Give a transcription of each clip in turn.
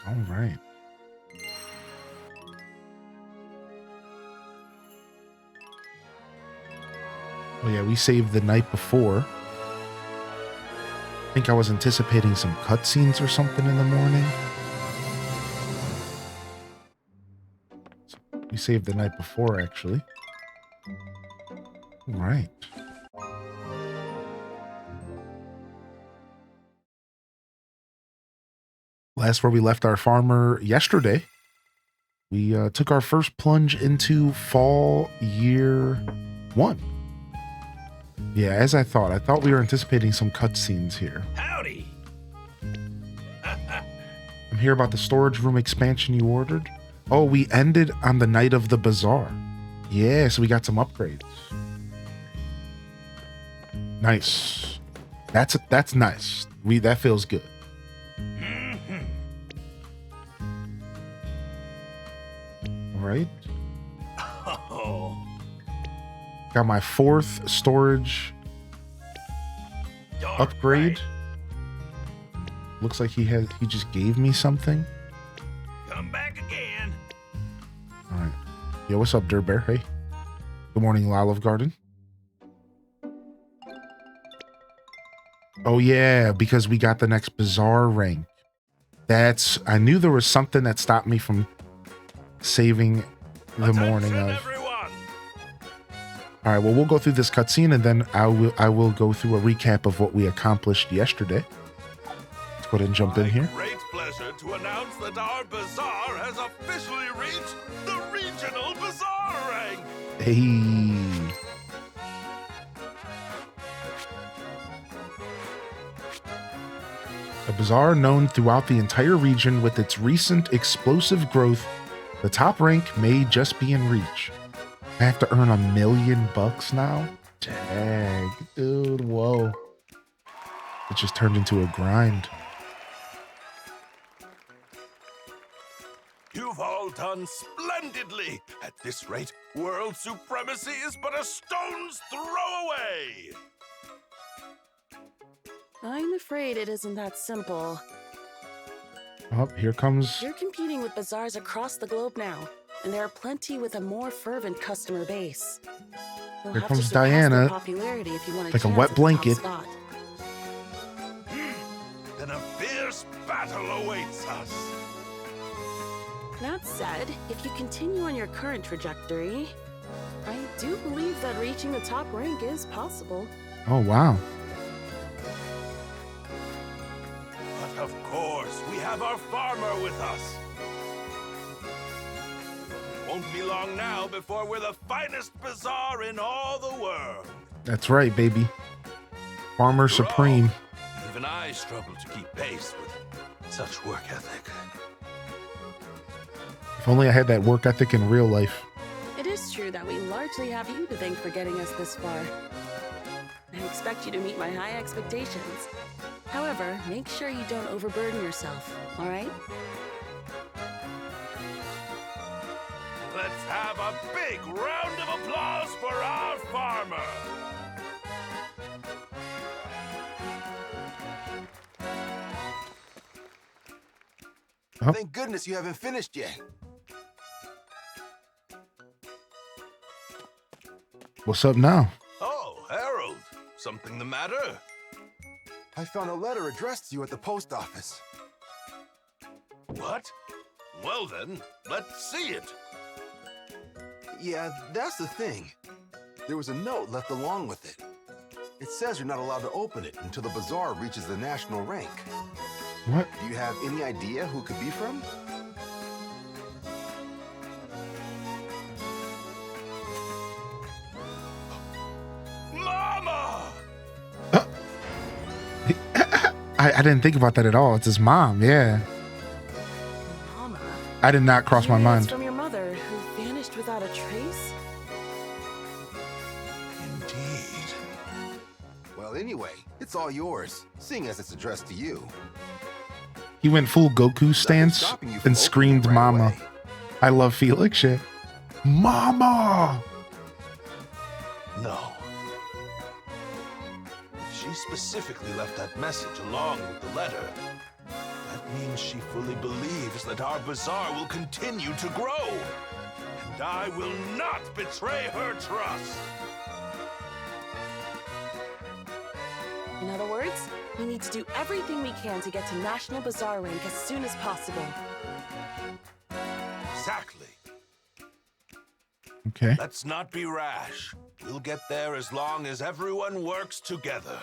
All right. Oh yeah, we saved the night before. I think I was anticipating some cutscenes or something in the morning. So we saved the night before, actually. All right. Last where we left our farmer yesterday, we took our first plunge into fall year 1. Yeah, as I thought. I thought we were anticipating some cutscenes here. Howdy. I'm here about the storage room expansion you ordered. Oh, we ended on the night of the bazaar. Yeah, so we got some upgrades. Nice. That's nice. That feels good. All right. Oh. Got my 4th storage upgrade. Right. Looks like he just gave me something. Come back again. All right. Yo, what's up, Dirt Bear? Hey. Good morning, Olive Garden. Oh yeah, because we got the next Bazaar rank. I knew there was something that stopped me from saving the morning of. Everyone. All right, well, we'll go through this cutscene and then I will go through a recap of what we accomplished yesterday. Let's go ahead and jump in here. Great pleasure to announce that our bazaar has officially reached the regional bazaar rank. Hey. A bazaar known throughout the entire region with its recent explosive growth, the top rank may just be in reach. I have to earn $1 million now? Dang, dude, whoa. It just turned into a grind. You've all done splendidly. At this rate, world supremacy is but a stone's throw away. I'm afraid it isn't that simple. Oh, here comes... You're competing with bazaars across the globe now, and there are plenty with a more fervent customer base. You'll Here have comes to surpass Diana, their popularity if you want like a chance wet at the top blanket. spot. Then a fierce battle awaits us. That said, if you continue on your current trajectory, I do believe that reaching the top rank is possible. Oh, wow. But of course, we have our farmer with us. It won't be long now before we're the finest bazaar in all the world. That's right, baby. Farmer Supreme. Even I struggle to keep pace with such work ethic. If only I had that work ethic in real life. It is true that we largely have you to thank for getting us this far. I expect you to meet my high expectations. However, make sure you don't overburden yourself, all right? Let's have a big round of applause for our farmer. Oh. Thank goodness you haven't finished yet. What's up now? Oh, Harold, something the matter? I found a letter addressed to you at the post office. What? Well then, let's see it. Yeah, that's the thing. There was a note left along with it. It says you're not allowed to open it until the bazaar reaches the national rank. What? Do you have any idea who it could be from? Mama! I didn't think about that at all. It's his mom, yeah. Mama. I did not cross my Maybe it's mind. from your mother, who vanished without a trace? Indeed. Well, anyway, it's all yours, seeing as it's addressed to you. He went full Goku stance stopping you from and screamed opening it right mama. away. I love Felix shit. Mama! No. If she specifically left that message along with the letter, that means she fully believes that our bazaar will continue to grow. And I will not betray her trust. In other words, we need to do everything we can to get to National Bazaar rank as soon as possible. Exactly. Okay. Let's not be rash. We'll get there as long as everyone works together.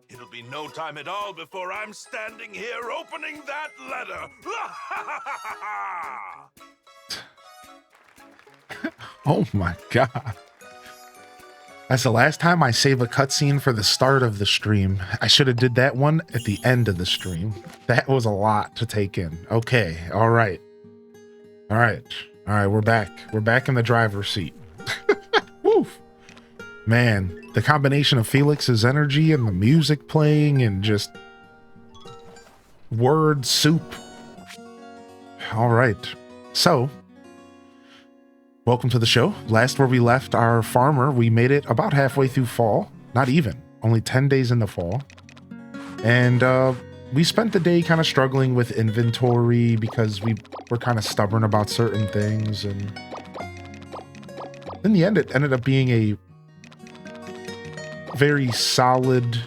It'll be no time at all before I'm standing here opening that letter. Oh my god. That's the last time I save a cutscene for the start of the stream. I should have did that one at the end of the stream. That was a lot to take in. Okay, all right. All right, we're back. We're back in the driver's seat. Woof. Man, the combination of Felix's energy and the music playing and just word soup. All right, so welcome to the show. Last where we left our farmer, we made it about halfway through fall. Not even, only 10 days in the fall. And we spent the day kind of struggling with inventory because we were kind of stubborn about certain things. And in the end, it ended up being a very solid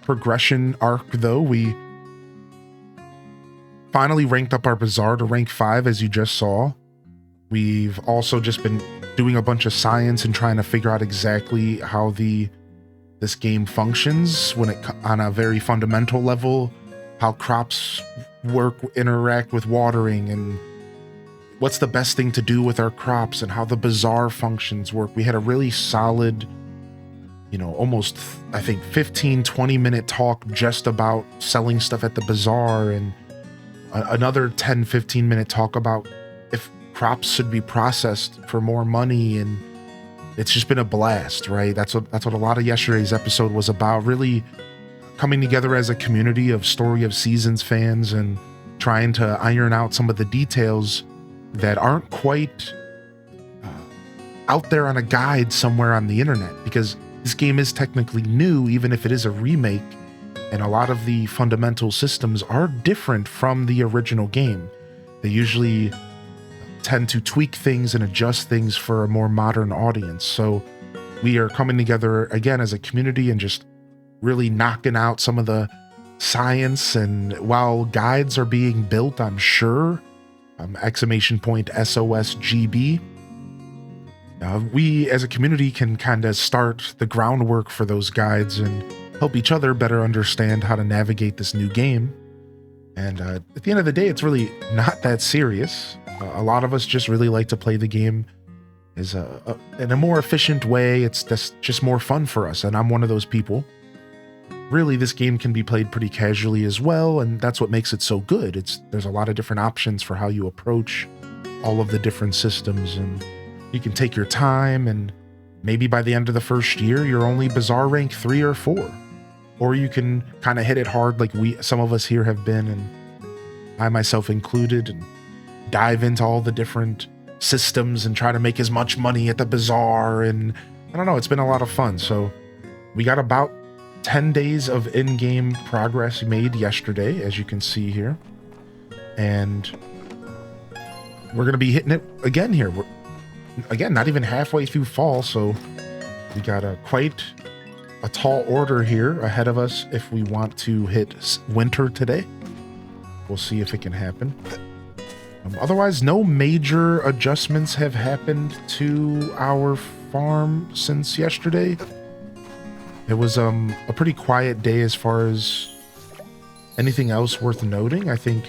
progression arc, though. We finally ranked up our Bazaar to rank 5, as you just saw. We've also just been doing a bunch of science and trying to figure out exactly how this game functions when it on a very fundamental level, how crops interact with watering, and what's the best thing to do with our crops, and how the Bazaar functions work. We had a really solid, almost, I think, 15-20 minute talk just about selling stuff at the Bazaar, and another 10-15 minute talk about if crops should be processed for more money. And it's just been a blast, right? That's what a lot of yesterday's episode was about, really coming together as a community of Story of Seasons fans and trying to iron out some of the details that aren't quite out there on a guide somewhere on the internet, because this game is technically new, even if it is a remake, and a lot of the fundamental systems are different from the original game. They usually tend to tweak things and adjust things for a more modern audience. So we are coming together again as a community and just really knocking out some of the science. And while guides are being built, I'm sure, !SOSGB, we as a community can kind of start the groundwork for those guides and help each other better understand how to navigate this new game. And at the end of the day, it's really not that serious. A lot of us just really like to play the game in a more efficient way. It's just more fun for us, and I'm one of those people. Really, this game can be played pretty casually as well, and that's what makes it so good. There's a lot of different options for how you approach all of the different systems, and you can take your time, and maybe by the end of the first year, you're only Bazaar rank 3 or 4. Or you can kind of hit it hard like some of us here have been, and I myself included, and dive into all the different systems and try to make as much money at the Bazaar. And I don't know, it's been a lot of fun. So we got about 10 days of in-game progress made yesterday, as you can see here. And we're going to be hitting it again here. We're, again, not even halfway through fall, so we got quite a tall order here ahead of us if we want to hit winter today. We'll see if it can happen. Otherwise, no major adjustments have happened to our farm since yesterday. It was a pretty quiet day as far as anything else worth noting. I think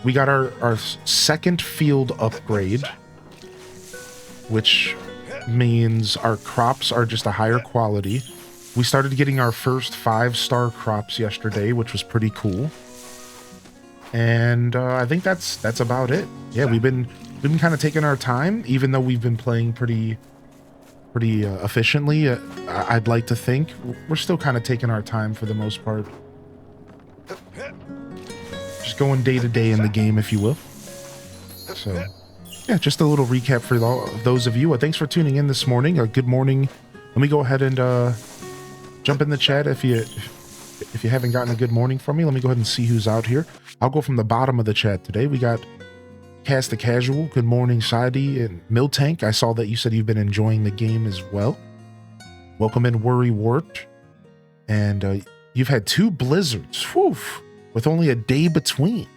we got our second field upgrade, which means our crops are just a higher quality. We started getting our first 5-star crops yesterday, which was pretty cool. And I think that's about it. Yeah, we've been kind of taking our time, even though we've been playing pretty efficiently. I'd like to think we're still kind of taking our time for the most part. Just going day to day in the game, if you will. So, yeah, just a little recap for those of you. Thanks for tuning in this morning. Good morning. Let me go ahead and jump in the chat if if you haven't gotten a good morning from me, let me go ahead and see who's out here. I'll go from the bottom of the chat today. We got Cast the Casual, good morning, Saidi, and Miltank. I saw that you said you've been enjoying the game as well. Welcome in, Worry Wart. And you've had 2 blizzards, whew, with only a day between.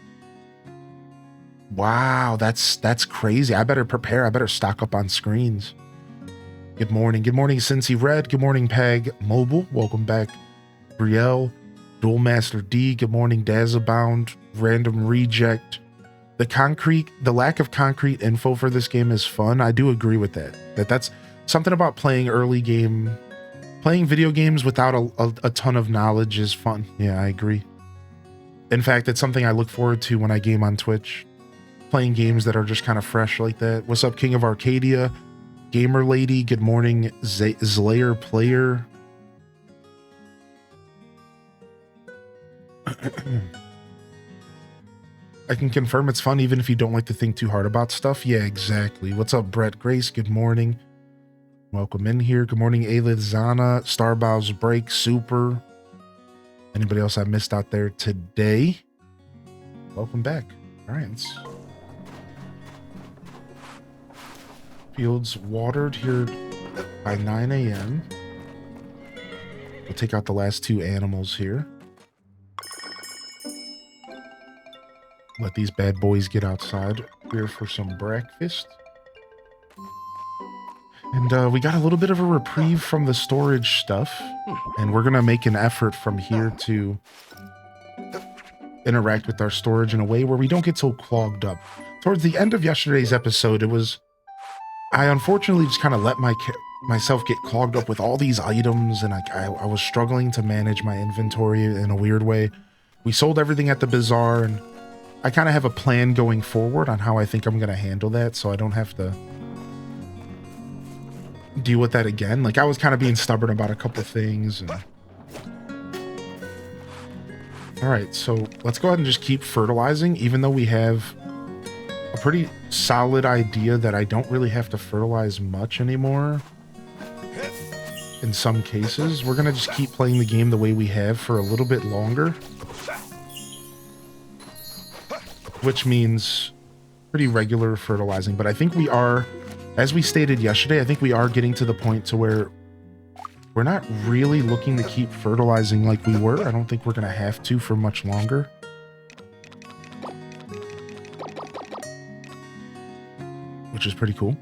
Wow, that's crazy. I better prepare. I better stock up on screens. Good morning, Cincy Red. Good morning, Peg Mobile. Welcome back, Brielle, Dual Master D. Good morning, Dazabound, Random Reject. The lack of concrete info for this game is fun. I do agree with that. That's something about playing video games without a ton of knowledge is fun. Yeah, I agree. In fact, it's something I look forward to when I game on Twitch. Playing games that are just kind of fresh like that. What's up, King of Arcadia? Gamer Lady, good morning. Slayer Player. I can confirm it's fun even if you don't like to think too hard about stuff. Yeah, exactly. What's up, Brett Grace? Good morning. Welcome in here. Good morning, Aelith Zana, Starbow's Break, Super. Anybody else I missed out there today? Welcome back. All right, fields watered here by 9 a.m. We'll take out the last 2 animals here. Let these bad boys get outside here for some breakfast. And we got a little bit of a reprieve from the storage stuff. And we're going to make an effort from here to interact with our storage in a way where we don't get so clogged up. Towards the end of yesterday's episode, I unfortunately just kind of let myself get clogged up with all these items, and I was struggling to manage my inventory in a weird way. We sold everything at the bazaar, and I kind of have a plan going forward on how I think I'm going to handle that, so I don't have to deal with that again. Like, I was kind of being stubborn about a couple things. All right, so let's go ahead and just keep fertilizing, even though we have a pretty solid idea that I don't really have to fertilize much anymore. In some cases, we're going to just keep playing the game the way we have for a little bit longer. Which means pretty regular fertilizing. But I think we are, as we stated yesterday, I think we are getting to the point to where we're not really looking to keep fertilizing like we were. I don't think we're going to have to for much longer. Which is pretty cool.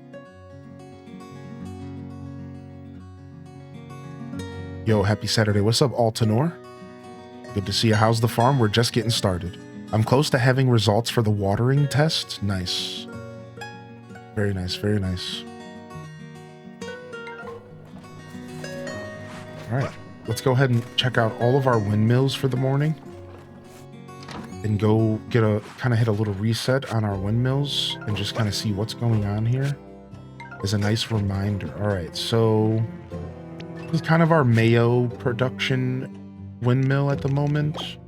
Yo, happy Saturday. What's up, Altanor? Good to see you. How's the farm? We're just getting started. I'm close to having results for the watering test. Nice. Very nice, very nice. All right, let's go ahead and check out all of our windmills for the morning. And go hit a little reset on our windmills and just kind of see what's going on here as a nice reminder. All right, so this is kind of our Mayo production windmill at the moment.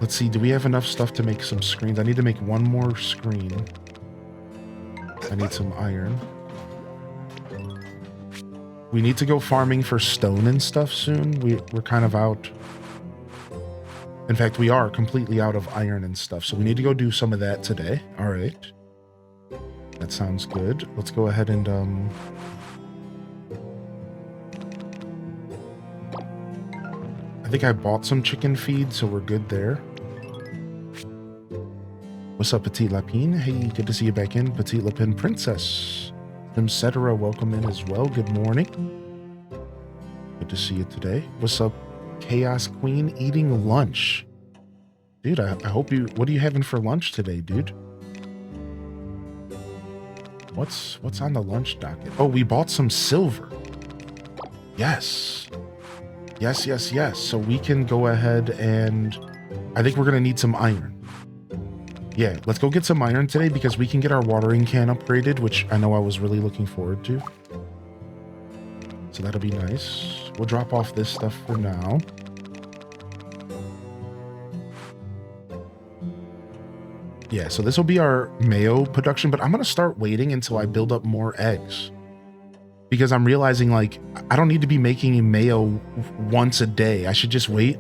Let's see, do we have enough stuff to make some screens? I need to make one more screen. I need some iron. We need to go farming for stone and stuff soon. We're kind of out. In fact, we are completely out of iron and stuff, so we need to go do some of that today. All right. That sounds good. Let's go ahead and I think I bought some chicken feed, so we're good there. What's up, Petite Lapine? Hey, good to see you back in. Petite Lapine Princess. Etc. Welcome in as well. Good morning. Good to see you today. What's up, Chaos Queen? Eating lunch. Dude, I hope you... What are you having for lunch today, dude? What's on the lunch docket? Oh, we bought some silver. Yes. Yes. So we can go ahead and... I think we're going to need some iron. Yeah, let's go get some iron today because we can get our watering can upgraded, which I know I was really looking forward to. So that'll be nice. We'll drop off this stuff for now. Yeah, so this will be our mayo production, but I'm going to start waiting until I build up more eggs. because I'm realizing like I don't need to be making mayo once a day. I should just wait.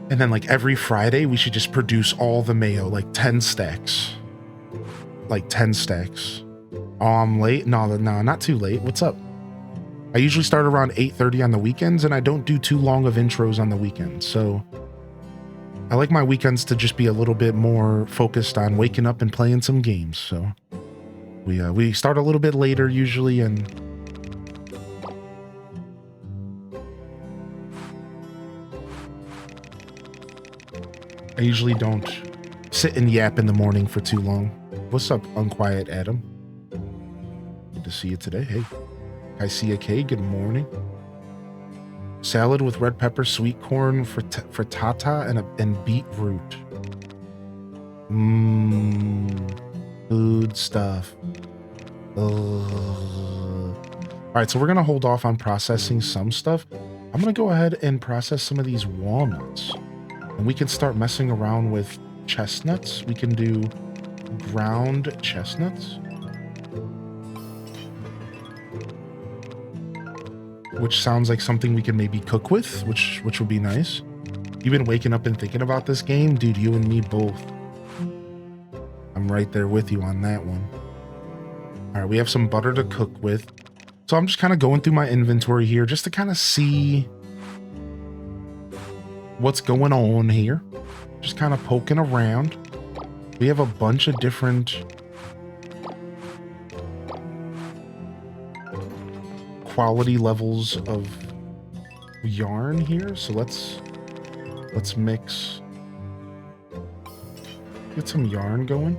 And then like every Friday, we should just produce all the mayo, like 10 stacks. Like 10 stacks. Oh, I'm late? No, not too late. What's up? I usually start around 8:30 on the weekends, and I don't do too long of intros on the weekends. So I like my weekends to just be a little bit more focused on waking up and playing some games. So we start a little bit later usually, and I usually don't sit and yap in the morning for too long. What's up, Unquiet Adam? Good to see you today. Hey, I see a K. Good morning. Salad with red pepper, sweet corn, frittata, and beetroot. Food stuff. All right, so we're gonna hold off on processing some stuff. I'm gonna go ahead and process some of these walnuts. And we can start messing around with chestnuts. We can do ground chestnuts, which sounds like something we can maybe cook with, which would be nice. You've been waking up and thinking about this game? Dude, you and me both. I'm right there with you on that one. All right, we have some butter to cook with. So I'm just kind of going through my inventory here just to kind of see what's going on here. Just kind of poking around. We have a bunch of different quality levels of yarn here. So let's mix, get some yarn going.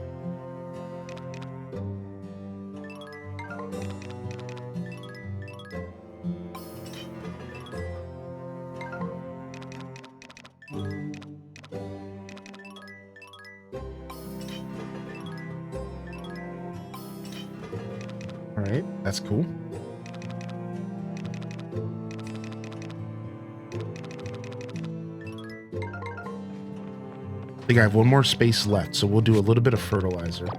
All right, that's cool. I think I have one more space left, so we'll do a little bit of fertilizer. All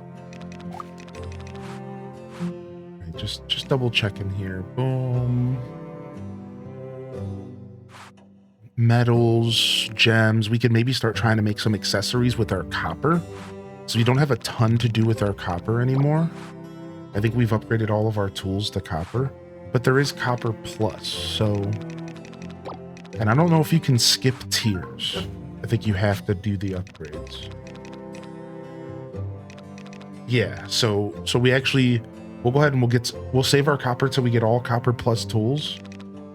right, just double checking here. Boom. Metals, gems. We could maybe start trying to make some accessories with our copper. So we don't have a ton to do with our copper anymore. I think we've upgraded all of our tools to copper, but there is copper plus. So, and I don't know if you can skip tiers. I think you have to do the upgrades. Yeah, so we'll go ahead and we'll save our copper till we get all copper plus tools.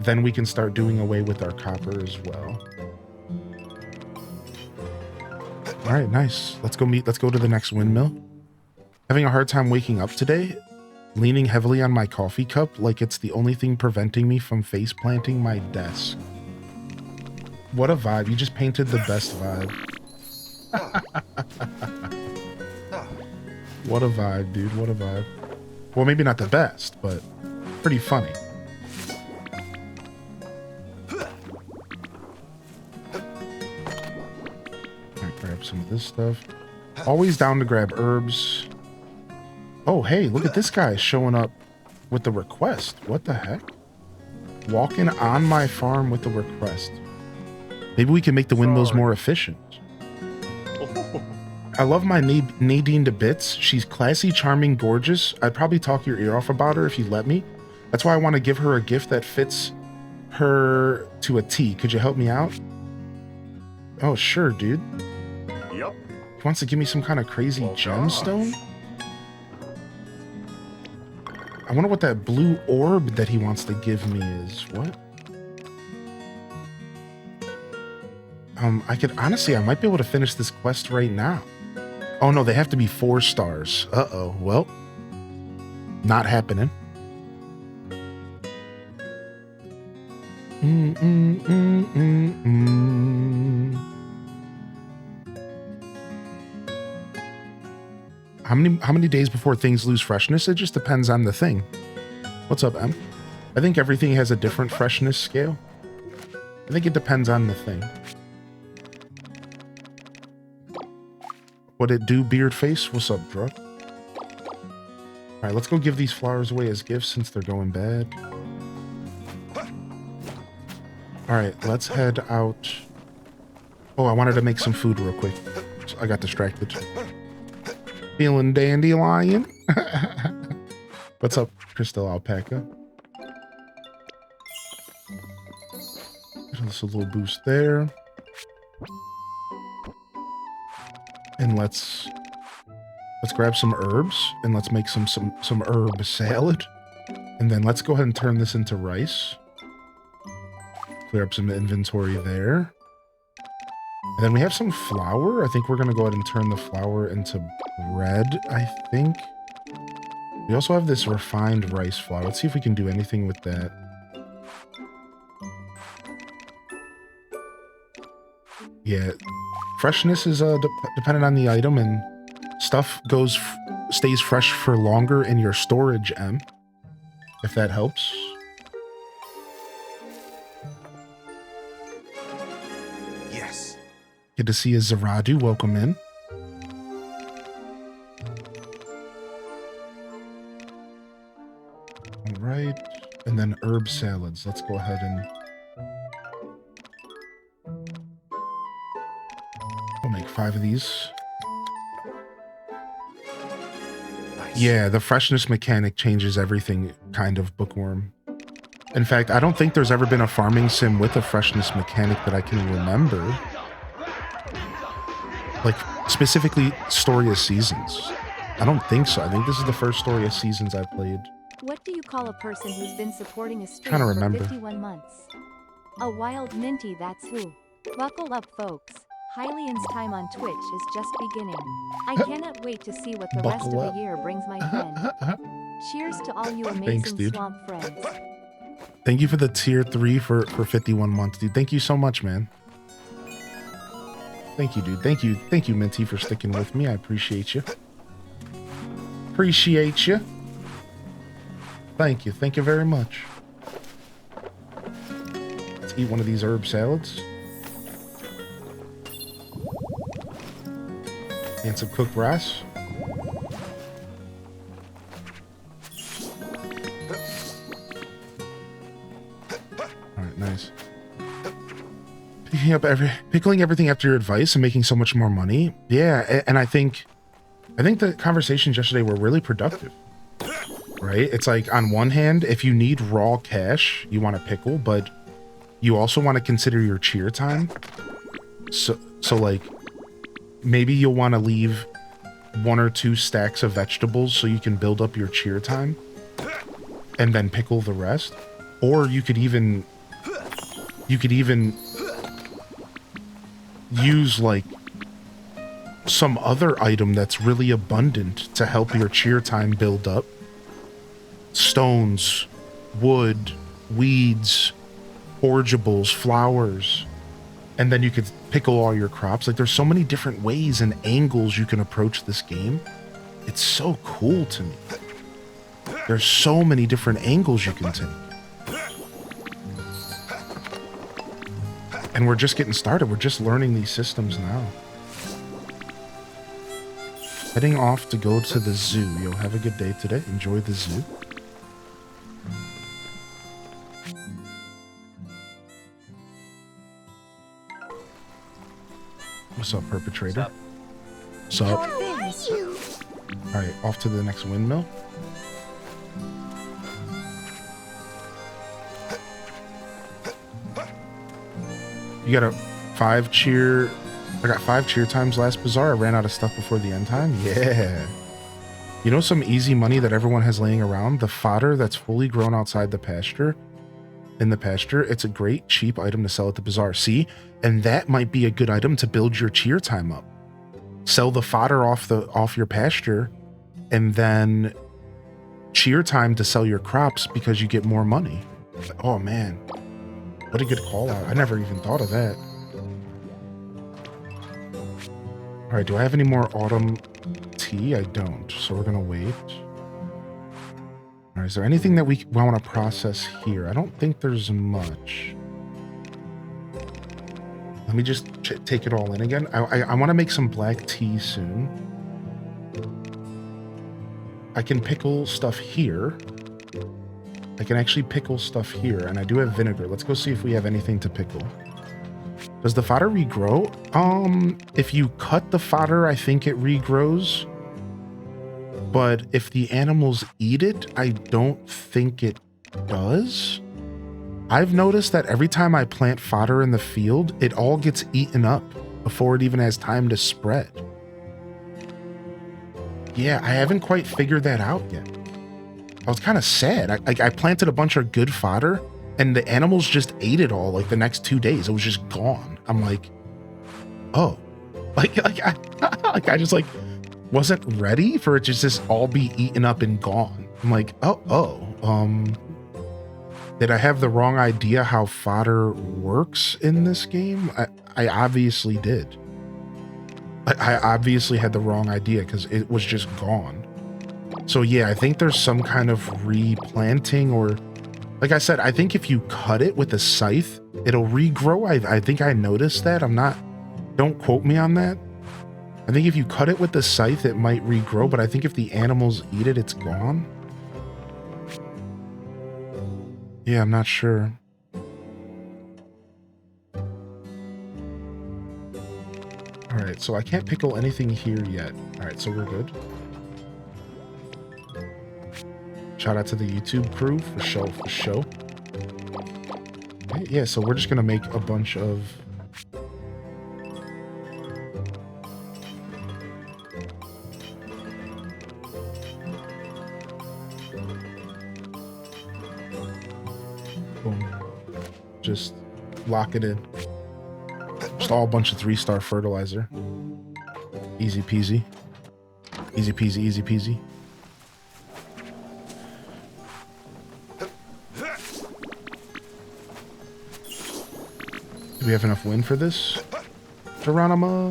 Then we can start doing away with our copper as well. All right, nice. Let's go to the next windmill. Having a hard time waking up today, leaning heavily on my coffee cup like it's the only thing preventing me from face planting my desk. What a vibe. You just painted the best vibe. What a vibe, dude. What a vibe. Well, maybe not the best, but pretty funny. Alright, grab some of this stuff. Always down to grab herbs. Oh, hey, look at this guy showing up with the request. What the heck? Walking on my farm with the request. Maybe we can make the windmills more efficient. I love my Nadine to bits. She's classy, charming, gorgeous. I'd probably talk your ear off about her if you let me. That's why I want to give her a gift that fits her to a T. Could you help me out? Oh, sure, dude. Yep. He wants to give me some kind of crazy gemstone? I wonder what that blue orb that he wants to give me is. What? Honestly, I might be able to finish this quest right now. Oh no, they have to be 4 stars. Uh-oh, well, not happening. How many days before things lose freshness? It just depends on the thing. What's up, Em? I think everything has a different freshness scale. I think it depends on the thing. What it do, beard face? What's up, Drug? right, let's go give these flowers away as gifts since they're going bad. All right, let's head out. Oh, I wanted to make some food real quick. So I got distracted. Feeling dandelion. What's up, Crystal Alpaca? Just a little boost there. And let's grab some herbs and let's make some herb salad. And then let's go ahead and turn this into rice. Clear up some inventory there. And then we have some flour. I think we're going to go ahead and turn the flour into bread, I think. We also have this refined rice flour. Let's see if we can do anything with that. Yeah, freshness is dependent on the item, and stuff stays fresh for longer in your storage, M. If that helps. Yes. Good to see you, Zaradu. Welcome in. All right, and then herb salads. Let's go ahead and we'll make 5 of these. Nice. Yeah, the freshness mechanic changes everything, kind of, Bookworm. In fact, I don't think there's ever been a farming sim with a freshness mechanic that I can remember. Like, specifically Story of Seasons. I don't think so. I think this is the first Story of Seasons I played. What do you call a person who's been supporting a stream Trying to for remember. 51 months? A wild minty, that's who. Buckle up, folks. Hylian's time on Twitch is just beginning. I cannot wait to see what the rest of Buckle up. the year brings, my friend. Cheers to all you amazing Thanks, dude. swamp friends. Thank you for the tier 3 for 51 months, dude. Thank you so much, man. Thank you, dude. Thank you, Minty, for sticking with me. I appreciate you. Appreciate you. Thank you very much. Let's eat one of these herb salads. And some cooked rice. Alright, nice. Pickling everything after your advice and making so much more money. Yeah, and I think the conversations yesterday were really productive. Right? It's like, on one hand, if you need raw cash, you want to pickle, but you also want to consider your cheer time. So like, maybe you'll want to leave 1 or 2 stacks of vegetables so you can build up your cheer time and then pickle the rest. Or you could even use like some other item that's really abundant to help your cheer time build up. Stones, wood, weeds, forageables, flowers, and then you could pickle all your crops. Like, there's so many different ways and angles you can approach this game. It's so cool to me. There's so many different angles you can take. And we're just getting started. We're just learning these systems now. Heading off to go to the zoo. Yo, have a good day today. Enjoy the zoo. What's up, perpetrator? What's up? Alright, off to the next windmill. You got a 5 cheer... I got 5 cheer times last Bazaar. I ran out of stuff before the end time. Yeah. You know some easy money that everyone has laying around? The fodder that's fully grown outside the pasture. In the pasture, it's a great cheap item to sell at the Bazaar. See? And that might be a good item to build your cheer time up. Sell the fodder off your pasture, and then cheer time to sell your crops because you get more money. Oh man, what a good call out. I never even thought of that. All right, do I have any more autumn tea? I don't, so we're gonna wait. All right, is there anything that we want to process here? I don't think there's much. Let me just take it all in again. I want to make some black tea soon. I can pickle stuff here. I can actually pickle stuff here, and I do have vinegar. Let's go see if we have anything to pickle. Does the fodder regrow? If you cut the fodder, I think it regrows. But if the animals eat it, I don't think it does. I've noticed that every time I plant fodder in the field, it all gets eaten up before it even has time to spread. Yeah, I haven't quite figured that out yet. I was kind of sad. I planted a bunch of good fodder, and the animals just ate it all like the next 2 days. It was just gone. I'm like, oh, I just like wasn't ready for it to just all be eaten up and gone. I'm like, did I have the wrong idea how fodder works in this game? I obviously did. I obviously had the wrong idea because it was just gone. So yeah, I think there's some kind of replanting, or like I said, I think if you cut it with a scythe, it'll regrow. I think I noticed that. Don't quote me on that. I think if you cut it with the scythe, it might regrow, but I think if the animals eat it, it's gone. Yeah, I'm not sure. All right, so I can't pickle anything here yet. All right, so we're good. Shout out to the YouTube crew for show. Okay, yeah, so we're just gonna make a bunch of boom. Just lock it in. Just all a bunch of 3-star fertilizer. Easy peasy. Easy peasy, easy peasy. Do we have enough wind for this? Geronimo!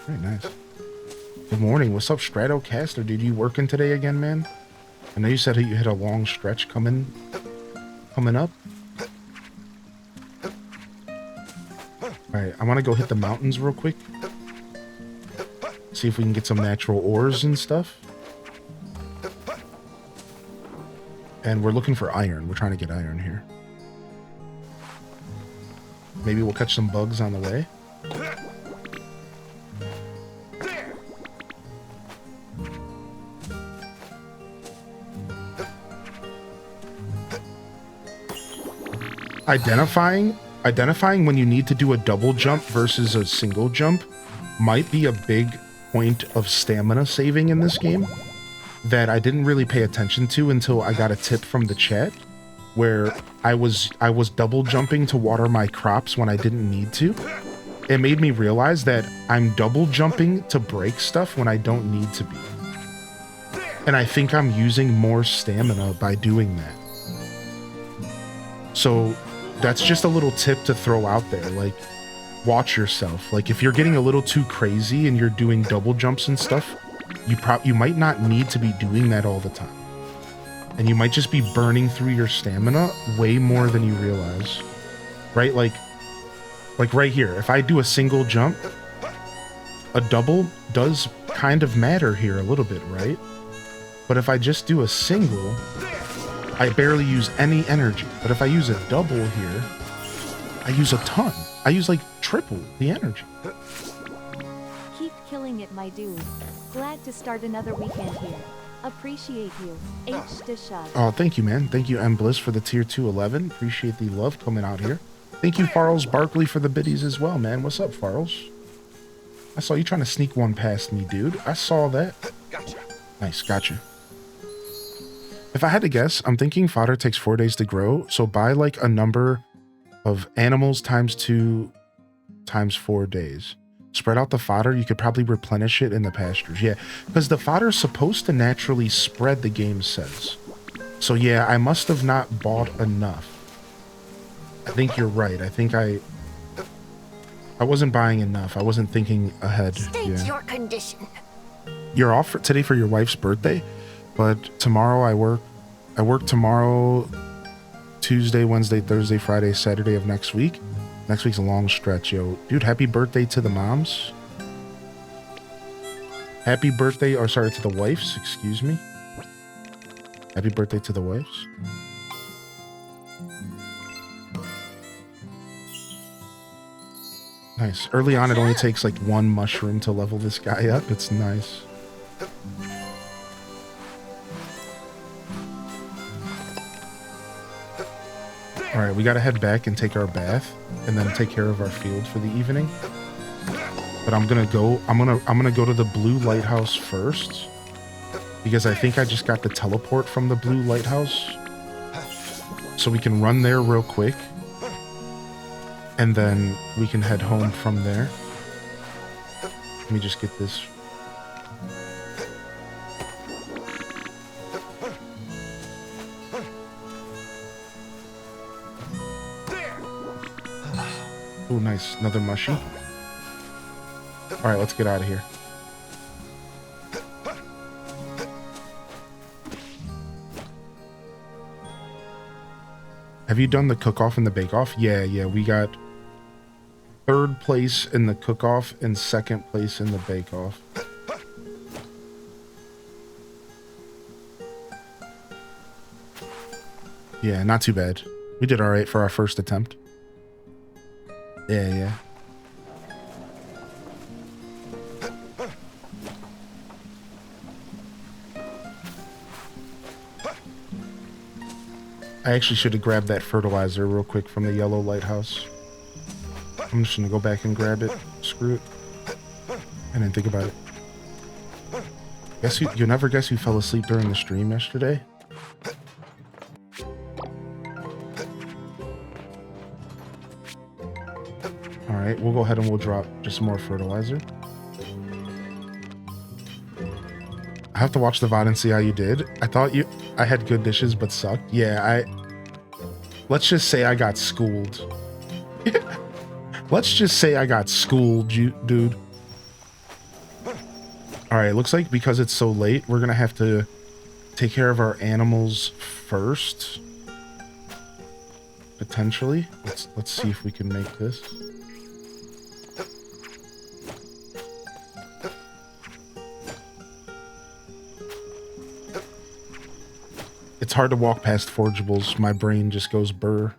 Very nice. Good morning. What's up, Stratocaster? Dude, you working today again, man? I know you said you had a long stretch coming up. Alright, I want to go hit the mountains real quick. See if we can get some natural ores and stuff. And we're looking for iron. We're trying to get iron here. Maybe we'll catch some bugs on the way. Identifying when you need to do a double jump versus a single jump might be a big point of stamina saving in this game that I didn't really pay attention to until I got a tip from the chat where I was double jumping to water my crops when I didn't need to. It made me realize that I'm double jumping to break stuff when I don't need to be. And I think I'm using more stamina by doing that. So that's just a little tip to throw out there. Like, watch yourself. Like, if you're getting a little too crazy and you're doing double jumps and stuff, you might not need to be doing that all the time. And you might just be burning through your stamina way more than you realize. Right? Like right here, if I do a single jump, a double does kind of matter here a little bit, right? But if I just do a single, I barely use any energy. But if I use a double here, I use a ton. I use like triple the energy. Keep killing it, my dude. Glad to start another weekend here. Appreciate you. H to shove. Oh, thank you, man. Thank you, M Bliss, for the tier 211. Appreciate the love coming out here. Thank you, Farles Barkley, for the biddies as well, man. What's up, Farles? I saw you trying to sneak one past me, dude. I saw that. Gotcha. Nice, gotcha. If I had to guess, I'm thinking fodder takes 4 days to grow, so buy like a number of animals times 2 times 4 days. Spread out the fodder, you could probably replenish it in the pastures. Yeah, because the fodder is supposed to naturally spread, the game says. So yeah, I must have not bought enough. I think you're right. I think I wasn't buying enough. I wasn't thinking ahead. State your condition. You're off for today for your wife's birthday, but tomorrow I work. I work tomorrow, Tuesday, Wednesday, Thursday, Friday, Saturday of next week. Next week's a long stretch, yo. Dude, happy birthday to the moms. Happy birthday, or sorry, to the wives, excuse me. Happy birthday to the wives. Nice. Early on, it only takes like one mushroom to level this guy up. It's nice. All right, we gotta head back and take our bath, and then take care of our field for the evening. But I'm gonna go to the blue lighthouse first, because I think I just got the teleport from the blue lighthouse, so we can run there real quick, and then we can head home from there. Let me just get this. Oh, nice. Another mushy. Alright, let's get out of here. Have you done the cook-off and the bake-off? Yeah, we got 3rd place in the cook-off and 2nd place in the bake-off. Yeah, not too bad. We did alright for our first attempt. Yeah. I actually should have grabbed that fertilizer real quick from the yellow lighthouse. I'm just gonna go back and grab it. Screw it. I didn't think about it. Guess you never guess who fell asleep during the stream yesterday? Alright, we'll go ahead and we'll drop just some more fertilizer. I have to watch the VOD and see how you did. I had good dishes but sucked. Yeah, let's just say I got schooled. Let's just say I got schooled, dude. Alright, looks like because it's so late, we're gonna have to take care of our animals first. Potentially. Let's see if we can make this. It's hard to walk past forgeables. My brain just goes burr.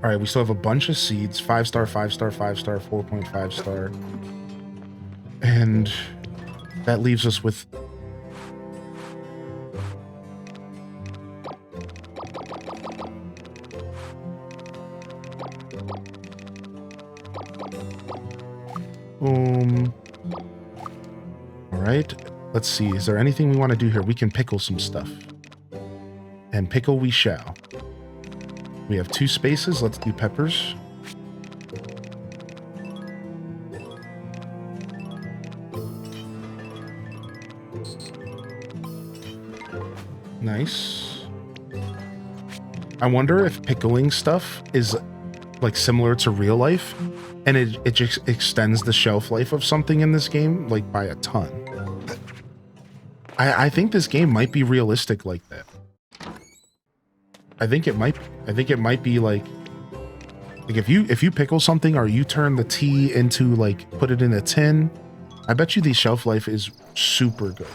All right, we still have a bunch of seeds. 5-star, 5-star, 5-star, 4.5 star. And that leaves us with... Alright, let's see. Is there anything we want to do here? We can pickle some stuff. And pickle we shall. We have 2 spaces. Let's do peppers. Nice. I wonder if pickling stuff is like similar to real life, and it just extends the shelf life of something in this game like by a ton. I think this game might be realistic like that. I think it might be like if you pickle something or you turn the tea into like put it in a tin, I bet you the shelf life is super good.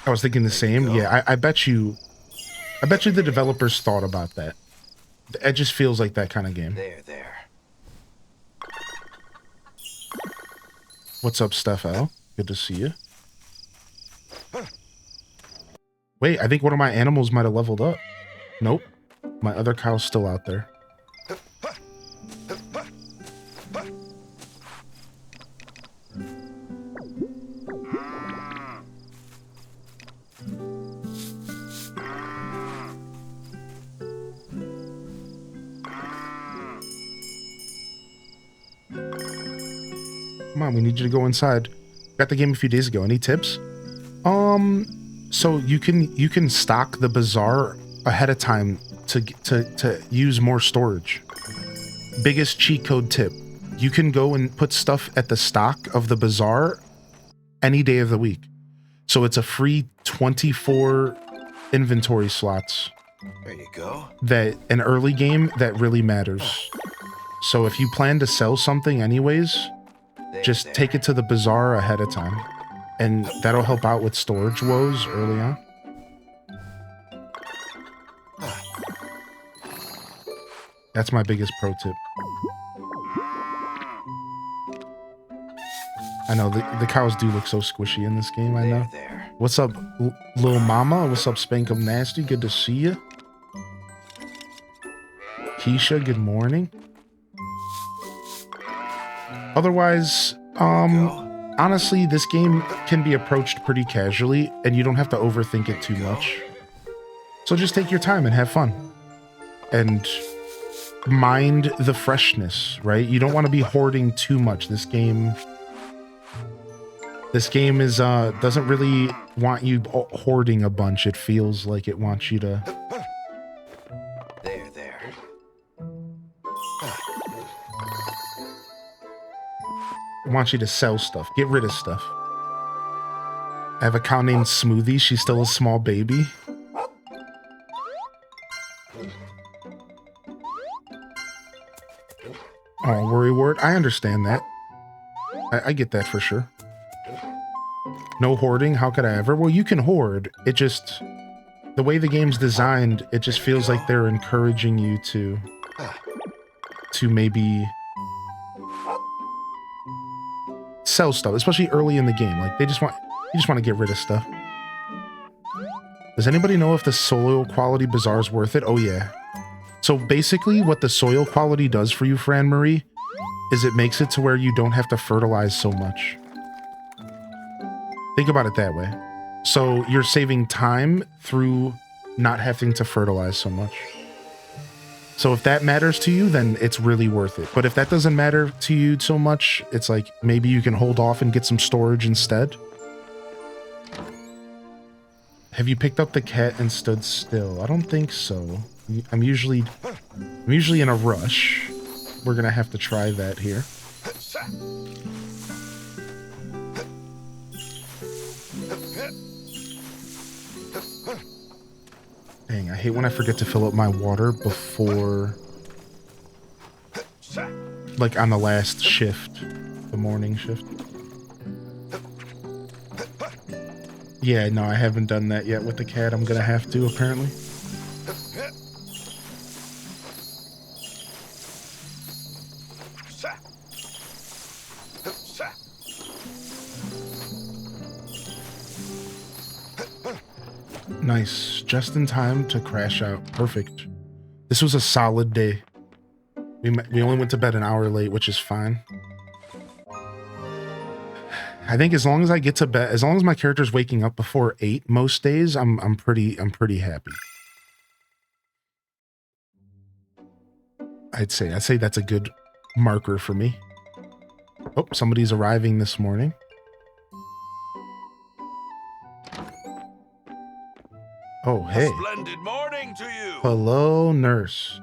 I was thinking the same. Yeah, I bet you the developers thought about that. It just feels like that kind of game. There. What's up, Steph-L? Good to see you. Wait, I think one of my animals might have leveled up. Nope. My other cow's still out there. Come on, we need you to go inside. Got the game a few days ago. Any tips? So you can stock the Bazaar ahead of time to use more storage. Biggest cheat code tip. you can go and put stuff at the stock of the bazaar any day of the week. So it's a free 24 inventory slots. There you go. That an early game that really matters. So if you plan to sell something anyways, just take it to the bazaar ahead of time. And that'll help out with storage woes early on. That's my biggest pro tip. I know, the cows do look so squishy in this game, I know. There. What's up, Lil Mama? What's up, Spank 'em Nasty? Good to see you. Keisha, good morning. Otherwise, honestly, this game can be approached pretty casually, and you don't have to overthink it too much. So just take your time and have fun. And mind the freshness, right? You don't want to be hoarding too much. This game is doesn't really want you hoarding a bunch. It feels like it wants you to There. sell stuff, get rid of stuff. I have a cow named Smoothie. She's still a small baby. Oh, worry word. I understand that. I get that for sure. No hoarding. How could I ever? Well, you can hoard. It just, the way the game's designed, it just feels like they're encouraging you to maybe sell stuff, especially early in the game. Like you just want to get rid of stuff. Does anybody know if the soil quality bazaar is worth it? Oh yeah. So basically what the soil quality does for you, Fran Marie, is it makes it to where you don't have to fertilize so much. Think about it that way. So you're saving time through not having to fertilize so much. So if that matters to you, then it's really worth it. But if that doesn't matter to you so much, it's like maybe you can hold off and get some storage instead. Have you picked up the cat and stood still? I don't think so. I'm usually in a rush. We're gonna have to try that here. Dang, I hate when I forget to fill up my water before, like on the last shift, the morning shift. Yeah, no, I haven't done that yet with the cat. I'm gonna have to, apparently. Nice. Just in time to crash out. Perfect. This was a solid day. We only went to bed an hour late, which is fine. I think as long as I get to bed, as long as my character's waking up before 8 most days, I'm pretty happy. I'd say that's a good marker for me. Oh, somebody's arriving this morning. Oh, hey. Splendid morning to you. Hello, nurse.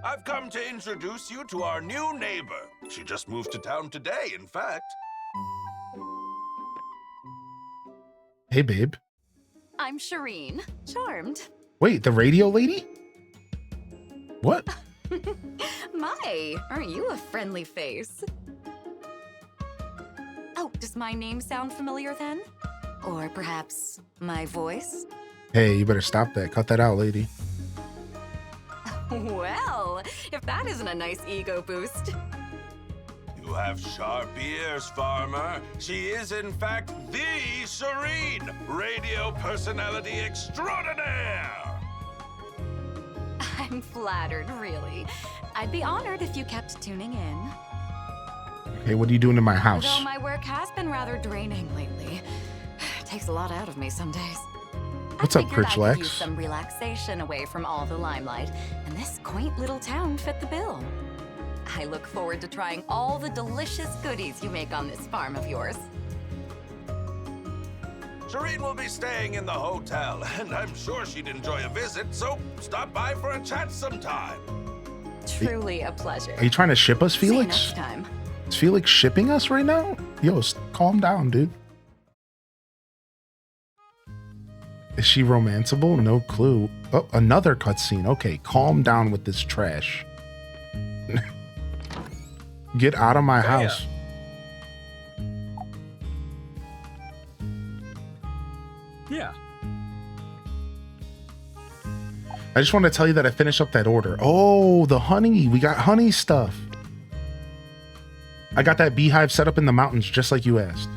I've come to introduce you to our new neighbor. She just moved to town today, in fact. Hey, babe. I'm Shireen. Charmed. Wait, the radio lady? What? My, aren't you a friendly face? Oh, does my name sound familiar then? Or perhaps my voice? Hey, you better stop that. Cut that out, lady. Well, if that isn't a nice ego boost. You have sharp ears, farmer. She is, in fact, the Shireen, radio personality extraordinaire. I'm flattered, really. I'd be honored if you kept tuning in. Hey, what are you doing in my house? Though my work has been rather draining lately. Takes a lot out of me some days. What's up, I figured I Pritchlex? could use some relaxation away from all the limelight, and this quaint little town fit the bill. I look forward to trying all the delicious goodies you make on this farm of yours. Shireen will be staying in the hotel, and I'm sure she'd enjoy a visit, so stop by for a chat sometime. Truly a pleasure. Are you trying to ship us, See you Felix? next time. Is Felix shipping us right now? Yo, calm down, dude. Is she romanceable? No clue. Oh, another cutscene. Okay, calm down with this trash. Get out of my house. Yeah. I just want to tell you that I finished up that order. Oh, the honey. We got honey stuff. I got that beehive set up in the mountains just like you asked.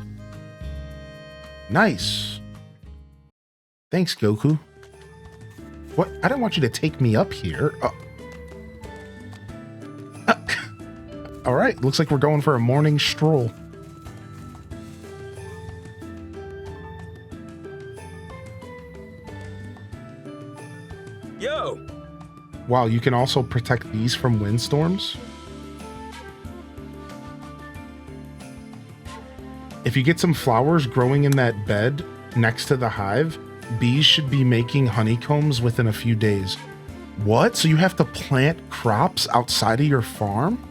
Nice. Thanks, Goku. What? I didn't want you to take me up here. All right. Looks like we're going for a morning stroll. Yo. Wow, you can also protect these from windstorms? If you get some flowers growing in that bed next to the hive, bees should be making honeycombs within a few days. What? So you have to plant crops outside of your farm?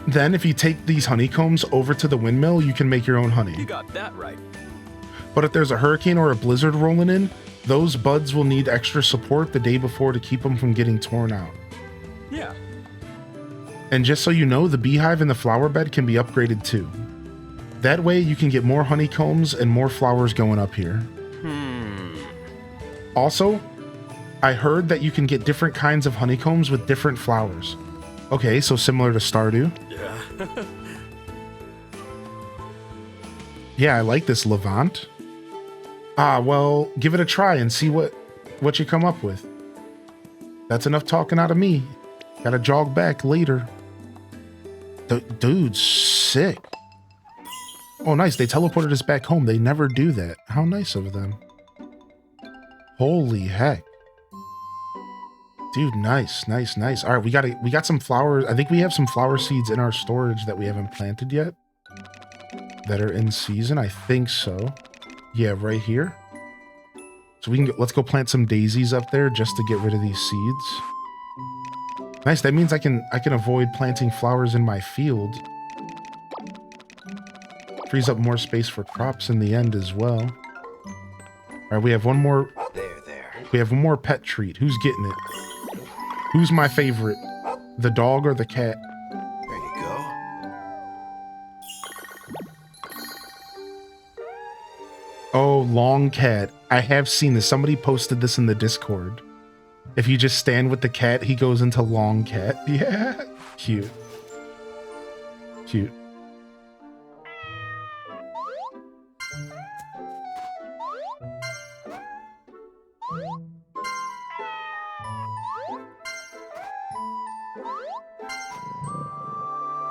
Then if you take these honeycombs over to the windmill, you can make your own honey. You got that right. But if there's a hurricane or a blizzard rolling in, those buds will need extra support the day before to keep them from getting torn out. Yeah. And just so you know, the beehive in the flower bed can be upgraded too. That way you can get more honeycombs and more flowers going up here. Also, I heard that you can get different kinds of honeycombs with different flowers. Okay, so similar to Stardew. Yeah. Yeah, I like this Levant. Ah, well, give it a try and see what you come up with. That's enough talking out of me. Gotta jog back later. Dude's sick. Oh, nice. They teleported us back home. They never do that. How nice of them. Holy heck. Dude, nice, nice, nice. All right, we got some flowers. I think we have some flower seeds in our storage that we haven't planted yet. That are in season. I think so. Yeah, right here. So we can let's go plant some daisies up there just to get rid of these seeds. Nice. That means I can avoid planting flowers in my field. Frees up more space for crops in the end as well. All right, we have one more. There. We have one more pet treat. Who's getting it? Who's my favorite? The dog or the cat? There you go. Oh, long cat. I have seen this. Somebody posted this in the Discord. If you just stand with the cat, he goes into long cat. Yeah. Cute. Cute.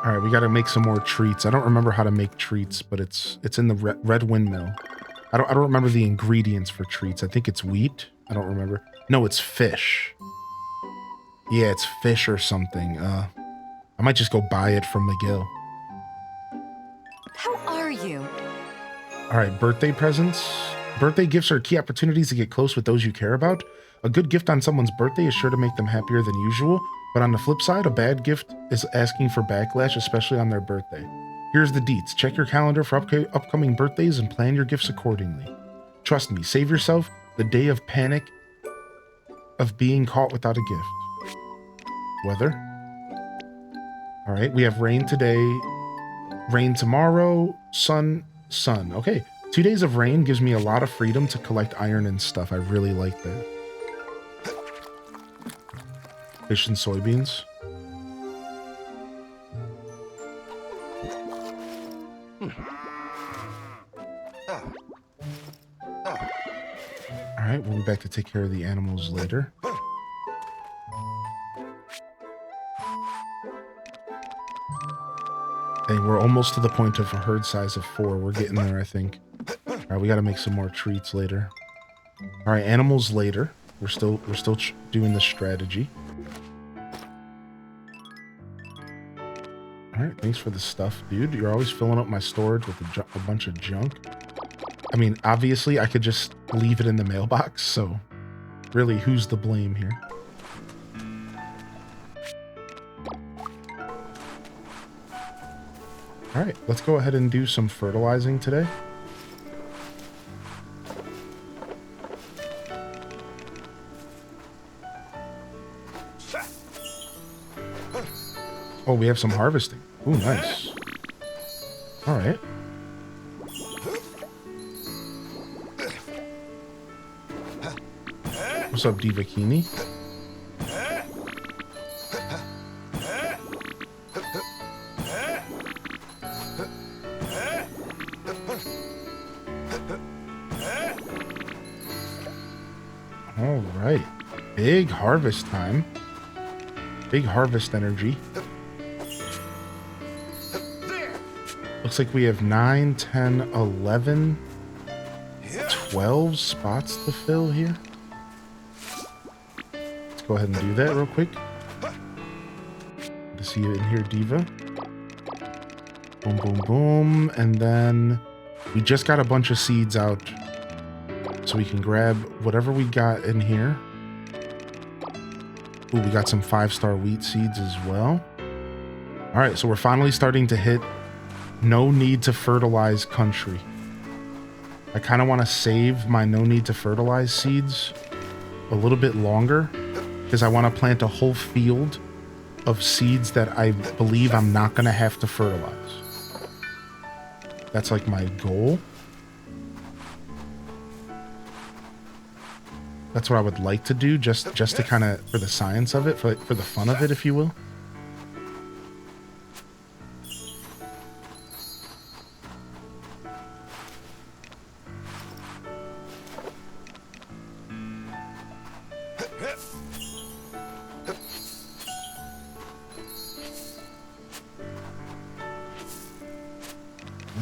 All right, we got to make some more treats. I don't remember how to make treats, but it's in the red windmill. I don't remember the ingredients for treats. I think it's wheat. I don't remember. No, it's fish. Yeah, it's fish or something. I might just go buy it from McGill. How are you? All right, birthday presents. Birthday gifts are key opportunities to get close with those you care about. A good gift on someone's birthday is sure to make them happier than usual, but on the flip side, a bad gift is asking for backlash, especially on their birthday. Here's the deets. Check your calendar for upcoming birthdays and plan your gifts accordingly. Trust me, save yourself the day of panic of being caught without a gift. Weather. All right, we have rain today, rain tomorrow, sun. Okay, 2 days of rain gives me a lot of freedom to collect iron and stuff. I really like that. Fish and soybeans. All right, we'll be back to take care of the animals later. And we're almost to the point of a herd size of 4. We're getting there, I think. All right, we got to make some more treats later. All right, animals later. We're still doing the strategy. All right, thanks for the stuff, dude. You're always filling up my storage with a bunch of junk. I mean, obviously, I could just leave it in the mailbox, so really, who's the blame here? All right, let's go ahead and do some fertilizing today. Oh, we have some harvesting. Ooh, nice. All right. What's up, Divakini? All right. Big harvest time. Big harvest energy. Looks like we have 9, 10, 11, 12 spots to fill here. Let's go ahead and do that real quick. Good to see you in here, Diva. Boom, boom, boom. And then we just got a bunch of seeds out. So we can grab whatever we got in here. Ooh, we got some 5-star wheat seeds as well. All right, so we're finally starting to hit no need to fertilize country. I kind of want to save my no need to fertilize seeds a little bit longer because I want to plant a whole field of seeds that I believe I'm not going to have to fertilize. That's like my goal. That's what I would like to do, just to kind of, for the science of it, for the fun of it, if you will.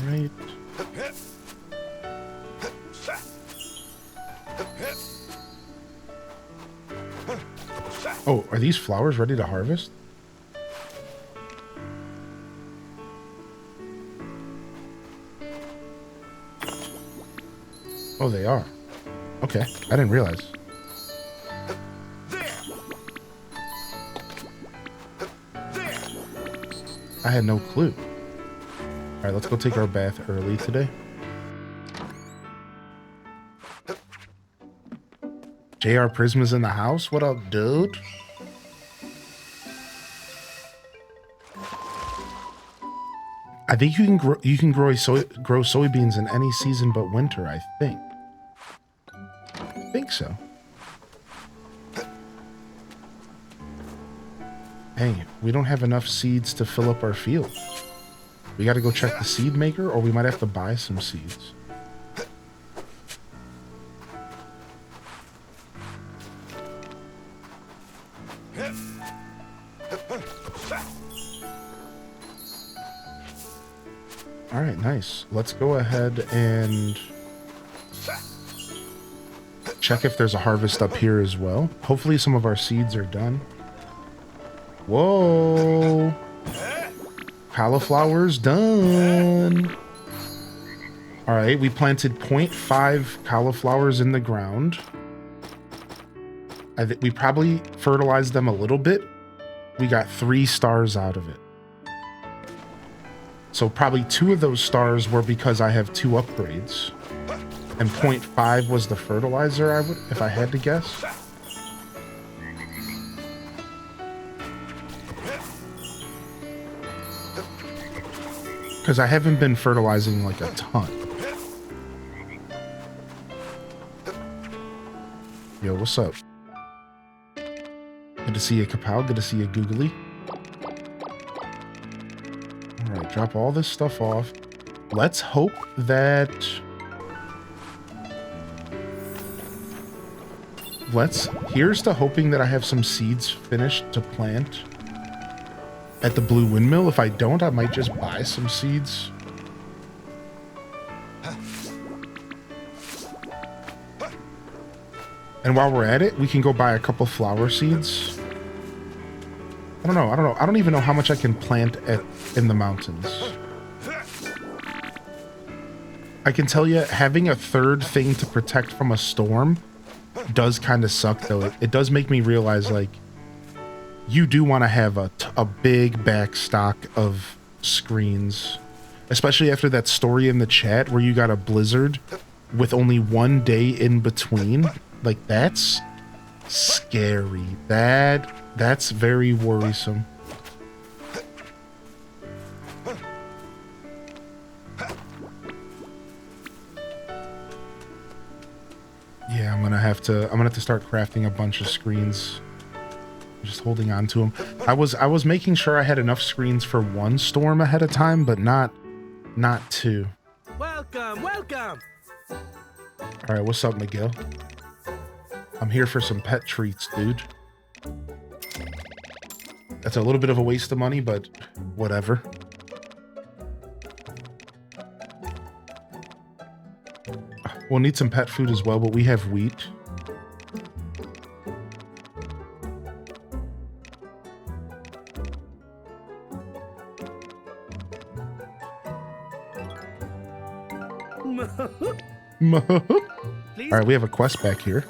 Right. Oh, are these flowers ready to harvest? Oh, they are. Okay, I didn't realize. I had no clue. All right, let's go take our bath early today. JR Prisma's in the house. What up, dude? I think you can grow soybeans in any season but winter, I think. I think so. Hey, we don't have enough seeds to fill up our field. We got to go check the seed maker, or we might have to buy some seeds. All right, nice. Let's go ahead and check if there's a harvest up here as well. Hopefully some of our seeds are done. Whoa. Cauliflower's done. All right, we planted 0.5 cauliflowers in the ground. I think we probably fertilized them a little bit. We got 3 stars out of it. So probably 2 of those stars were because I have 2 upgrades. And 0.5 was the fertilizer, I would, if I had to guess. Because I haven't been fertilizing like a ton. Yo, what's up? Good to see you, Kapow. Good to see you, Googly. Alright, drop all this stuff off. Let's hope that... Here's to hoping that I have some seeds finished to plant at the Blue Windmill. If I don't, I might just buy some seeds. And while we're at it, we can go buy a couple flower seeds. I don't know. I don't even know how much I can plant in the mountains. I can tell you, having a third thing to protect from a storm does kind of suck, though. It does make me realize, like, you do want to have a big back stock of screens Especially after that story in the chat where you got a blizzard with only 1 day in between. Like, that's scary. That's very worrisome. Yeah, I'm gonna have to start crafting a bunch of screens. Just holding on to them. I was making sure I had enough screens for 1 storm ahead of time, but not 2. Welcome, welcome. All right, what's up, Miguel? I'm here for some pet treats, dude. That's a little bit of a waste of money, but whatever. We'll need some pet food as well, but we have wheat. All right, we have a quest back here.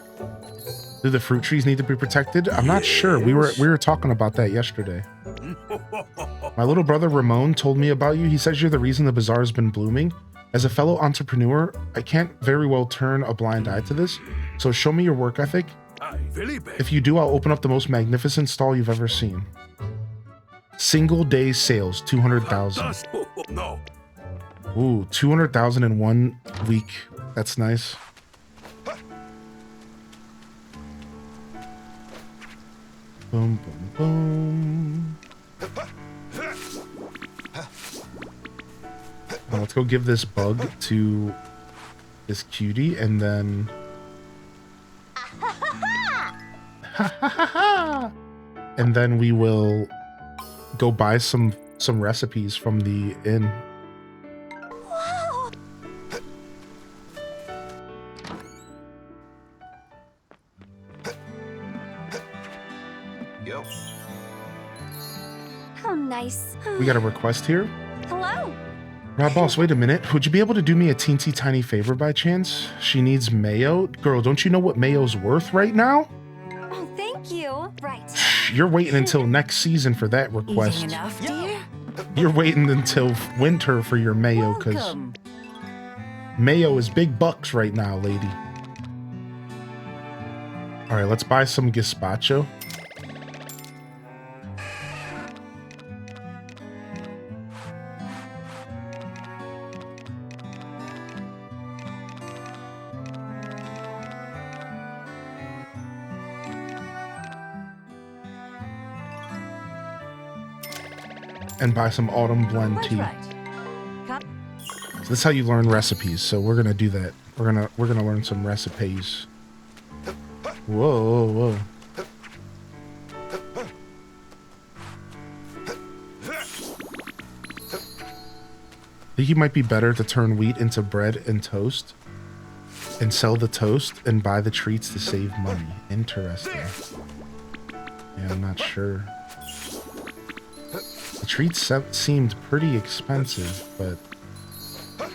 Do the fruit trees need to be protected? I'm not sure. We were talking about that yesterday. My little brother Ramon told me about you. He says you're the reason the bazaar has been blooming. As a fellow entrepreneur, I can't very well turn a blind eye to this. So show me your work ethic. If you do, I'll open up the most magnificent stall you've ever seen. Single day sales, 200,000. Ooh, 200,000 in 1 week. That's nice. Boom, boom, boom. Well, let's go give this bug to this cutie, and then... and then we will go buy some recipes from the inn. Yep. How nice. We got a request here. Hello. Rob Boss, wait a minute. Would you be able to do me a teensy tiny favor by chance? She needs mayo. Girl, don't you know what mayo's worth right now? Oh, thank you. Right. You're waiting until next season for that request. Eating enough, dear? You're waiting until winter for your mayo, because Welcome. mayo is big bucks right now, lady. All right, let's buy some gazpacho. And buy some autumn blend Quite tea. right. So this is how you learn recipes. So we're gonna do that. We're gonna learn some recipes. Whoa, whoa, whoa. I think it might be better to turn wheat into bread and toast, and sell the toast and buy the treats to save money. Interesting. Yeah, I'm not sure. The treats seemed pretty expensive, but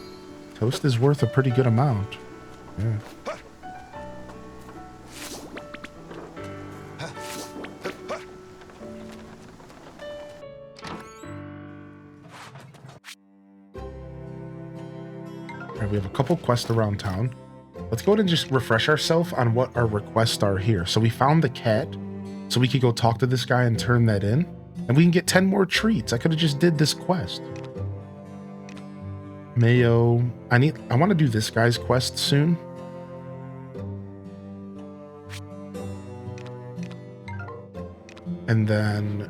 toast is worth a pretty good amount. Yeah. Alright, we have a couple quests around town. Let's go ahead and just refresh ourselves on what our requests are here. So we found the cat, so we could go talk to this guy and turn that in. And we can get 10 more treats. I could have just did this quest. Mayo. I want to do this guy's quest soon. And then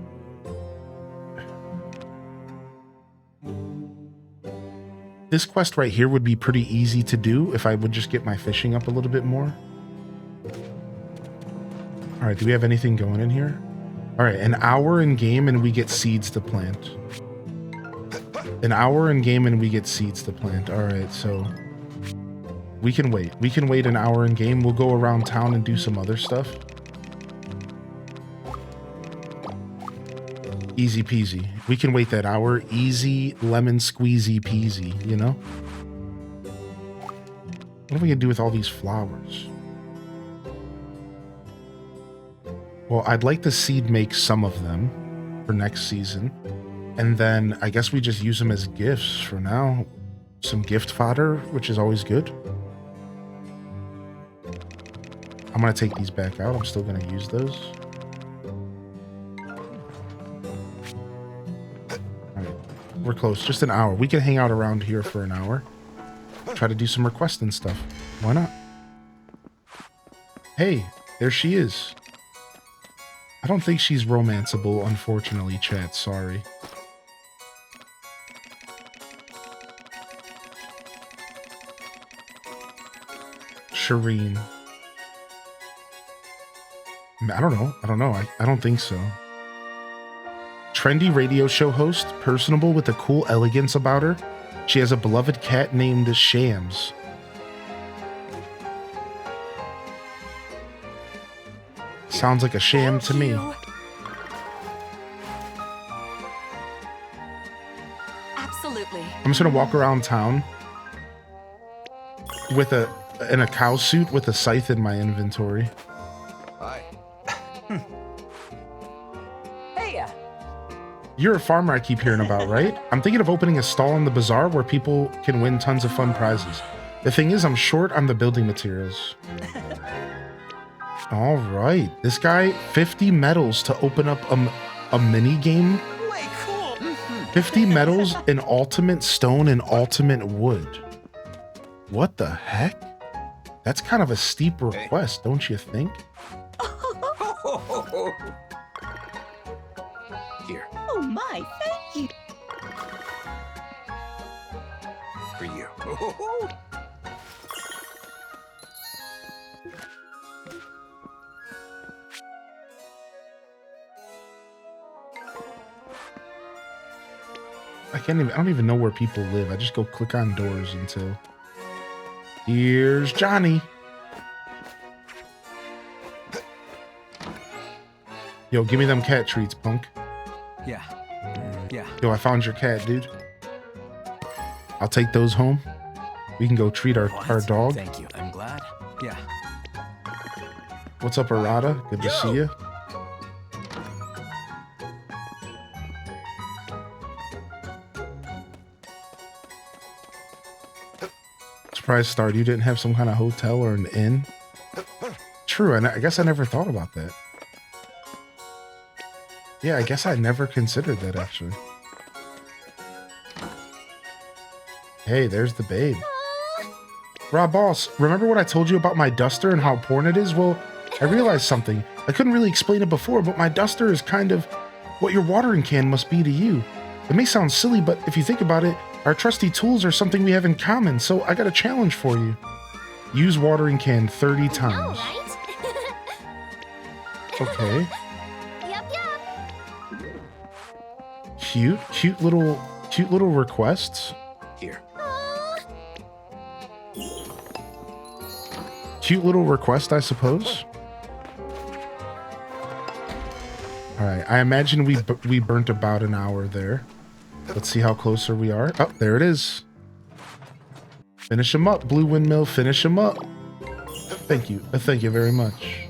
this quest right here would be pretty easy to do if I would just get my fishing up a little bit more. All right, do we have anything going in here? All right, an hour in game and we get seeds to plant. An hour in game and we get seeds to plant. All right, so we can wait. We can wait an hour in game. We'll go around town and do some other stuff. Easy peasy. We can wait that hour. Easy lemon squeezy peasy, you know? What are we gonna do with all these flowers? Well, I'd like to seed make some of them for next season. And then I guess we just use them as gifts for now. Some gift fodder, which is always good. I'm going to take these back out. I'm still going to use those. All right. We're close. Just an hour. We can hang out around here for an hour. Try to do some requesting stuff. Why not? Hey, there she is. I don't think she's romanceable, unfortunately, chat. Sorry. Shireen. I don't know. I don't think so. Trendy radio show host, personable with a cool elegance about her. She has a beloved cat named Shams. Sounds like a sham to me. Absolutely. I'm just gonna walk around town with in a cow suit with a scythe in my inventory. Hi. Hey, You're a farmer I keep hearing about, right? I'm thinking of opening a stall in the bazaar where people can win tons of fun prizes. The thing is, I'm short on the building materials. All right, this guy, 50 medals to open up a mini game. way cool. 50 medals in ultimate stone and ultimate wood. What the heck? That's kind of a steep request, don't you think? Here, Oh my, thank you. for you. I don't even know where people live. I just go click on doors until... Here's Johnny. Yo, give me them cat treats, punk. Yeah. Yeah. Yo, I found your cat, dude. I'll take those home. We can go treat our dog. Thank you. I'm glad. Yeah. What's up, Arata? Good to see you. Surprise, Star, you didn't have some kind of hotel or an inn? True, and I guess I never thought about that. Yeah, I guess I never considered that, actually. Hey, there's the babe. Rob Boss, remember what I told you about my duster and how important it is? Well, I realized something. I couldn't really explain it before, but my duster is kind of what your watering can must be to you. It may sound silly, but if you think about it, our trusty tools are something we have in common, so I got a challenge for you. Use watering can 30 times. right? Okay. Yep, yep. Cute little requests. Here. Cute little request, I suppose. All right, I imagine we burnt about an hour there. Let's see how closer we are. Oh, there it is. Finish him up, Blue Windmill. Finish him up. Thank you. Thank you very much.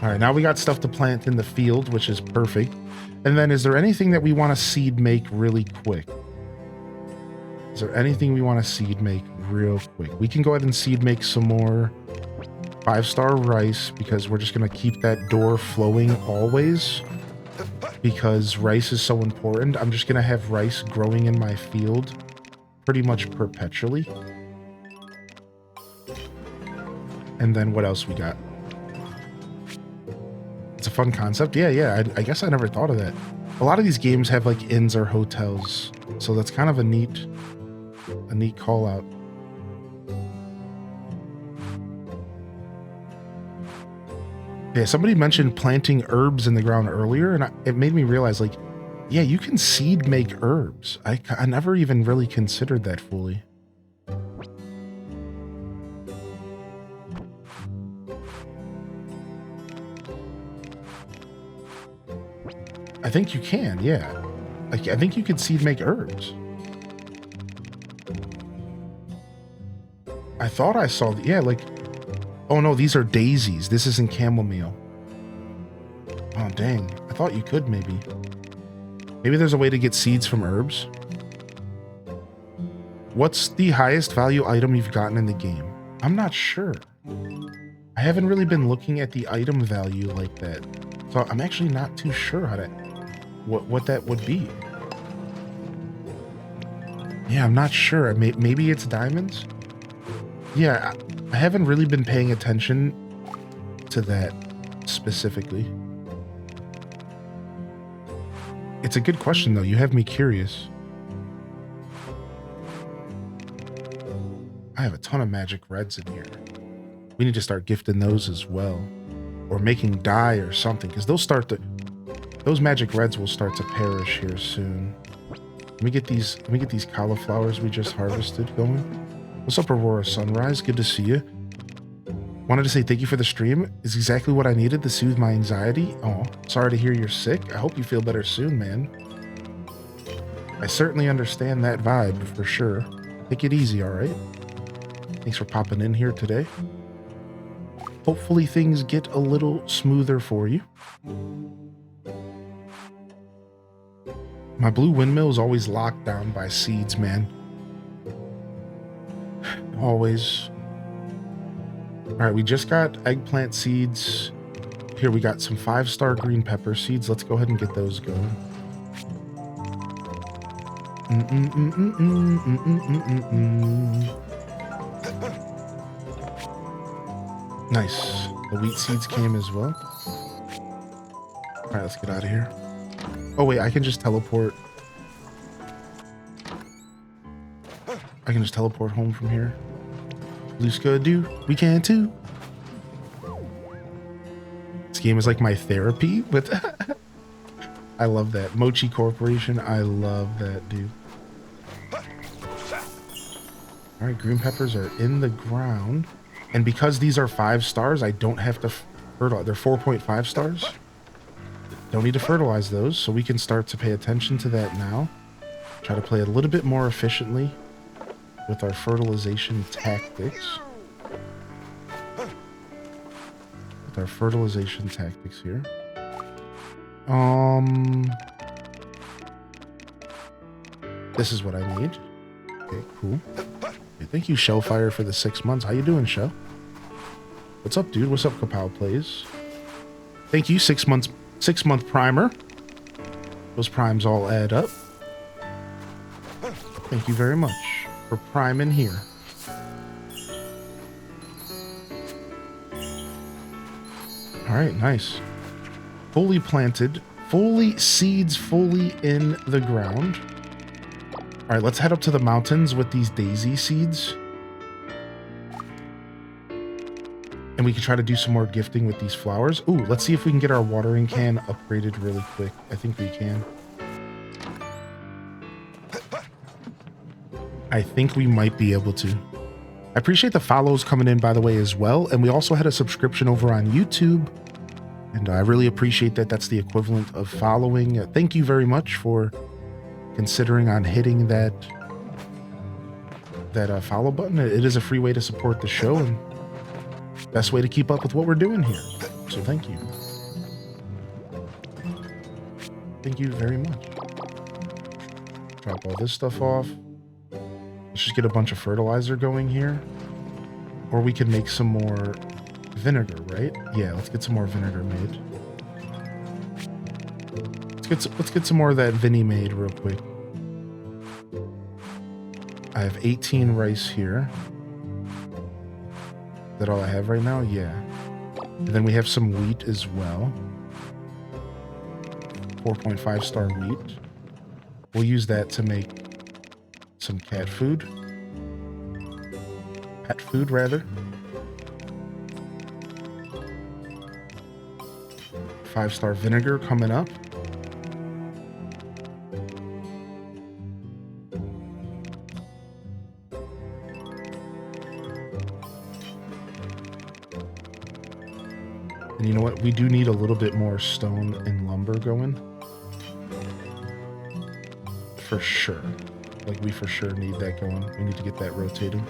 All right, now we got stuff to plant in the field, which is perfect. And then is there anything that we want to seed make really quick? Is there anything we want to seed make real quick? We can go ahead and seed make some more 5-star rice because we're just going to keep that door flowing always because rice is so important. I'm just going to have rice growing in my field pretty much perpetually. And then what else we got? It's a fun concept. Yeah. I guess I never thought of that. A lot of these games have like inns or hotels, so that's kind of a neat call out. Yeah, somebody mentioned planting herbs in the ground earlier, and it made me realize, like, yeah, you can seed make herbs. I never even really considered that fully. I think you can, yeah. Like, I think you could seed make herbs. I thought I saw, yeah, like, oh no, these are daisies. This isn't chamomile. Oh, dang. I thought you could maybe. Maybe there's a way to get seeds from herbs. What's the highest value item you've gotten in the game? I'm not sure. I haven't really been looking at the item value like that. So I'm actually not too sure how to what that would be. Yeah, I'm not sure. Maybe it's diamonds? Yeah, I haven't really been paying attention to that specifically. It's a good question, though. You have me curious. I have a ton of magic reds in here. We need to start gifting those as well. Or making dye or something, because those magic reds will start to perish here soon. Let me get these cauliflowers we just harvested going. What's up, Aurora Sunrise? Good to see you. Wanted to say thank you for the stream. It's exactly what I needed to soothe my anxiety. Oh, sorry to hear you're sick. I hope you feel better soon, man. I certainly understand that vibe for sure. Take it easy, all right? Thanks for popping in here today. Hopefully things get a little smoother for you. My blue windmill is always locked down by seeds, man. Always. All right, we just got eggplant seeds. Here, we got some 5-star green pepper seeds. Let's go ahead and get those going. Nice. The wheat seeds came as well. All right, let's get out of here. Oh, wait, I can just teleport. I can just teleport home from here. Luska, do we can too. This game is like my therapy with I love that. Mochi Corporation, I love that, dude. All right, green peppers are in the ground. And because these are 5 stars, I don't have to fertilize. They're 4.5 stars. Don't need to fertilize those, so we can start to pay attention to that now. Try to play a little bit more efficiently with our fertilization tactics. Here. This is what I need. Okay, cool. Okay, thank you, Shellfire, for the 6 months. How you doing, Shell? What's up, dude? What's up, Kapow Plays? Thank you, 6 month primer. Those primes all add up. Thank you very much for priming here. All right, nice. Fully planted, seeds fully in the ground. All right, let's head up to the mountains with these daisy seeds. And we can try to do some more gifting with these flowers. Ooh, let's see if we can get our watering can upgraded really quick. I think we can. I think we might be able to. I appreciate the follows coming in, by the way, as well. And we also had a subscription over on YouTube. And I really appreciate that. That's the equivalent of following. Thank you very much for considering on hitting that follow button. It is a free way to support the show and best way to keep up with what we're doing here. So thank you. Thank you very much. Drop all this stuff off. Let's just get a bunch of fertilizer going here. Or we can make some more vinegar, right? Yeah, let's get some more vinegar made. Let's get some more of that Vinny made real quick. I have 18 rice here. Is that all I have right now? Yeah. And then we have some wheat as well. 4.5 star wheat. We'll use that to make some cat food. Pet food, rather. 5-star vinegar coming up. And you know what? We do need a little bit more stone and lumber going. For sure. Like, we for sure need that going. We need to get that rotating.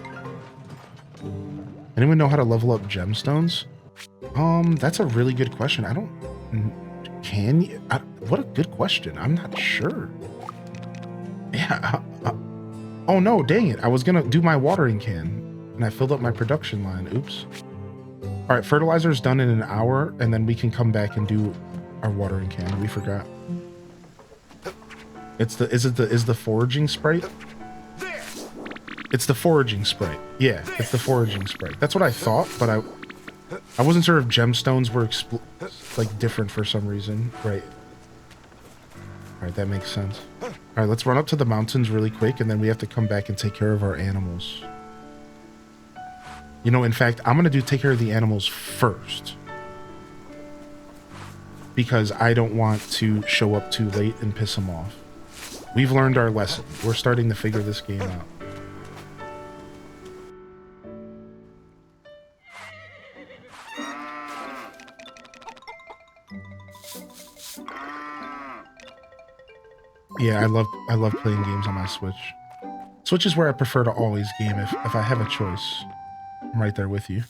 Anyone know how to level up gemstones? That's a really good question. can you? What a good question. I'm not sure. Yeah. Oh no, dang it. I was gonna do my watering can and I filled up my production line. Oops. All right, fertilizer's done in an hour and then we can come back and do our watering can. We forgot. Is the foraging sprite? It's the foraging sprite. Yeah, it's the foraging sprite. That's what I thought, but I wasn't sure if gemstones were like different for some reason. Right. All right, that makes sense. All right, let's run up to the mountains really quick, and then we have to come back and take care of our animals. You know, in fact, I'm gonna take care of the animals first, because I don't want to show up too late and piss them off. We've learned our lesson. We're starting to figure this game out. Yeah, I love playing games on my Switch. Switch is where I prefer to always game if I have a choice. I'm right there with you.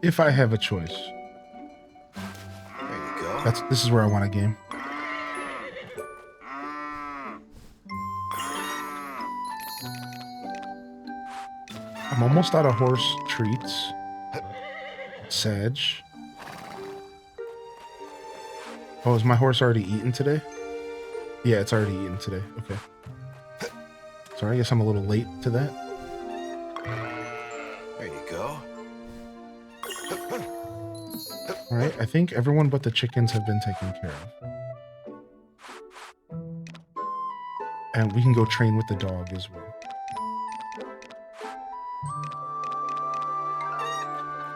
If I have a choice. There you go. This is where I want to game. I'm almost out of horse treats. Sag. Oh, is my horse already eaten today? Yeah, it's already eaten today. Okay. Sorry, I guess I'm a little late to that. There you go. Alright, I think everyone but the chickens have been taken care of. And we can go train with the dog as well.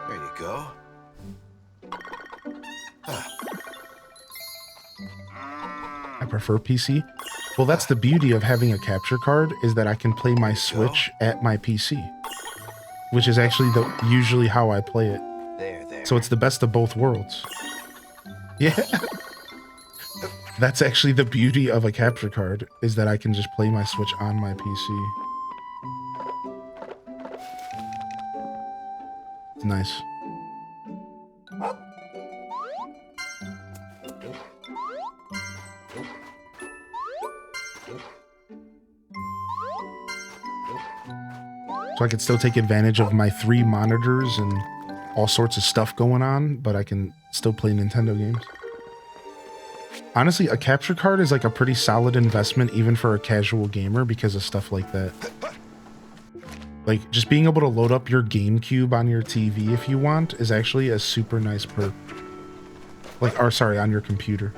There you go. I prefer PC. Well, that's the beauty of having a capture card, is that I can play my Switch at my PC, which is actually usually how I play it. There. So it's the best of both worlds. Yeah. That's actually the beauty of a capture card, is that I can just play my Switch on my PC. It's nice. So I can still take advantage of my 3 monitors and all sorts of stuff going on, but I can still play Nintendo games. Honestly, a capture card is like a pretty solid investment even for a casual gamer because of stuff like that. Like, just being able to load up your GameCube on your TV if you want is actually a super nice perk. Like, or sorry, on your computer.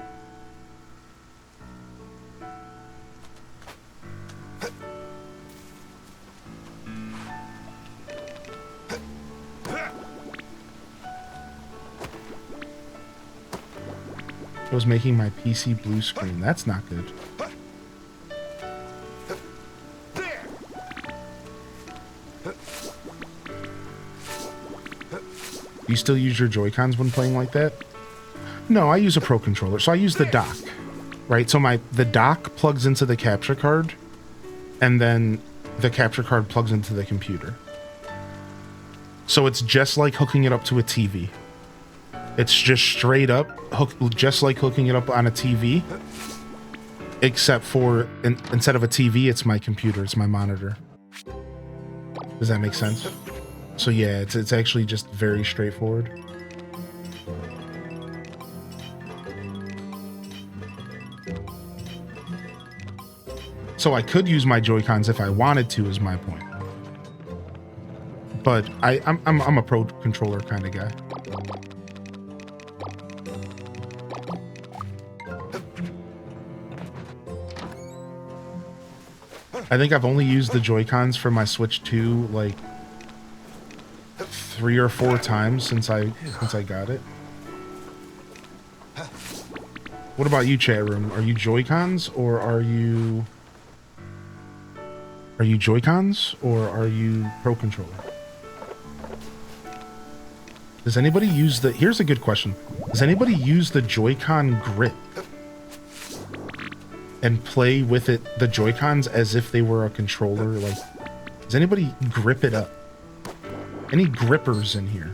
It was making my PC blue screen. That's not good. Do you still use your Joy-Cons when playing like that? No, I use a Pro Controller. So I use the dock, right? So the dock plugs into the capture card, and then the capture card plugs into the computer. So it's just like hooking it up to a TV. It's just straight up, just like hooking it up on a TV, except for instead of a TV, it's my computer, it's my monitor. Does that make sense? So yeah, it's actually just very straightforward. So I could use my Joy-Cons if I wanted to, is my point. But I'm a Pro Controller kind of guy. I think I've only used the Joy-Cons for my Switch 2 like 3 or 4 times since I got it. What about you, chat room? Are you Joy-Cons or are you Joy-Cons or are you Pro Controller? Does anybody use here's a good question. Does anybody use the Joy-Con grip and play with it, the Joy-Cons, as if they were a controller. Like, does anybody grip it up? Any grippers in here?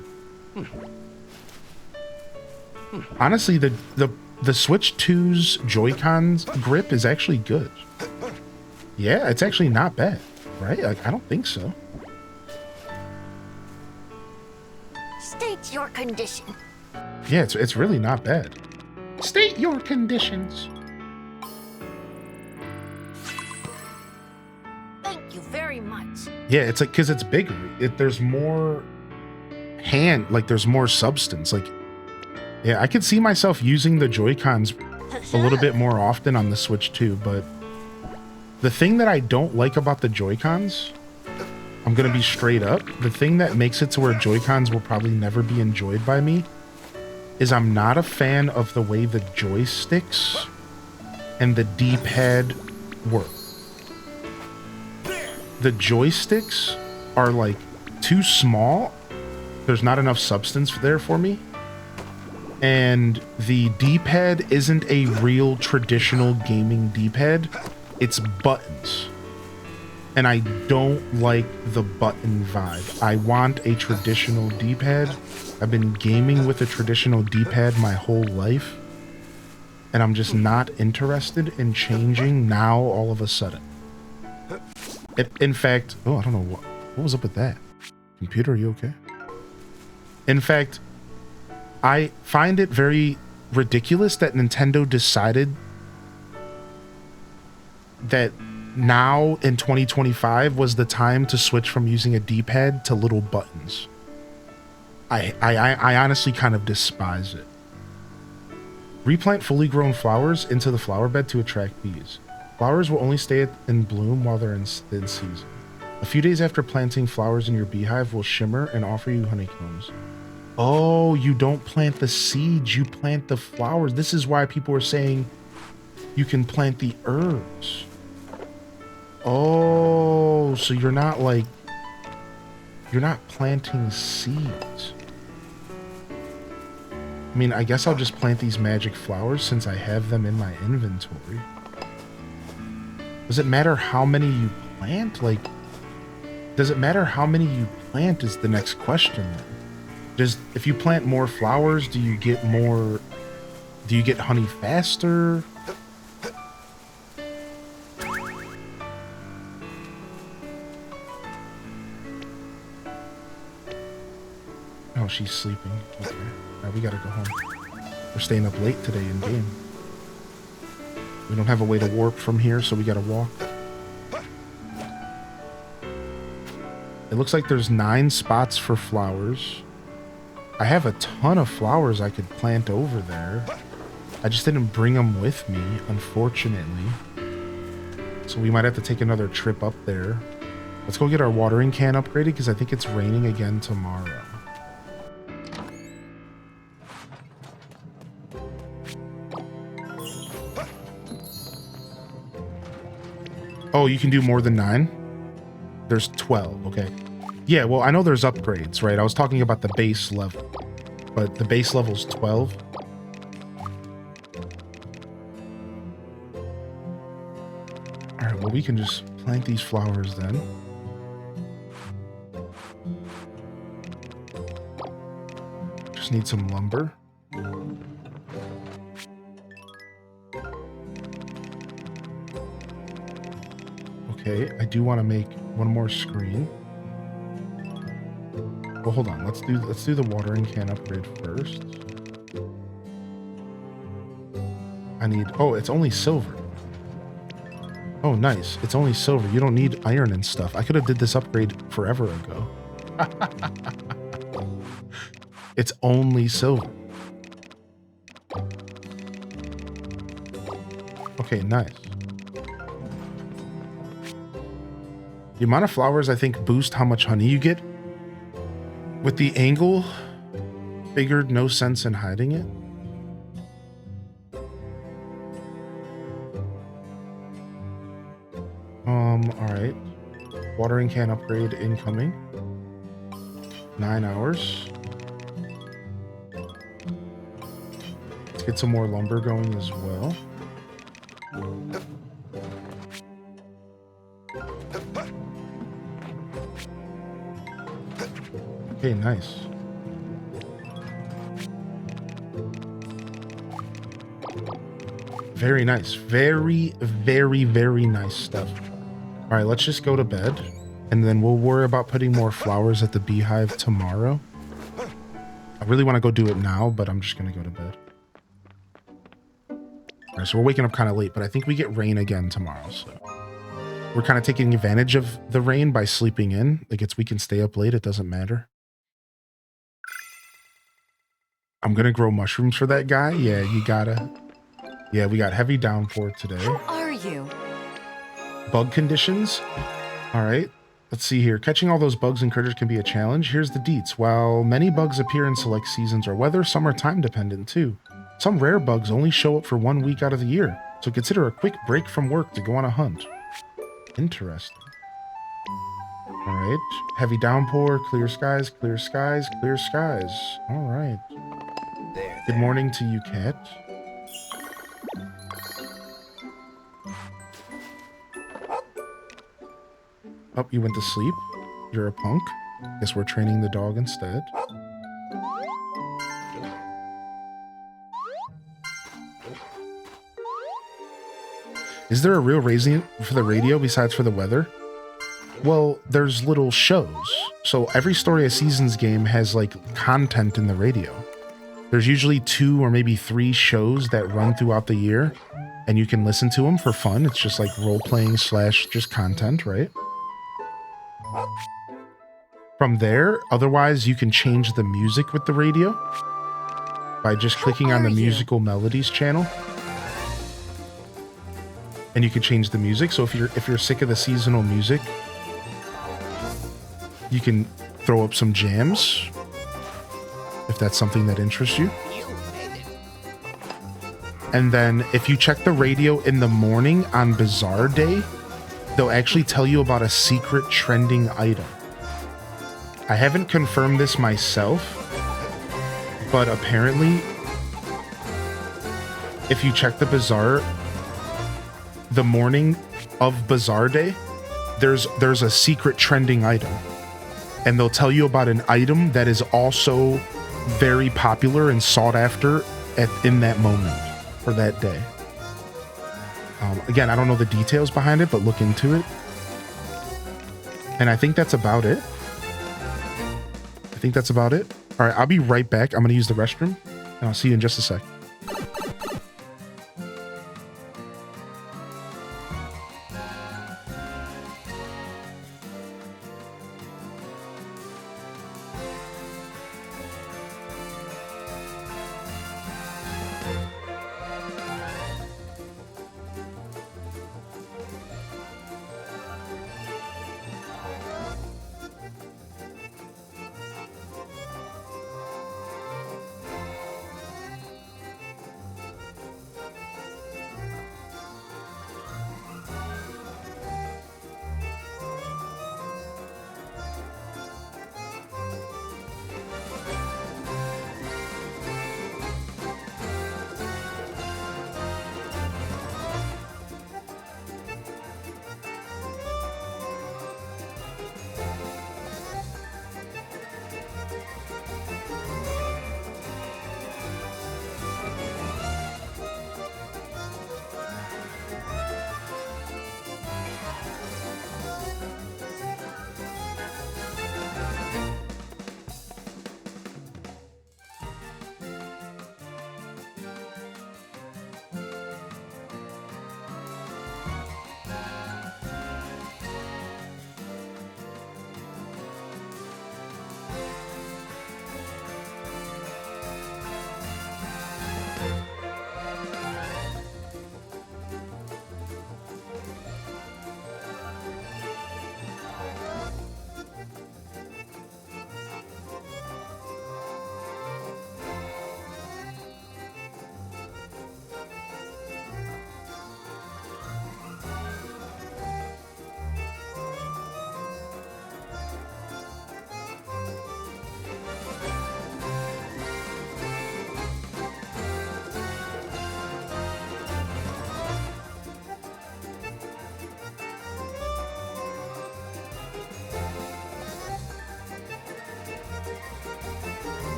Honestly, the Switch 2's Joy-Cons grip is actually good. Yeah, it's actually not bad, right? Like, I don't think so. State your condition. Yeah, it's really not bad. State your conditions. Thank you very much. Yeah, it's like, because it's bigger. There's more like there's more substance. Like, yeah, I could see myself using the Joy-Cons a little bit more often on the Switch 2, but the thing that I don't like about the Joy-Cons, I'm gonna be straight up, the thing that makes it to where Joy-Cons will probably never be enjoyed by me is I'm not a fan of the way the joysticks and the D-pad work. The joysticks are like too small. There's not enough substance there for me. And the D-pad isn't a real traditional gaming D-pad. It's buttons. And I don't like the button vibe. I want a traditional D-pad. I've been gaming with a traditional D-pad my whole life. And I'm just not interested in changing now all of a sudden. In fact, oh, I don't know what was up with that. Computer, are you okay? In fact, I find it very ridiculous that Nintendo decided that now in 2025 was the time to switch from using a D-pad to little buttons. I honestly kind of despise it. Replant fully grown flowers into the flower bed to attract bees. Flowers will only stay in bloom while they're in season. A few days after planting, flowers in your beehive will shimmer and offer you honeycombs. Oh, you don't plant the seeds, you plant the flowers. This is why people are saying you can plant the herbs. Oh, so you're not planting seeds. I mean, I guess I'll just plant these magic flowers since I have them in my inventory. Does it matter how many you plant? Like, does it matter how many you plant is the next question then? If you plant more flowers, do you get honey faster? Oh, she's sleeping. Okay. Now we gotta go home. We're staying up late today in game. We don't have a way to warp from here, so we gotta walk. It looks like there's 9 spots for flowers. I have a ton of flowers I could plant over there. I just didn't bring them with me, unfortunately. So we might have to take another trip up there. Let's go get our watering can upgraded because I think it's raining again tomorrow. Oh, you can do more than 9? There's 12, okay. Yeah, well, I know there's upgrades, right? I was talking about the base level. But the base level's 12. Alright, well, we can just plant these flowers then. Just need some lumber. Okay, I do want to make one more screen. Well, hold on. Let's do the watering can upgrade first. I need... Oh, it's only silver. Oh, nice. It's only silver. You don't need iron and stuff. I could have did this upgrade forever ago. It's only silver. Okay, nice. The amount of flowers, I think, boost how much honey you get. With the angle, figured no sense in hiding it. Alright. Watering can upgrade incoming. 9 hours. Let's get some more lumber going as well. Okay, nice. Very nice. Very, very, very nice stuff. All right, let's just go to bed. And then we'll worry about putting more flowers at the beehive tomorrow. I really want to go do it now, but I'm just going to go to bed. All right, so we're waking up kind of late, but I think we get rain again tomorrow, so... We're kind of taking advantage of the rain by sleeping in. Like, we can stay up late, it doesn't matter. I'm going to grow mushrooms for that guy. Yeah, you gotta... Yeah, we got heavy downpour today. How are you? Bug conditions. All right. Let's see here. Catching all those bugs and critters can be a challenge. Here's the deets. While many bugs appear in select seasons or weather, some are time dependent too. Some rare bugs only show up for 1 week out of the year, so consider a quick break from work to go on a hunt. Interesting. All right. Heavy downpour, clear skies, clear skies, clear skies. All right. Good morning to you, cat. Oh, you went to sleep? You're a punk? Guess we're training the dog instead. Is there a real reason for the radio besides for the weather? Well, there's little shows. So every Story of Seasons game has like content in the radio. There's usually 2 or maybe 3 shows that run throughout the year, and you can listen to them for fun. It's just like role-playing / just content, right? From there, otherwise, you can change the music with the radio by just clicking on the musical melodies channel. And you can change the music. So if you're sick of the seasonal music, you can throw up some jams if that's something that interests you. And then if you check the radio in the morning on Bazaar Day, they'll actually tell you about a secret trending item. I haven't confirmed this myself, but apparently, if you check the Bazaar, the morning of Bazaar Day, there's a secret trending item. And they'll tell you about an item that is also very popular and sought after in that moment for that day. Again, I don't know the details behind it, but look into it. And I think that's about it. All right, I'll be right back. I'm going to use the restroom, and I'll see you in just a sec.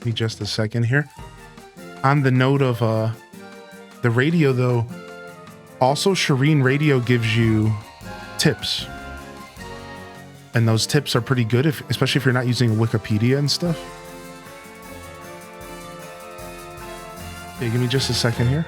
Give me just a second here. On the note of the radio, though, also Shireen Radio gives you tips. And those tips are pretty good, especially if you're not using Wikipedia and stuff. Okay, give me just a second here.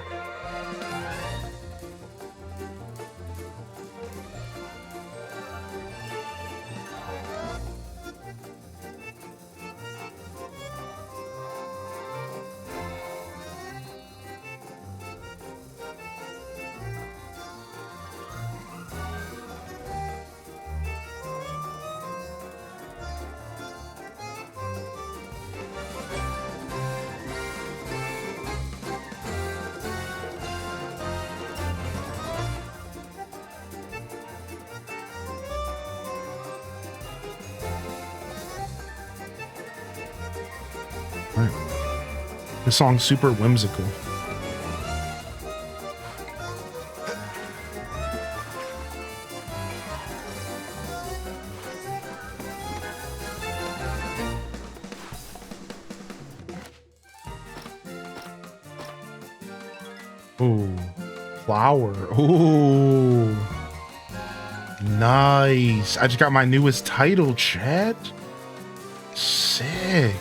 The song's super whimsical. Ooh, flower. Ooh, nice. I just got my newest title, chat. Sick.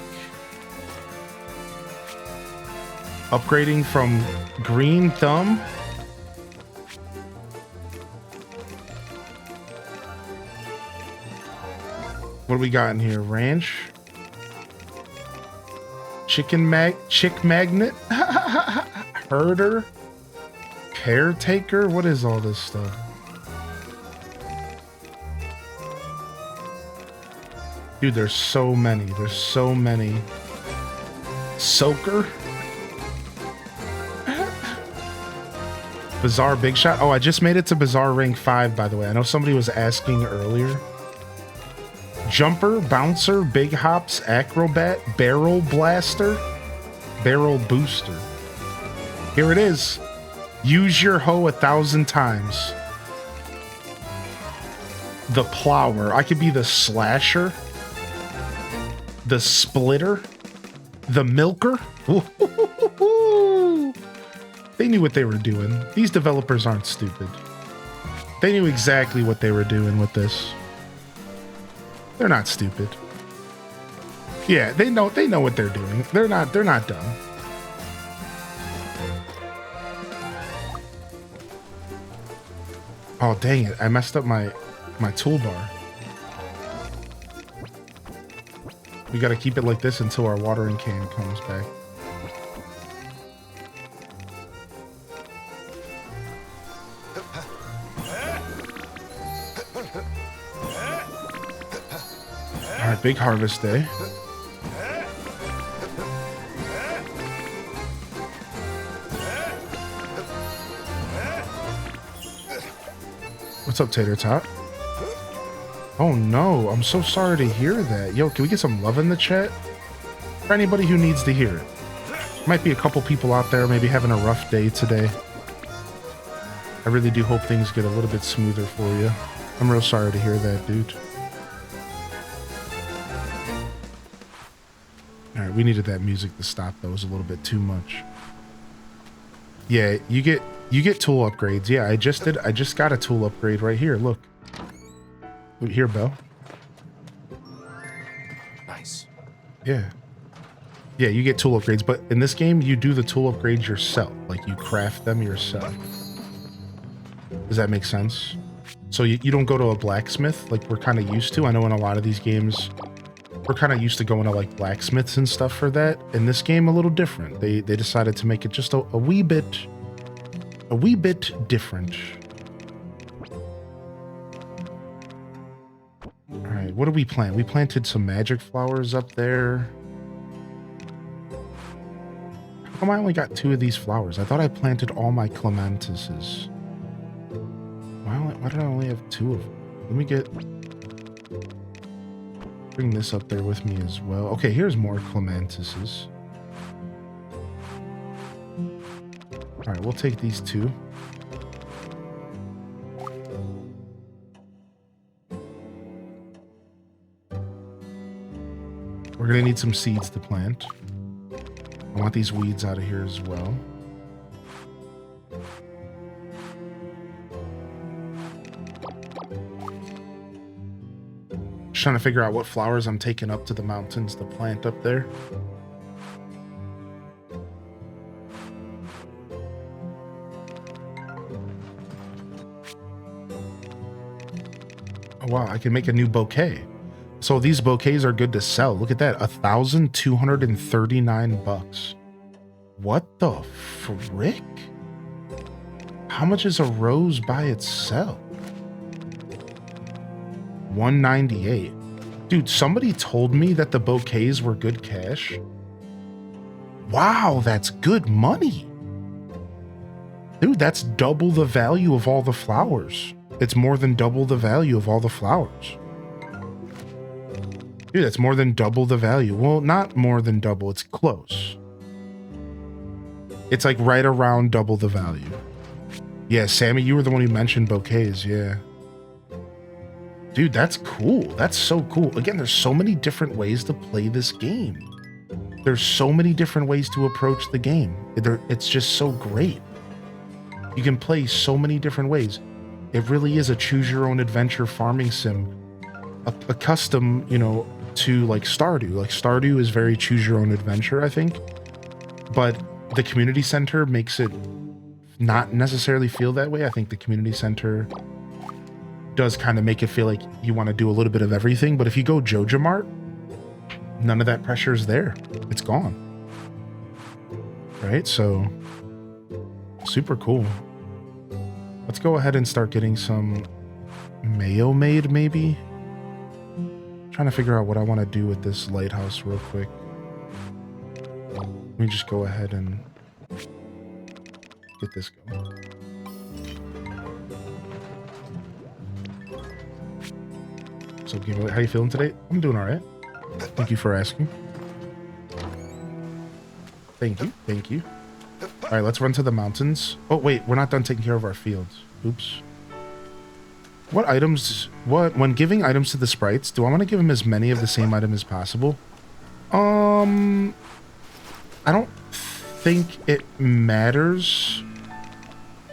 Upgrading from green thumb. What do we got in here? Ranch? Chick magnet? Herder? Caretaker? What is all this stuff? Dude, there's so many. There's so many. Soaker? Bazaar Big Shot. Oh, I just made it to Bazaar Rank 5, by the way. I know somebody was asking earlier. Jumper, Bouncer, Big Hops, Acrobat, Barrel Blaster, Barrel Booster. Here it is. Use your hoe 1,000 times. The Plower. I could be the Slasher. The Splitter. The Milker. They knew what they were doing. These developers aren't stupid. They knew exactly what they were doing with this. They're not stupid. Yeah, they know what they're doing. They're not dumb. Oh dang it, I messed up my toolbar. We gotta keep it like this until our watering can comes back. Alright, big harvest day. What's up, Tater Tot? Oh no, I'm so sorry to hear that. Yo, can we get some love in the chat? For anybody who needs to hear it. Might be a couple people out there maybe having a rough day today. I really do hope things get a little bit smoother for you. I'm real sorry to hear that, dude. Alright, we needed that music to stop. That was a little bit too much. Yeah, you get tool upgrades. Yeah, I just got a tool upgrade right here. Look. Here, Belle. Nice. Yeah. Yeah, you get tool upgrades, but in this game, you do the tool upgrades yourself. Like, you craft them yourself. Does that make sense? So you don't go to a blacksmith like we're kind of used to. I know in a lot of these games, we're kind of used to going to like blacksmiths and stuff for that. In this game, a little different. They decided to make it just a wee bit different. All right, what did we plant? We planted some magic flowers up there. How come I only got 2 of these flowers? I thought I planted all my clementises. Why did I only have 2 of them? Let me bring this up there with me as well. Okay, here's more clementises. All right, we'll take these 2. We're gonna need some seeds to plant. I want these weeds out of here as well. Just trying to figure out what flowers I'm taking up to the mountains to plant up there. Oh wow, I can make a new bouquet. So these bouquets are good to sell. Look at that, 1,239 bucks. What the frick? How much is a rose by itself? 198. Dude, somebody told me that the bouquets were good cash. Wow, that's good money. Dude, that's double the value of all the flowers. It's more than double the value of all the flowers. Dude, that's more than double the value. Well, not more than double, it's close. It's like right around double the value. Yeah, Sammy, you were the one who mentioned bouquets, yeah. Dude, that's cool. That's so cool. Again, there's so many different ways to play this game. There's so many different ways to approach the game. It's just so great. You can play so many different ways. It really is a choose-your-own-adventure farming sim, a custom, you know, to like Stardew. Like Stardew is very choose-your-own-adventure, I think, but the community center makes it not necessarily feel that way. I think the community center does kind of make it feel like you want to do a little bit of everything, but if you go Joja Mart, none of that pressure is there. It's gone. Right? So, super cool. Let's go ahead and start getting some mayo made, maybe. Trying to figure out what I want to do with this lighthouse real quick. Let me just go ahead and get this going. So, how you feeling today? I'm doing all right. Thank you for asking. Thank you. Thank you. All right, let's run to the mountains. Oh, wait, we're not done taking care of our fields. Oops. What items, when giving items to the sprites, do I want to give them as many of the same item as possible? I don't think it matters.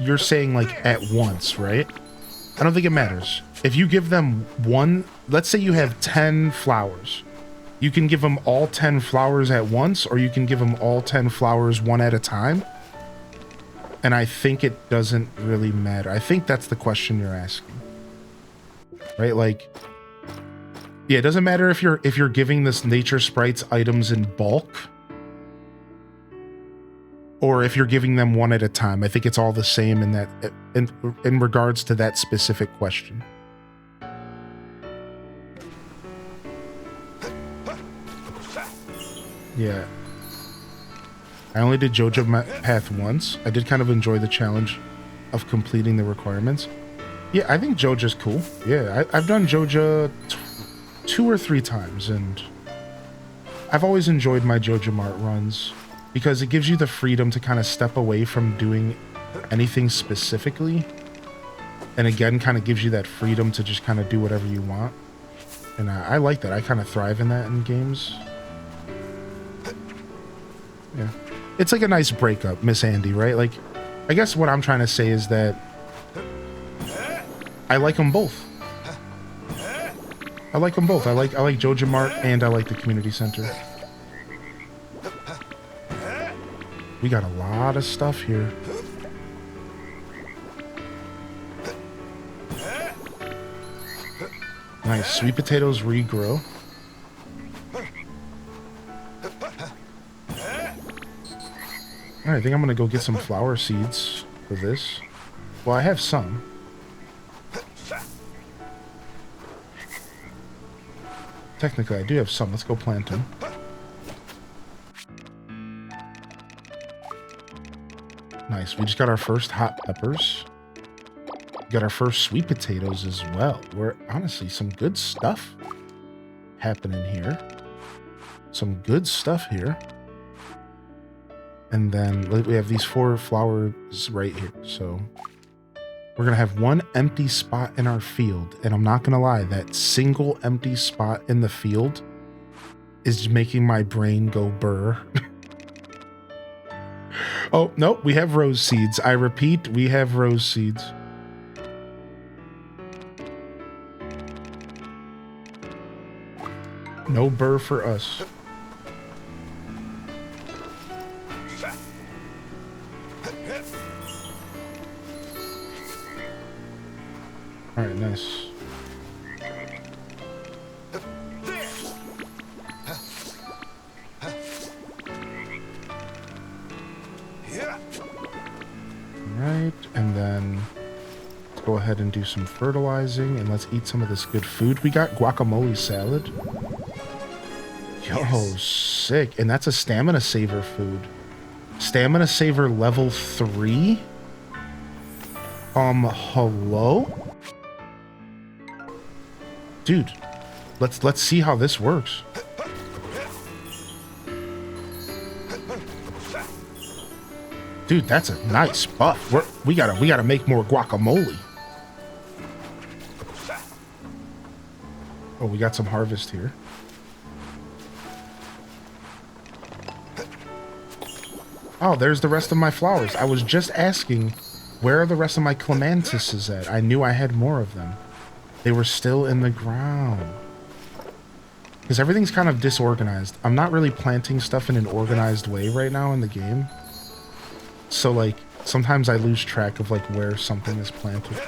You're saying like at once, right? I don't think it matters. If you give them one, let's say you have 10 flowers. You can give them all 10 flowers at once, or you can give them all 10 flowers one at a time. And I think it doesn't really matter. I think that's the question you're asking. Right? Like, yeah, it doesn't matter if you're giving this nature sprites items in bulk, or if you're giving them one at a time. I think it's all the same in that in regards to that specific question. Yeah. I only did Joja Path once. I did kind of enjoy the challenge of completing the requirements. Yeah, I think Joja's cool. Yeah, I've done Joja 2 or 3 times, and I've always enjoyed my Joja Mart runs because it gives you the freedom to kind of step away from doing anything specifically, and again, kind of gives you that freedom to just kind of do whatever you want. And I like that. I kind of thrive in that in games. Yeah. It's like a nice breakup, Miss Andy, right? Like, I guess what I'm trying to say is that I like them both. I like them both. I like Joja Mart and I like the community center. We got a lot of stuff here. Nice. Sweet potatoes regrow. Alright, I think I'm gonna go get some flower seeds for this. Well, I have some. Technically, I do have some. Let's go plant them. Nice. We just got our first hot peppers. We got our first sweet potatoes as well. We're honestly some good stuff happening here. Some good stuff here. And then we have these 4 flowers right here. So we're going to have one empty spot in our field. And I'm not going to lie, that single empty spot in the field is making my brain go burr. Oh, no, we have rose seeds. I repeat, we have rose seeds. No burr for us. All right, nice. Right, and then let's go ahead and do some fertilizing, and let's eat some of this good food. We got guacamole salad. Yo, yes. Sick. And that's a stamina saver food. Stamina saver level 3? Hello? Dude, let's see how this works. Dude, that's a nice buff. We gotta make more guacamole. Oh, we got some harvest here. Oh, there's the rest of my flowers. I was just asking, where are the rest of my clemantises at? I knew I had more of them. They were still in the ground. Because everything's kind of disorganized. I'm not really planting stuff in an organized way right now in the game. So, like, sometimes I lose track of, like, where something is planted.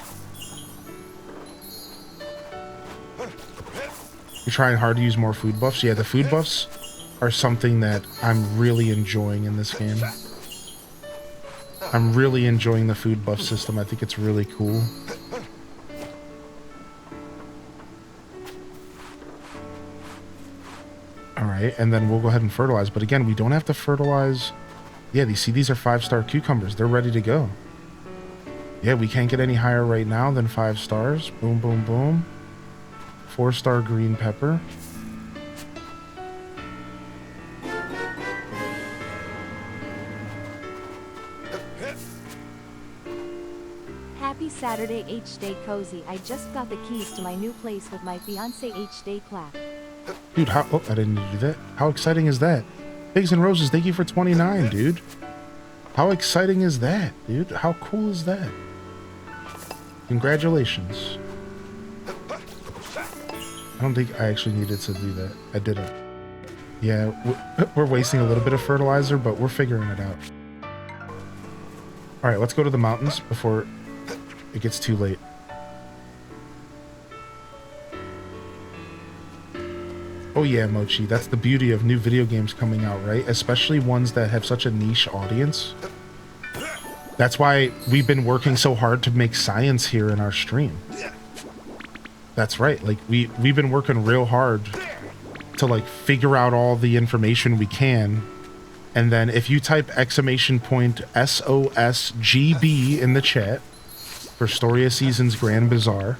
You're trying hard to use more food buffs? Yeah, the food buffs are something that I'm really enjoying in this game. I'm really enjoying the food buff system. I think it's really cool. Alright, and then we'll go ahead and fertilize. But again, we don't have to fertilize... Yeah, you see, these are 5-star cucumbers. They're ready to go. Yeah, we can't get any higher right now than 5 stars. Boom, boom, boom. 4-star green pepper. Happy Saturday, H-Day Cozy. I just got the keys to my new place with my fiance H-Day Clap. Dude, how... Oh, I didn't need to do that. How exciting is that? Pigs and Roses, thank you for 29, dude. How exciting is that, dude? How cool is that? Congratulations. I don't think I actually needed to do that. I didn't. Yeah, we're wasting a little bit of fertilizer, but we're figuring it out. Alright, let's go to the mountains before it gets too late. Oh yeah, Mochi, that's the beauty of new video games coming out, right? Especially ones that have such a niche audience. That's why we've been working so hard to make science here in our stream. That's right, like we've been working real hard to like figure out all the information we can. And then if you type !SOSGB in the chat for Storia Seasons Grand Bazaar,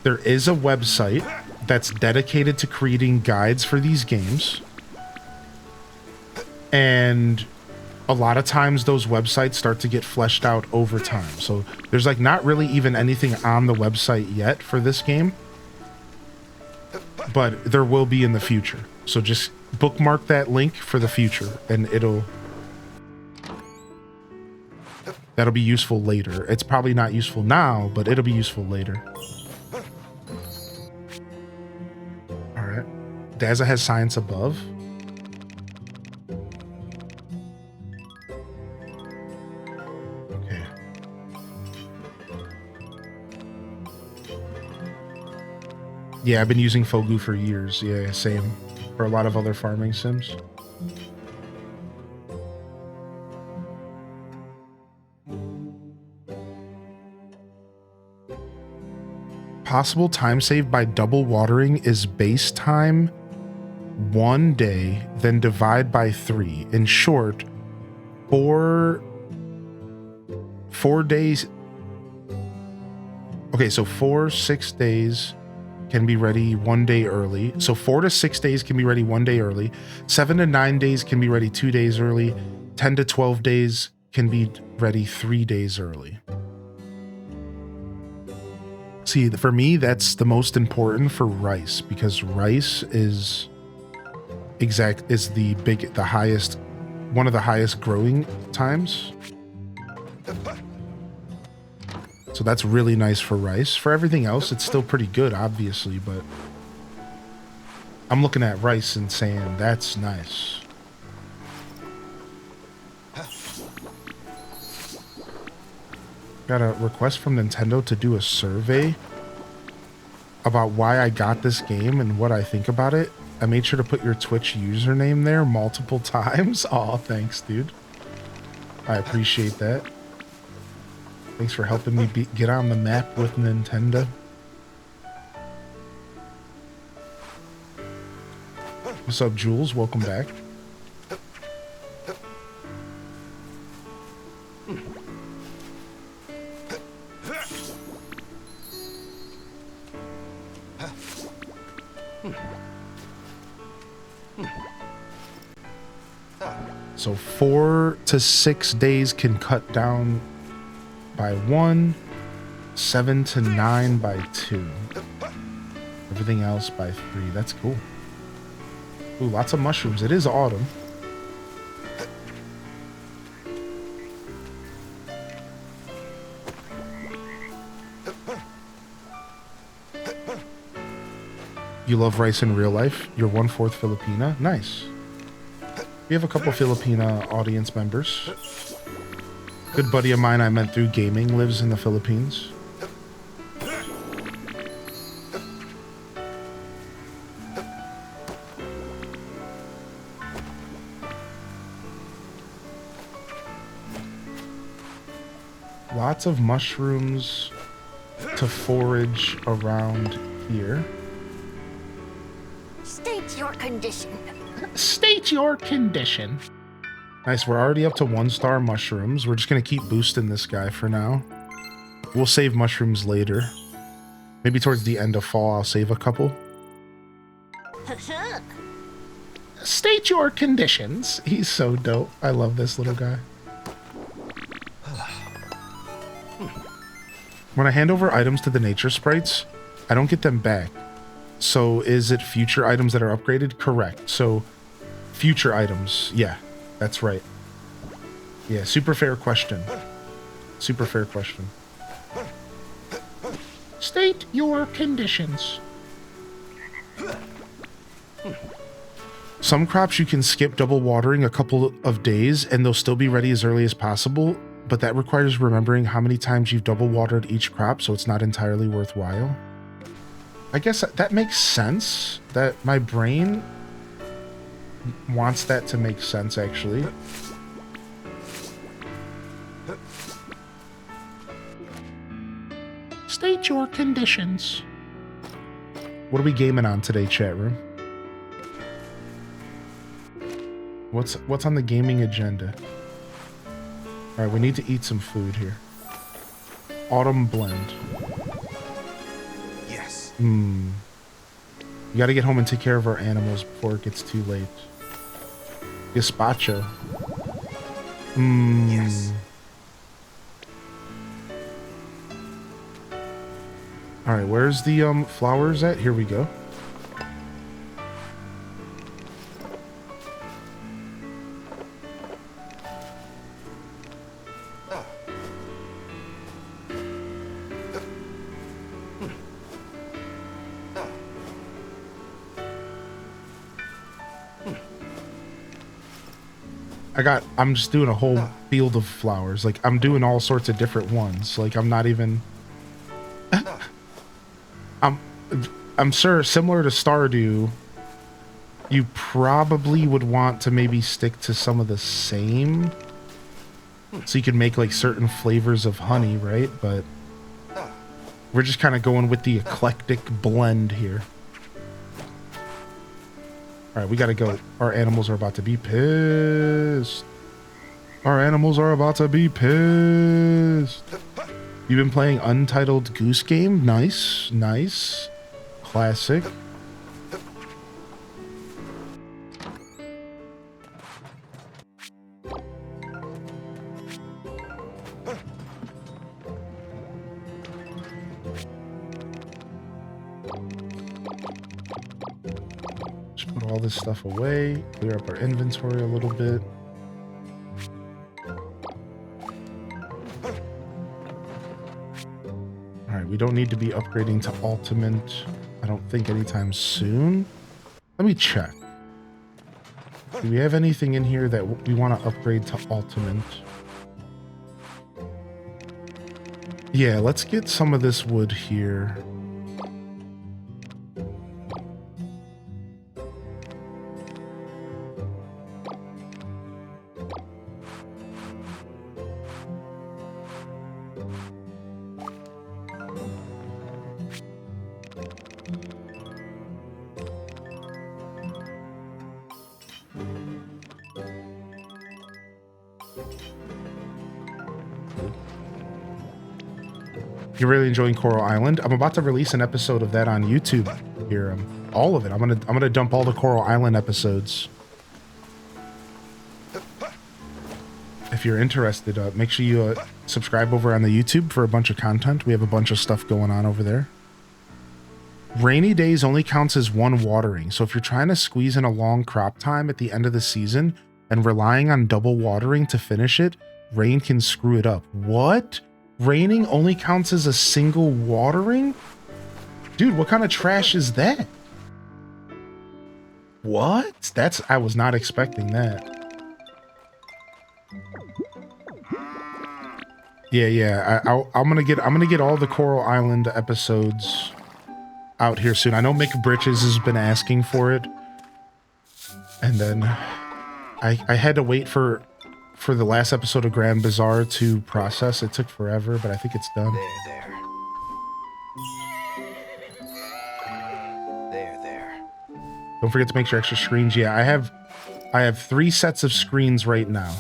there is a website that's dedicated to creating guides for these games. And a lot of times those websites start to get fleshed out over time. So there's like not really even anything on the website yet for this game, but there will be in the future. So just bookmark that link for the future and that'll be useful later. It's probably not useful now, but it'll be useful later. Daza has science above. Okay. Yeah, I've been using Fogu for years. Yeah, same. For a lot of other farming sims. Possible time saved by double watering is base time 1 day, then divide by 3. In short, 4 days. Okay, so 6 days can be ready 1 day early. So 4 to 6 days can be ready 1 day early. 7 to 9 days can be ready 2 days early. 10 to 12 days can be ready 3 days early. See, for me, that's the most important for rice, because rice is the highest one of the highest growing times. So that's really nice for rice. For everything else, it's still pretty good, obviously, but I'm looking at rice and saying that's nice. Got a request from Nintendo to do a survey about why I got this game and what I think about it. I made sure to put your Twitch username there multiple times. Aw, thanks, dude. I appreciate that. Thanks for helping me get on the map with Nintendo. What's up, Jules? Welcome back. So 4 to 6 days can cut down by 1, 7 to 9 by 2. Everything else by 3. That's cool. Ooh, lots of mushrooms. It is autumn. You love rice in real life? You're 1/4 Filipina? Nice. We have a couple Filipina audience members. Good buddy of mine I met through gaming lives in the Philippines. Lots of mushrooms to forage around here. State your condition. State your condition. Nice, we're already up to 1-star mushrooms. We're just gonna keep boosting this guy for now. We'll save mushrooms later. Maybe towards the end of fall, I'll save a couple. State your conditions. He's so dope. I love this little guy. When I hand over items to the nature sprites, I don't get them back. So is it future items that are upgraded? Correct. So future items. Yeah, that's right. Yeah, super fair question. Super fair question. State your conditions. Some crops you can skip double watering a couple of days and they'll still be ready as early as possible, but that requires remembering how many times you've double watered each crop, so it's not entirely worthwhile. I guess that makes sense. That my brain wants that to make sense, actually. State your conditions. What are we gaming on today, chat room? What's on the gaming agenda? All right, we need to eat some food here. Autumn blend. Yes. We gotta get home and take care of our animals before it gets too late. Gazpacho. Yes. Alright, where's the flowers at? Here we go. I'm just doing a whole field of flowers. Like, I'm doing all sorts of different ones. Like, I'm not even... I'm sure, similar to Stardew, you probably would want to maybe stick to some of the same. So you can make, like, certain flavors of honey, right? But we're just kind of going with the eclectic blend here. All right, we gotta go. Our animals are about to be pissed. Our animals are about to be pissed. You've been playing Untitled Goose Game? Nice, nice. Classic. Just put all this stuff away, clear up our inventory a little bit. don't need to be upgrading to ultimate, I don't think, anytime soon. Let me check. Do we have anything in here that we want to upgrade to ultimate? Yeah, let's get some of this wood here. You're really enjoying Coral Island? I'm about to release an episode of that on YouTube here. All of it. I'm gonna dump all the Coral Island episodes. If you're interested, make sure you subscribe over on the YouTube for a bunch of content. We have a bunch of stuff going on over there. Rainy days only counts as one watering. So if you're trying to squeeze in a long crop time at the end of the season and relying on double watering to finish it, rain can screw it up. What? Raining only counts as a single watering? Dude, what kind of trash is that? What? I was not expecting that. Yeah. I'm gonna get all the Coral Island episodes out here soon. I know Mick Britches has been asking for it. And then I had to wait for the last episode of Grand Bazaar to process. It took forever, but I think it's done. There. Don't forget to make sure extra screens. Yeah, I have 3 sets of screens right now.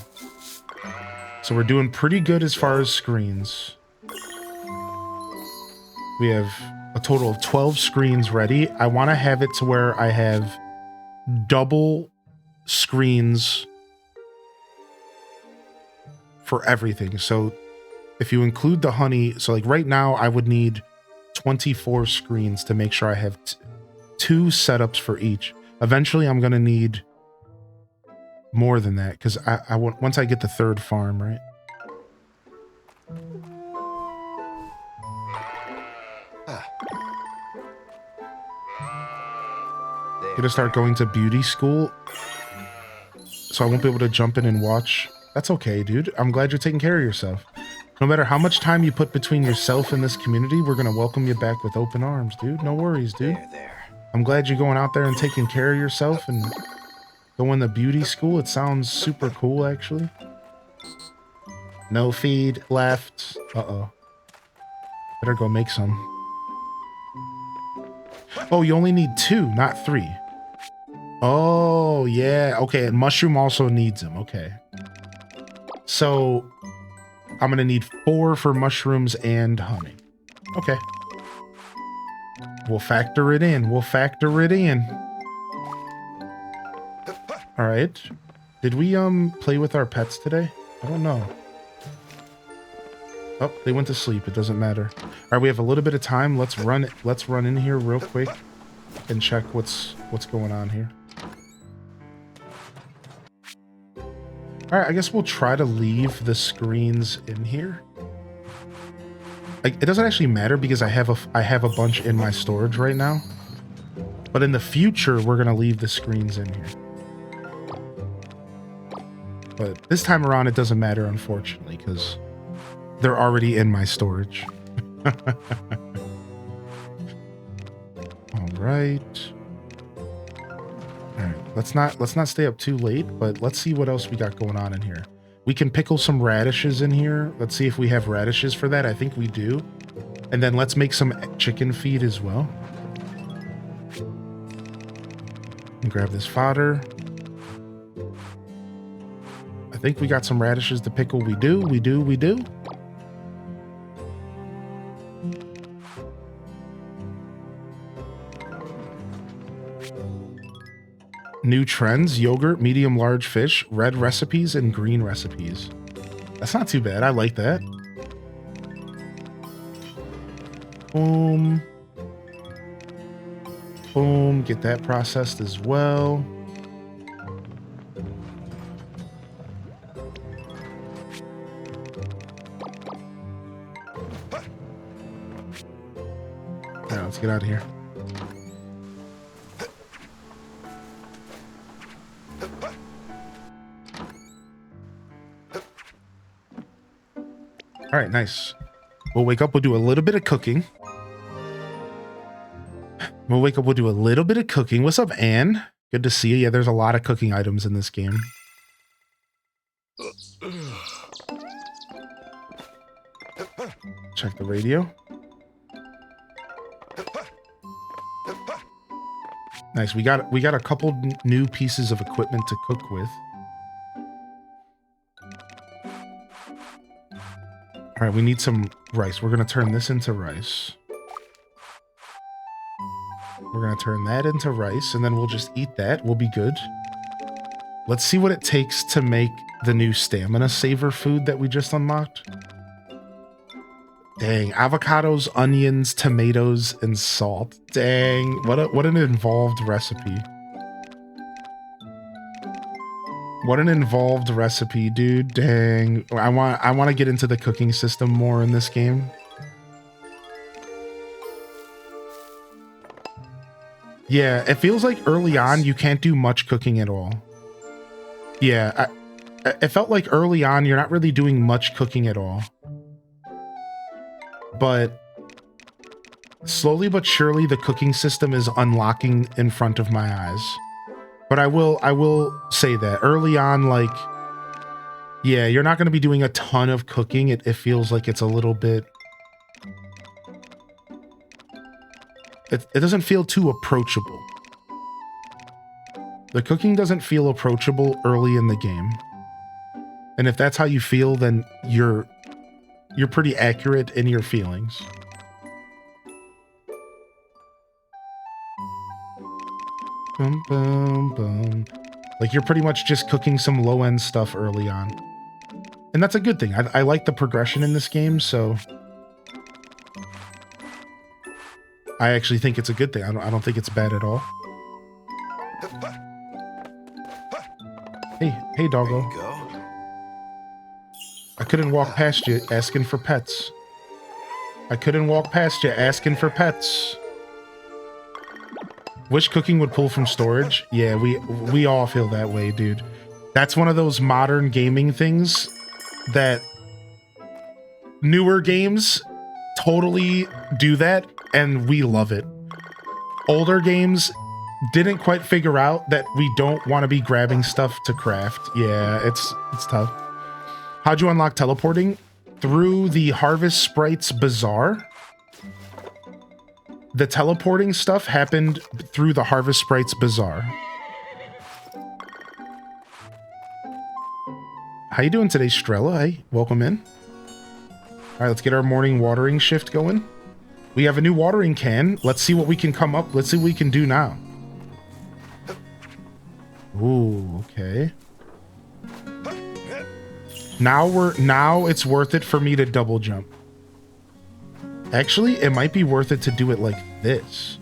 So we're doing pretty good as far as screens. We have a total of 12 screens ready. I want to have it to where I have double screens for everything. So if you include the honey, so like right now I would need 24 screens to make sure I have 2 setups for each. Eventually I'm going to need more than that because I want, once I get the 3rd farm, right? Gonna start going to beauty school, so I won't be able to jump in and watch. That's okay, dude. I'm glad you're taking care of yourself. No matter how much time you put between yourself and this community, we're gonna welcome you back with open arms, dude. No worries, dude. I'm glad you're going out there and taking care of yourself and going to beauty school. It sounds super cool, actually. No feed left. Uh-oh. Better go make some. Oh, you only need 2, not 3. Oh, yeah. Okay, and mushroom also needs them. Okay. So, I'm going to need 4 for mushrooms and honey. Okay. We'll factor it in. All right. Did we, play with our pets today? I don't know. Oh, they went to sleep. It doesn't matter. All right, we have a little bit of time. Let's run in here real quick and check what's going on here. All right, I guess we'll try to leave the screens in here. Like, it doesn't actually matter because I have a bunch in my storage right now. But in the future, we're gonna leave the screens in here. But this time around, it doesn't matter, unfortunately, because they're already in my storage. All right. All right. Let's not stay up too late, but let's see what else we got going on in here. We can pickle some radishes in here. Let's see if we have radishes for that. I think we do. And then let's make some chicken feed as well. And grab this fodder. I think we got some radishes to pickle. We do. New trends: yogurt, medium large fish, red recipes, and green recipes. That's not too bad. I like that. Boom. Boom. Get that processed as well. All right, let's get out of here. All right, nice. We'll wake up, we'll do a little bit of cooking. We'll wake up, we'll do a little bit of cooking. What's up, Anne? Good to see you. Yeah, there's a lot of cooking items in this game. Check the radio. Nice. We got a couple new pieces of equipment to cook with. All right, we need some rice. We're going to turn this into rice. We're going to turn that into rice, and then we'll just eat that. We'll be good. Let's see what it takes to make the new stamina saver food that we just unlocked. Dang, avocados, onions, tomatoes, and salt. Dang, what an involved recipe. What an involved recipe, dude. Dang. I want to get into the cooking system more in this game. Yeah, it feels like early on you can't do much cooking at all. Yeah, it felt like early on you're not really doing much cooking at all. But slowly but surely the cooking system is unlocking in front of my eyes. But I will say that early on, like, yeah, you're not going to be doing a ton of cooking. It feels like it's a little bit... It doesn't feel too approachable. The cooking doesn't feel approachable early in the game. And if that's how you feel, then you're pretty accurate in your feelings. Boom, boom, boom. Like, you're pretty much just cooking some low-end stuff early on. And that's a good thing. I like the progression in this game, so... I actually think it's a good thing. I don't think it's bad at all. Hey, doggo. There you go. I couldn't walk past you asking for pets. I couldn't walk past you asking for pets. Wish cooking would pull from storage. Yeah, we all feel that way, dude. That's one of those modern gaming things that newer games totally do that, and we love it. Older games didn't quite figure out that we don't want to be grabbing stuff to craft. Yeah, it's tough. How'd you unlock teleporting? Through the Harvest Sprites Bazaar. The teleporting stuff happened through the Harvest Sprites Bazaar. How you doing today, Strella? Hey, welcome in. All right, let's get our morning watering shift going. We have a new watering can. Let's see what we can come up. Let's see what we can do now. Ooh, okay. Now it's worth it for me to double jump. Actually, it might be worth it to do it like this.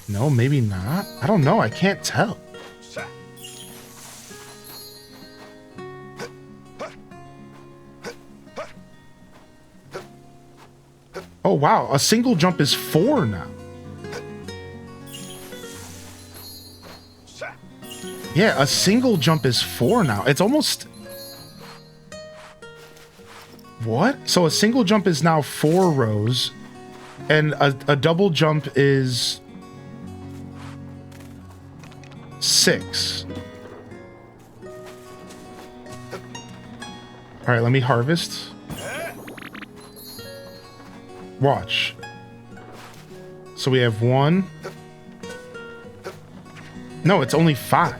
No, maybe not. I don't know. I can't tell. Oh, wow. A single jump is 4 now. Yeah, a single jump is 4 now. It's almost... What? So a single jump is now 4 rows, and a double jump is 6. All right, let me harvest. Watch. So we have 1. No, it's only 5.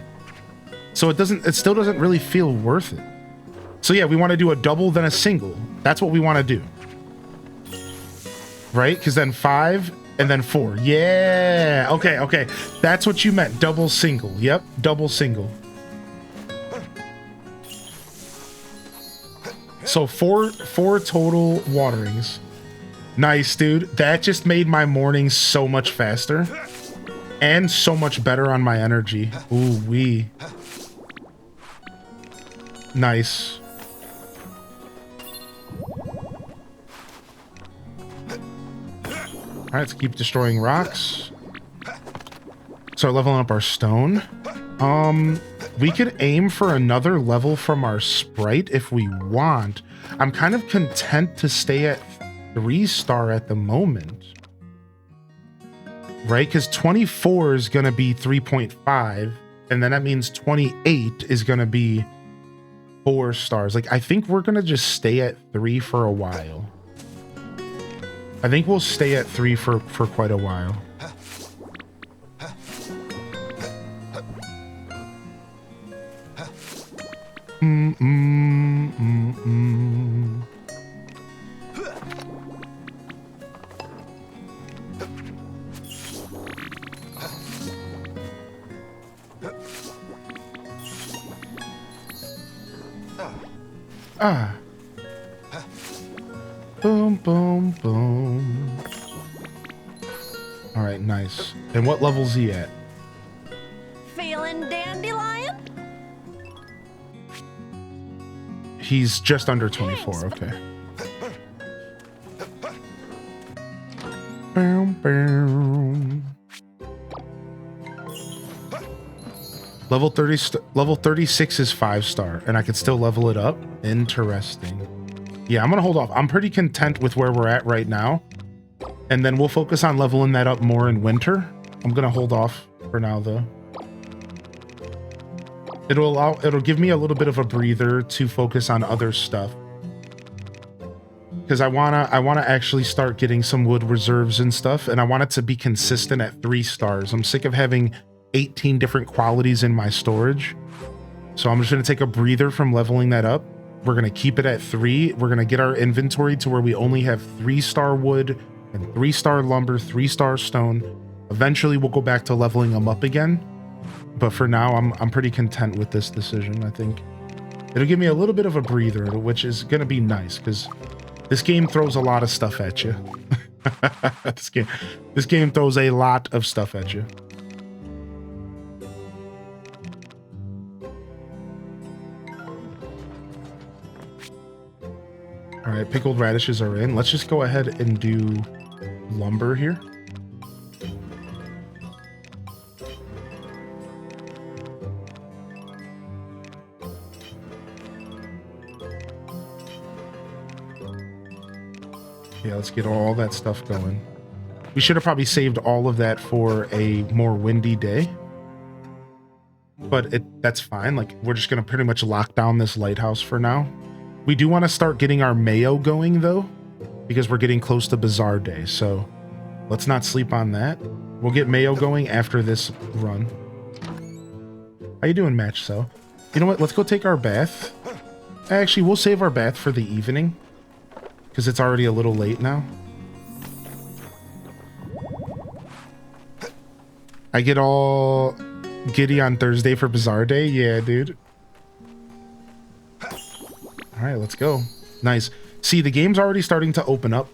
So it still doesn't really feel worth it. So yeah, we want to do a double, then a single. That's what we want to do. Right? Because then 5 and then 4. Yeah. Okay. That's what you meant. Double, single. Yep. Double, single. So four total waterings. Nice, dude. That just made my morning so much faster. And so much better on my energy. Ooh, wee. Nice. All right, let's keep destroying rocks. Start leveling up our stone. We could aim for another level from our sprite if we want. I'm kind of content to stay at 3-star at the moment. Right? Because 24 is going to be 3.5. And then that means 28 is going to be 4 stars. Like, I think we're going to just stay at 3 for a while. I think we'll stay at 3 for quite a while. Ah. Boom, boom, boom. All right, nice. And what level's he at? Feeling dandelion? He's just under 24. Okay. Boom, boom. Level 36 is 5-star, and I could still level it up. Interesting. Yeah, I'm gonna hold off. I'm pretty content with where we're at right now, and then we'll focus on leveling that up more in winter. I'm gonna hold off for now, though. It'll give me a little bit of a breather to focus on other stuff, because I wanna actually start getting some wood reserves and stuff, and I want it to be consistent at 3 stars. I'm sick of having 18 different qualities in my storage, so I'm just gonna take a breather from leveling that up. We're gonna keep it at 3. We're gonna get our inventory to where we only have 3-star wood and 3-star lumber, 3-star stone. Eventually we'll go back to leveling them up again, but for now I'm pretty content with this decision. I think it'll give me a little bit of a breather, which is gonna be nice, because this game throws a lot of stuff at you. this game throws a lot of stuff at you. All right, pickled radishes are in. Let's just go ahead and do lumber here. Yeah, let's get all that stuff going. We should have probably saved all of that for a more windy day. But that's fine. Like, we're just going to pretty much lock down this lighthouse for now. We do want to start getting our mayo going, though, because we're getting close to Bazaar Day, so let's not sleep on that. We'll get mayo going after this run. How you doing, Match Cell? You know what? Let's go take our bath. Actually, we'll save our bath for the evening, because it's already a little late now. I get all giddy on Thursday for Bazaar Day? Yeah, dude. All right, let's go. Nice. See, the game's already starting to open up.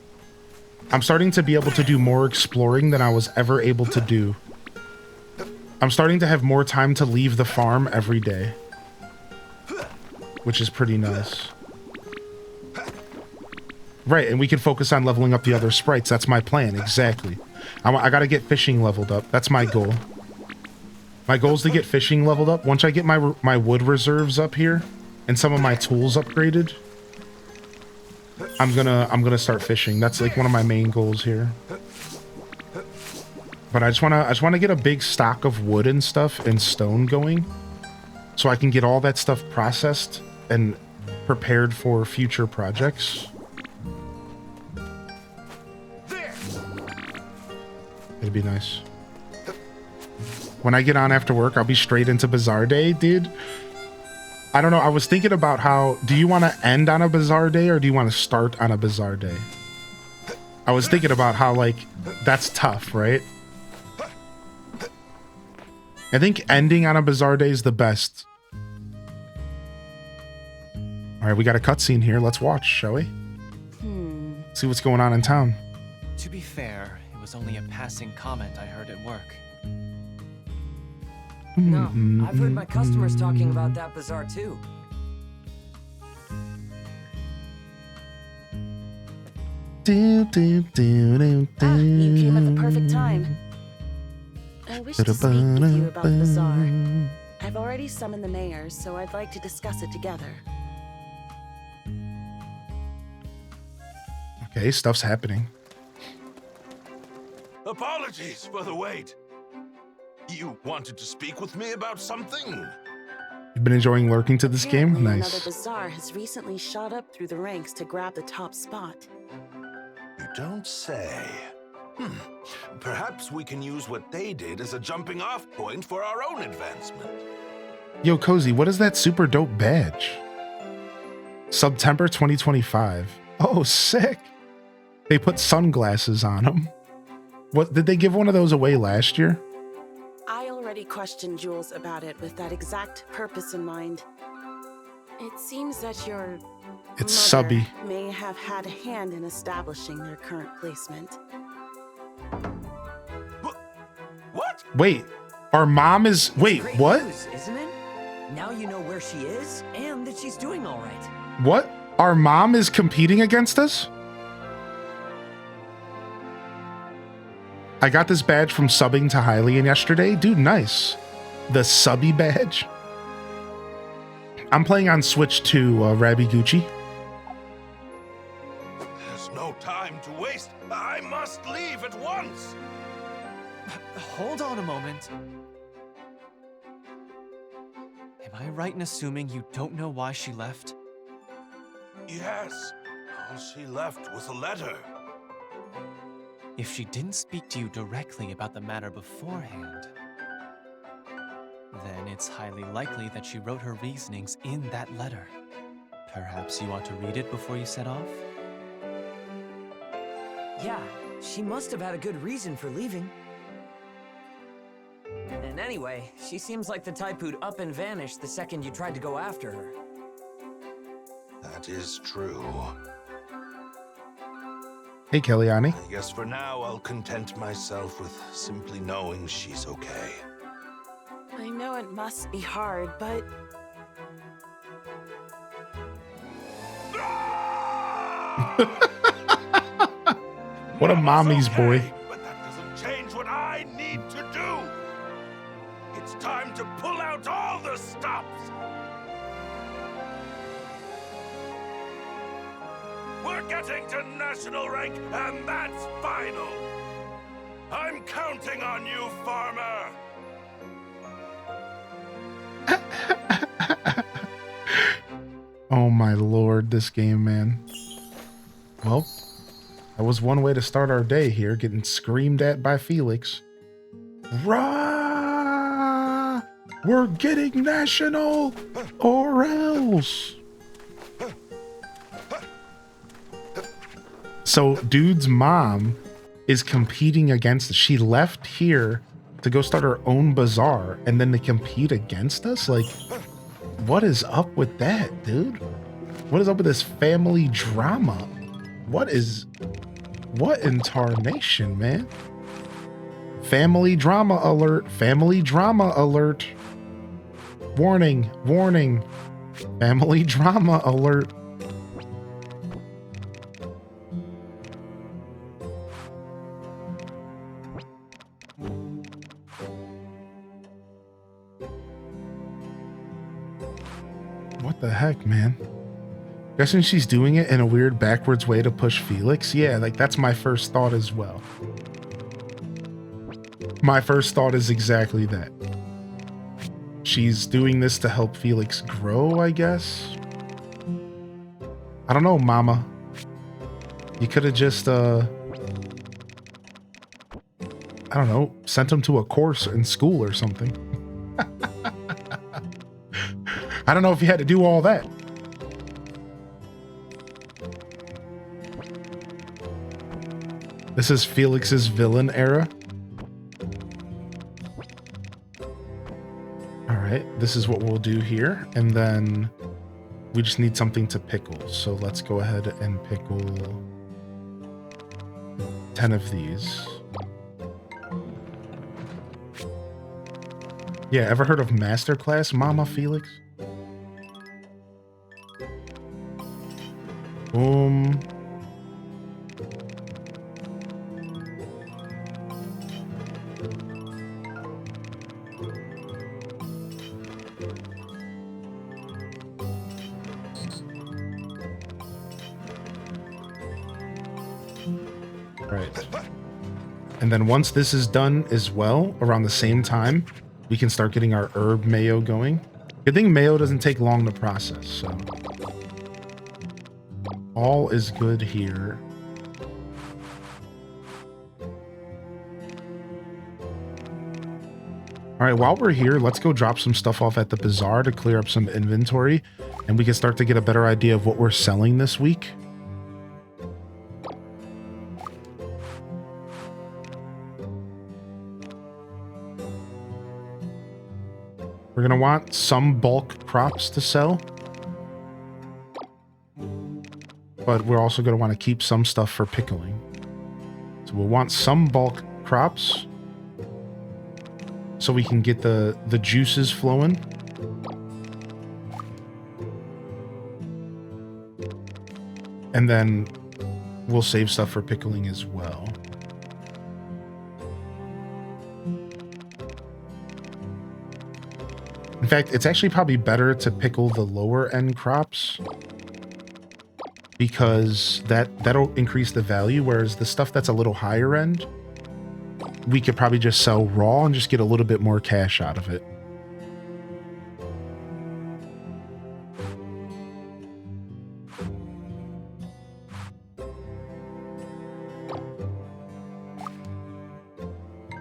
I'm starting to be able to do more exploring than I was ever able to do. I'm starting to have more time to leave the farm every day, which is pretty nice. Right, and we can focus on leveling up the other sprites. That's my plan, exactly. I gotta get fishing leveled up. That's my goal. My goal is to get fishing leveled up. Once I get my wood reserves up here, and some of my tools upgraded, I'm gonna start fishing. That's like one of my main goals here. But I just wanna get a big stock of wood and stuff and stone going, so I can get all that stuff processed and prepared for future projects. It'd be nice. When I get on after work, I'll be straight into Bazaar Day, dude. I don't know. I was thinking about how, do you want to end on a Bazaar Day or do you want to start on a Bazaar Day? I was thinking about how, like, that's tough, right? I think ending on a Bazaar Day is the best. All right, we got a cutscene here. Let's watch, shall we? See what's going on in town. To be fair, it was only a passing comment I heard at work. No, I've heard my customers talking about that bazaar too. You can time. I wish to speak with you about the bazaar. I've already summoned the mayors, so I'd like to discuss it together. Okay, stuff's happening. Apologies for the wait. You wanted to speak with me about something? You've been enjoying lurking to this game? Apparently, Nice. Another bazaar has recently shot up through the ranks to grab the top spot. You don't say. Perhaps we can use what they did as a jumping off point for our own advancement. Yo, Cozy, what is that super dope badge? September 2025. Oh, sick. They put sunglasses on them. What, did they give one of those away last year? I already questioned Jules about it with that exact purpose in mind. It seems that your It's mother subby. may have had a hand in establishing their current placement. What? Wait, our mom is... Wait, Great what? news, isn't it? Now you know where she is and that she's doing all right. What? Our mom is competing against us? I got this badge from subbing to Hylian yesterday. Dude, nice. The subby badge. I'm playing on Switch to Rabbi Gucci. There's no time to waste. I must leave at once. Hold on a moment. Am I right in assuming you don't know why she left? Yes. All she left was a letter. If she didn't speak to you directly about the matter beforehand, then it's highly likely that she wrote her reasonings in that letter. Perhaps you ought to read it before you set off? Yeah, she must have had a good reason for leaving. And anyway, she seems like the type who'd up and vanish the second you tried to go after her. That is true. Hey, Kellyanne. I guess for now I'll content myself with simply knowing she's okay. I know it must be hard, but What a mommy's boy. But that doesn't change what I need to do. It's time to pull out all the stops. We're getting to national rank, and that's final. I'm counting on you, farmer. Oh my lord, this game, man. Well, that was one way to start our day here, getting screamed at by Felix. Rah! We're getting national, or else. So, dude's mom is competing against us. She left here to go start her own bazaar and then to compete against us? Like, what is up with that, dude? What is up with this family drama? What in tarnation, man? Family drama alert. Family drama alert. Warning, warning. Family drama alert. What the heck, man? Guessing she's doing it in a weird backwards way to push Felix? Yeah, like that's my first thought as well. My first thought is exactly that. She's doing this to help Felix grow, I guess. I don't know, mama. You could have just, I don't know, sent him to a course in school or something. I don't know if you had to do all that. This is Felix's villain era. All right, this is what we'll do here. And then we just need something to pickle. So let's go ahead and pickle 10 of these. Yeah, ever heard of Masterclass, Mama Felix? Boom. Right. And then once this is done as well, around the same time, we can start getting our herb mayo going. Good thing mayo doesn't take long to process, so all is good here. All right, while we're here, let's go drop some stuff off at the bazaar to clear up some inventory, and we can start to get a better idea of what we're selling this week. We're going to want some bulk crops to sell. But we're also going to want to keep some stuff for pickling. So we'll want some bulk crops so we can get the juices flowing. And then we'll save stuff for pickling as well. In fact, it's actually probably better to pickle the lower end crops because that'll increase the value, whereas the stuff that's a little higher end, we could probably just sell raw and just get a little bit more cash out of it.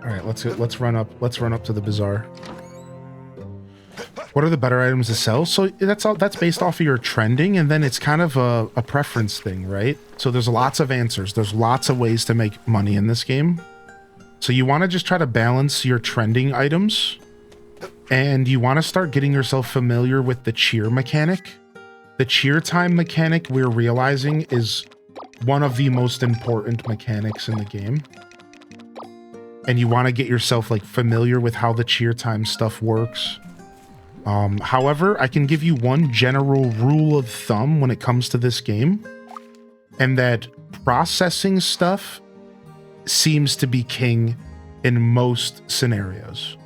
All right, let's run up to the bazaar. What are the better items to sell? So that's based off of your trending, and then it's kind of a preference thing, right? So there's lots of answers. There's lots of ways to make money in this game. So you want to just try to balance your trending items, and you want to start getting yourself familiar with the cheer mechanic. The cheer time mechanic, we're realizing, is one of the most important mechanics in the game. And you want to get yourself like familiar with how the cheer time stuff works. However, I can give you one general rule of thumb when it comes to this game, and that processing stuff seems to be king in most scenarios.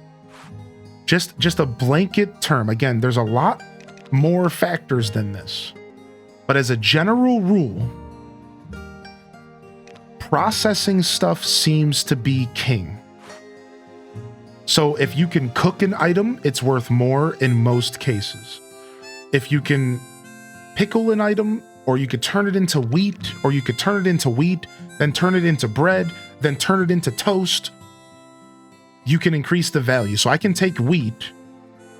Just a blanket term. Again, there's a lot more factors than this, but as a general rule, processing stuff seems to be king. So if you can cook an item, it's worth more in most cases. If you can pickle an item, or you could turn it into wheat, or you could turn it into wheat, then turn it into bread, then turn it into toast, you can increase the value. So I can take wheat,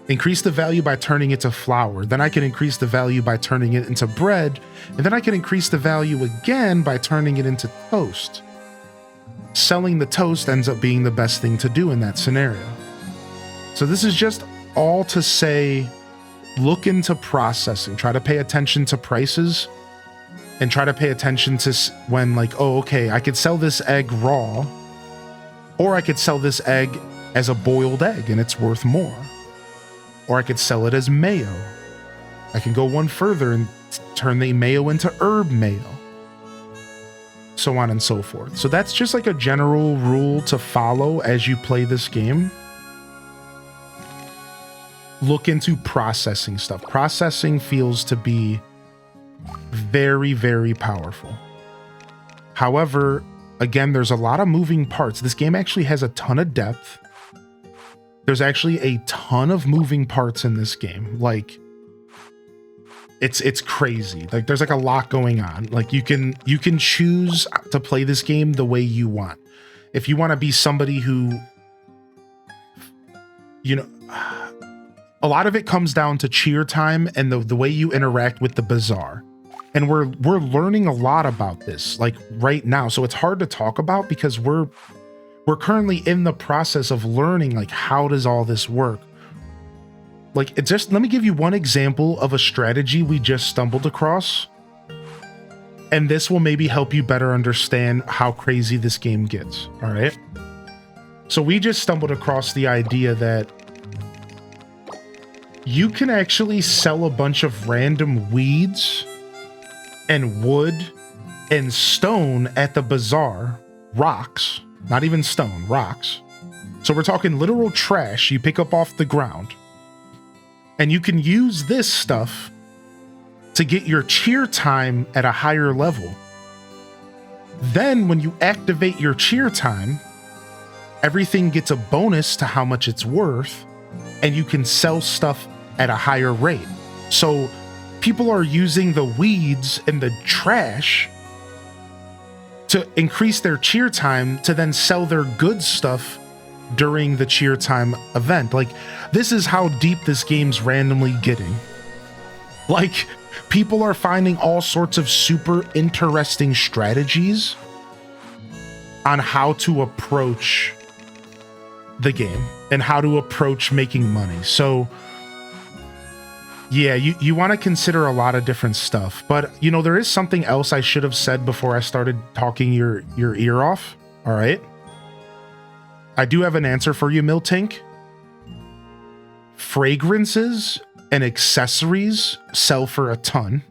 increase the value by turning it to flour, then I can increase the value by turning it into bread, and then I can increase the value again by turning it into toast. Selling the toast ends up being the best thing to do in that scenario. So this is just all to say, look into processing, try to pay attention to prices, and try to pay attention to when like, oh, okay, I could sell this egg raw, or I could sell this egg as a boiled egg and it's worth more. Or I could sell it as mayo. I can go one further and turn the mayo into herb mayo. So on and so forth. So that's just like a general rule to follow as you play this game. Look into processing stuff. Processing feels to be very, very powerful. However, again, there's a lot of moving parts. This game actually has a ton of depth. There's actually a ton of moving parts in this game. Like, it's crazy. Like, there's like a lot going on. Like, you can choose to play this game the way you want. If you want to be somebody who, you know, a lot of it comes down to cheer time and the way you interact with the bazaar. And we're learning a lot about this, like right now. So it's hard to talk about because we're currently in the process of learning, like, how does all this work? Like, it just, let me give you one example of a strategy we just stumbled across. And this will maybe help you better understand how crazy this game gets. All right. So we just stumbled across the idea that you can actually sell a bunch of random weeds and wood and stone at the bazaar, rocks, not even stone, rocks, So we're talking literal trash you pick up off the ground. And you can use this stuff to get your cheer time at a higher level. Then when you activate your cheer time, everything gets a bonus to how much it's worth, and you can sell stuff at a higher rate. So people are using the weeds and the trash to increase their cheer time to then sell their good stuff during the cheer time event. Like, this is how deep this game's randomly getting. Like, people are finding all sorts of super interesting strategies on how to approach the game and how to approach making money. So yeah, you want to consider a lot of different stuff. But, you know, there is something else I should have said before I started talking your ear off. All right. I do have an answer for you, Miltank. Fragrances and accessories sell for a ton.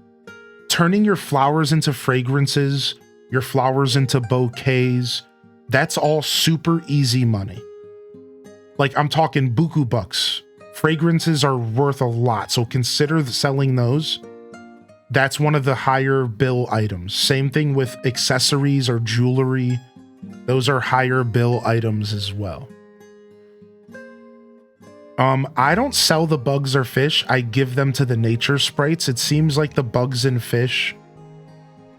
Turning your flowers into fragrances, your flowers into bouquets, that's all super easy money. Like, I'm talking buku bucks. Fragrances are worth a lot, so consider selling those. That's one of the higher bill items. Same thing with accessories or jewelry. Those are higher bill items as well. I don't sell the bugs or fish. I give them to the nature sprites. It seems like the bugs and fish,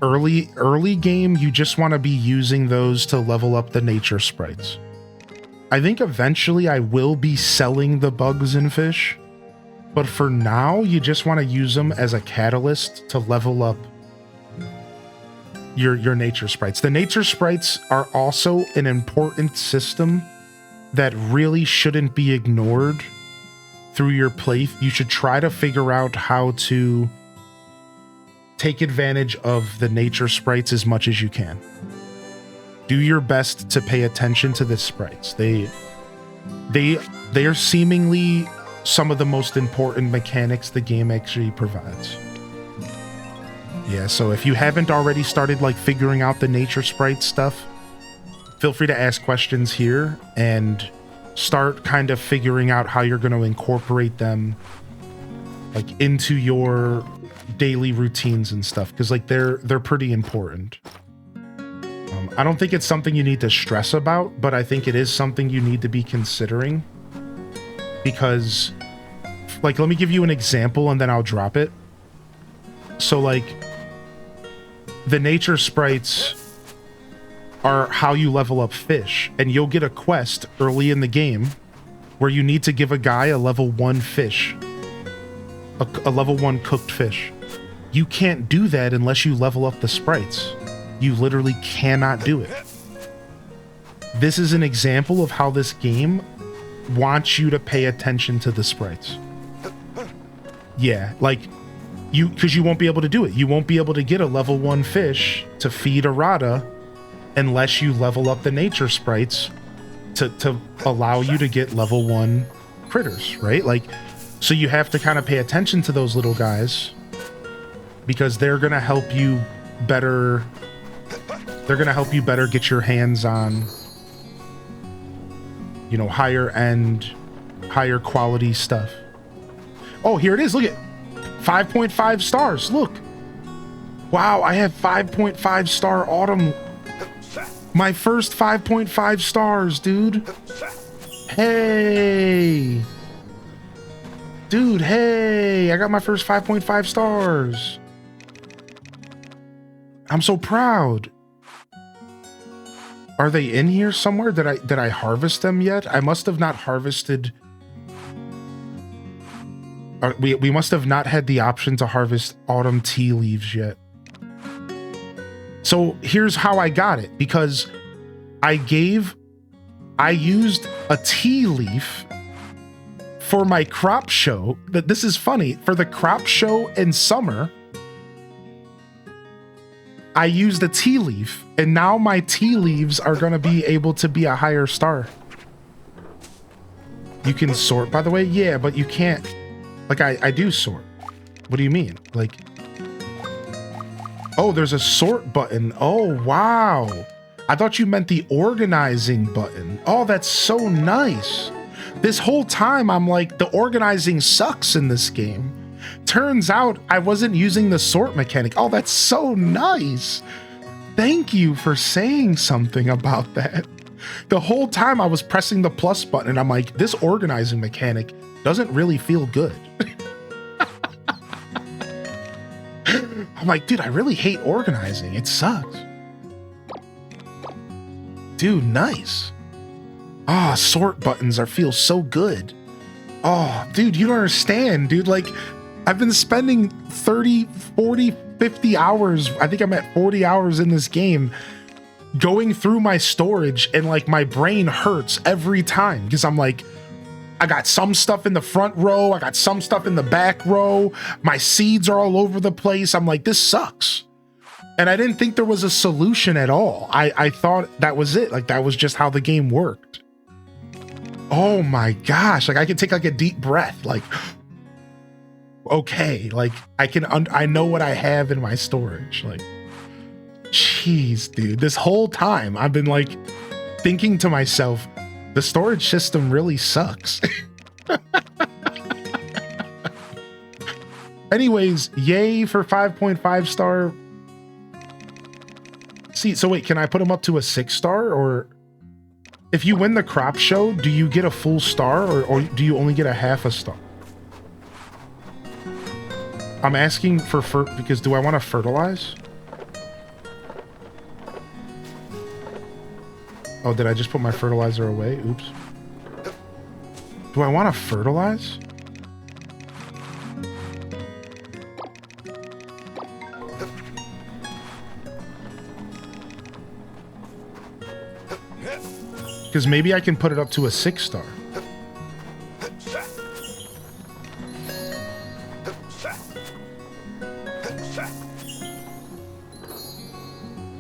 early game, you just want to be using those to level up the nature sprites. I think eventually I will be selling the bugs and fish, but for now, you just want to use them as a catalyst to level up your nature sprites. The nature sprites are also an important system that really shouldn't be ignored through your play. You should try to figure out how to take advantage of the nature sprites as much as you can. Do your best to pay attention to the sprites. They are seemingly some of the most important mechanics the game actually provides. Yeah, so if you haven't already started like figuring out the nature sprite stuff, feel free to ask questions here and start kind of figuring out how you're going to incorporate them like into your daily routines and stuff, because like they're pretty important. I don't think it's something you need to stress about, but I think it is something you need to be considering, because like, let me give you an example and then I'll drop it. So like the nature sprites are how you level up fish, and you'll get a quest early in the game where you need to give a guy a level 1 fish, a level 1 cooked fish. You can't do that unless you level up the sprites. You literally cannot do it. This is an example of how this game wants you to pay attention to the sprites. Yeah, like because you won't be able to do it. You won't be able to get a level 1 fish to feed Arata unless you level up the nature sprites to allow you to get level 1 critters, right? Like, so you have to kind of pay attention to those little guys because they're going to help you better. They're going to help you better get your hands on, you know, higher end, higher quality stuff. Oh, here it is. Look at 5.5 stars. Look. Wow, I have 5.5 star autumn. My first 5.5 stars, dude. Hey. Dude, hey. I got my first 5.5 stars. I'm so proud. Are they in here somewhere? Did I harvest them yet? I must have not harvested. We must have not had the option to harvest autumn tea leaves yet. So here's how I got it, because I used a tea leaf for my crop show. But this is funny. For the crop show in summer, I used a tea leaf, and now my tea leaves are going to be able to be a higher star. You can sort, by the way. Yeah, but you can't. Like, I do sort. What do you mean? Like, oh, there's a sort button. Oh, wow. I thought you meant the organizing button. Oh, that's so nice. This whole time I'm like, the organizing sucks in this game. Turns out I wasn't using the sort mechanic. Oh, that's so nice. Thank you for saying something about that. The whole time I was pressing the plus button and I'm like, this organizing mechanic doesn't really feel good. I'm like, dude, I really hate organizing. It sucks. Dude, nice. Ah, sort buttons feel so good. Oh, dude, you don't understand, dude. Like, I've been spending 30, 40, 50 hours. I think I'm at 40 hours in this game going through my storage, and like my brain hurts every time because I'm like, I got some stuff in the front row. I got some stuff in the back row. My seeds are all over the place. I'm like, this sucks. And I didn't think there was a solution at all. I thought that was it. Like, that was just how the game worked. Oh my gosh. Like, I can take like a deep breath. Like, okay. Like, I know what I have in my storage. Like, jeez, dude. This whole time I've been like thinking to myself, the storage system really sucks. Anyways, yay for 5.5 star. See, so wait, can I put them up to a 6 star? Or if you win the crop show, do you get a full star, or do you only get a half a star? I'm asking for because do I want to fertilize? Oh, did I just put my fertilizer away? Oops. Do I want to fertilize? Because maybe I can put it up to a 6 star.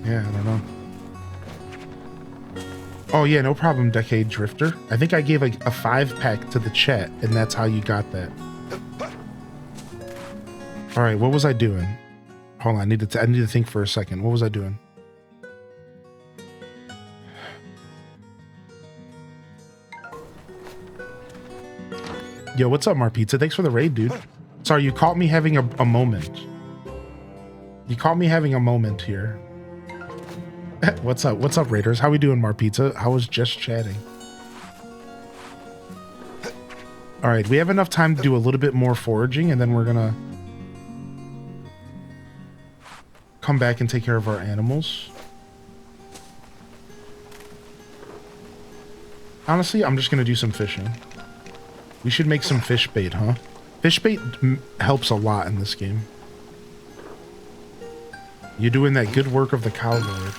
Yeah, I don't know. Oh yeah, no problem, Decade Drifter. I think I gave a 5-pack to the chat, and that's how you got that. All right, what was I doing? Hold on, I need to think for a second. What was I doing? Yo, what's up, Marpizza? Thanks for the raid, dude. Sorry, you caught me having a moment. You caught me having a moment here. What's up? What's up, Raiders? How we doing, Marpizza? I was just chatting. All right, we have enough time to do a little bit more foraging, and then we're gonna come back and take care of our animals. Honestly, I'm just gonna do some fishing. We should make some fish bait, huh? Fish bait helps a lot in this game. You're doing that good work of the cow lord.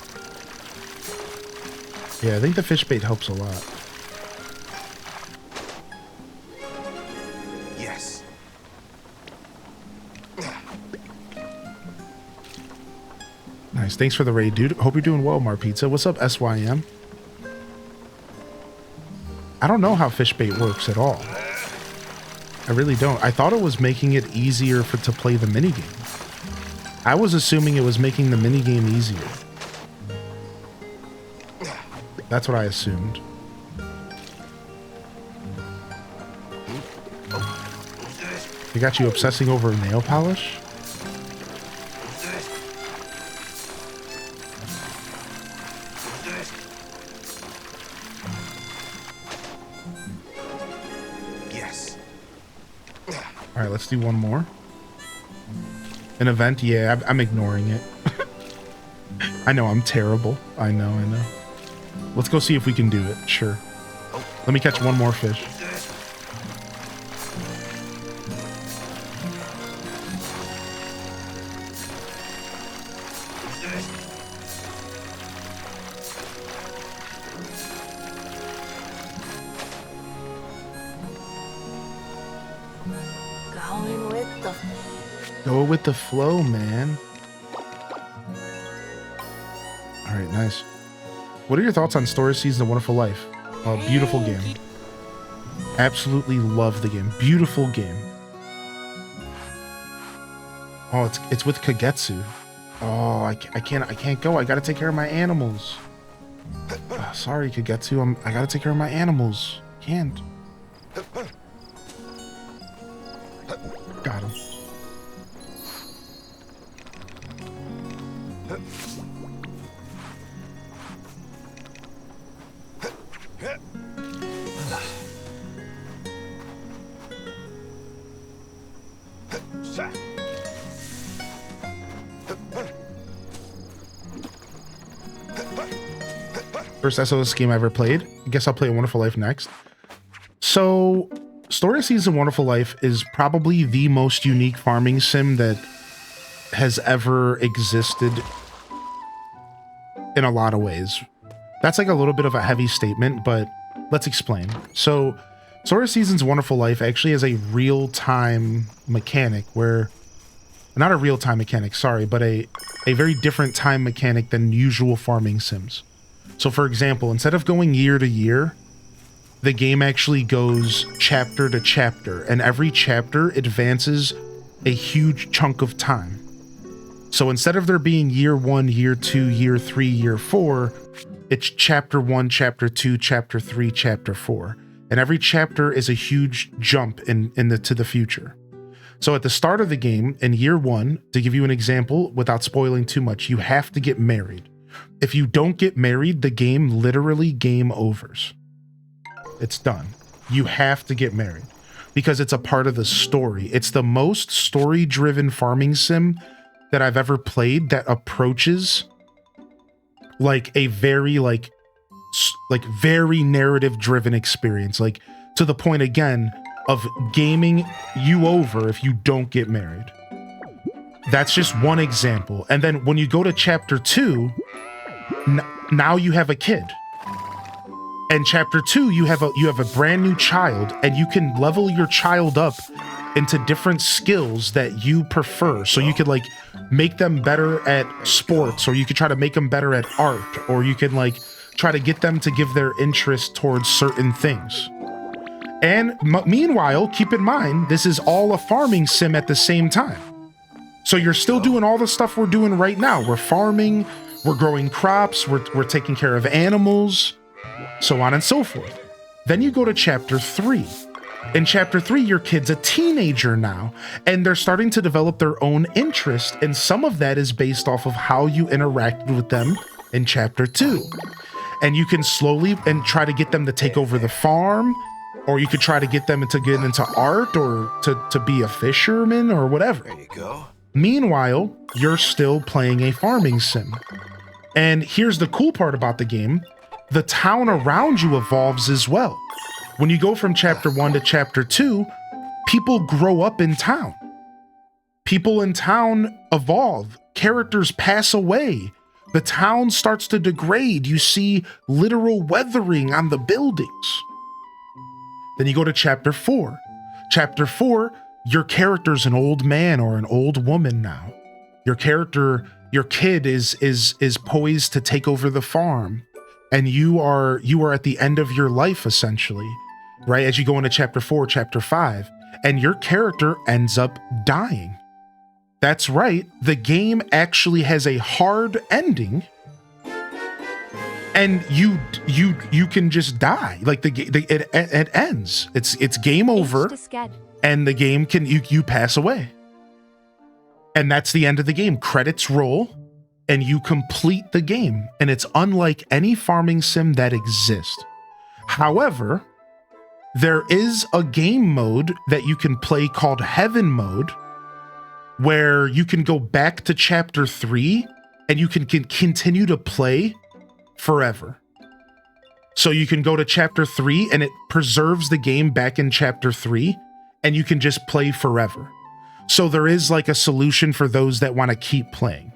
Yeah, I think the fish bait helps a lot. Yes. Nice. Thanks for the raid, dude. Hope you're doing well, Marpizza. What's up, SYM? I don't know how fish bait works at all. I really don't. I thought it was making it easier to play the minigame. I was assuming it was making the minigame easier. That's what I assumed. They got you obsessing over nail polish? Yes. All right, let's do one more. An event? Yeah, I'm ignoring it. I know, I'm terrible. I know. Let's go see if we can do it. Sure. Let me catch one more fish. Go with the flow, man. All right, nice. What are your thoughts on Story Season of Wonderful Life? Oh, beautiful game. Absolutely love the game. Beautiful game. Oh, it's with Kagetsu. Oh, I can't go. I gotta take care of my animals. Sorry, Kagetsu. I gotta take care of my animals. Can't. Got him. First SOS game I ever played. I guess I'll play A Wonderful Life next. So, Story of Seasons: A Wonderful Life is probably the most unique farming sim that has ever existed in a lot of ways. That's like a little bit of a heavy statement, but let's explain. So, Story of Seasons: A Wonderful Life actually has a real-time mechanic where, not a real-time mechanic, sorry, but a very different time mechanic than usual farming sims. So for example, instead of going year to year, the game actually goes chapter to chapter, and every chapter advances a huge chunk of time. So instead of there being year 1, year 2, year 3, year 4, it's chapter 1, chapter 2, chapter 3, chapter 4. And every chapter is a huge jump to the future. So at the start of the game, in year 1, to give you an example without spoiling too much, you have to get married. If you don't get married, the game literally game overs. It's done. You have to get married because it's a part of the story. It's the most story-driven farming sim that I've ever played that approaches like a very very narrative-driven experience, like to the point again of gaming you over if you don't get married. That's just one example. And then when you go to chapter 2, now you have a kid. And chapter 2, you have a brand new child, and you can level your child up into different skills that you prefer. So you could like make them better at sports, or you could try to make them better at art, or you can like try to get them to give their interest towards certain things. And meanwhile, keep in mind, this is all a farming sim at the same time. So you're still doing all the stuff we're doing right now. We're farming, we're growing crops, we're taking care of animals, so on and so forth. Then you go to chapter 3. In chapter 3, your kid's a teenager now, and they're starting to develop their own interest, and some of that is based off of how you interacted with them in chapter 2. And you can slowly and try to get them to take over the farm, or you could try to get them to get into art, or to be a fisherman, or whatever. There you go. Meanwhile, you're still playing a farming sim. And here's the cool part about the game. The town around you evolves as well. When you go from chapter 1 to chapter 2, people grow up in town. People in town evolve. Characters pass away. The town starts to degrade. You see literal weathering on the buildings. Then you go to chapter 4. Chapter 4, your character's an old man or an old woman now. Your kid is poised to take over the farm. And you are at the end of your life, essentially, right? As you go into chapter 4, chapter 5, and your character ends up dying. That's right. The game actually has a hard ending, and you can just die. Like it ends. It's game over, and the game you pass away, and that's the end of the game. Credits roll. And you complete the game, and it's unlike any farming sim that exists. However, there is a game mode that you can play called Heaven Mode, where you can go back to chapter 3 and you can continue to play forever. So you can go to chapter 3 and it preserves the game back in chapter 3, and you can just play forever. So there is like a solution for those that want to keep playing.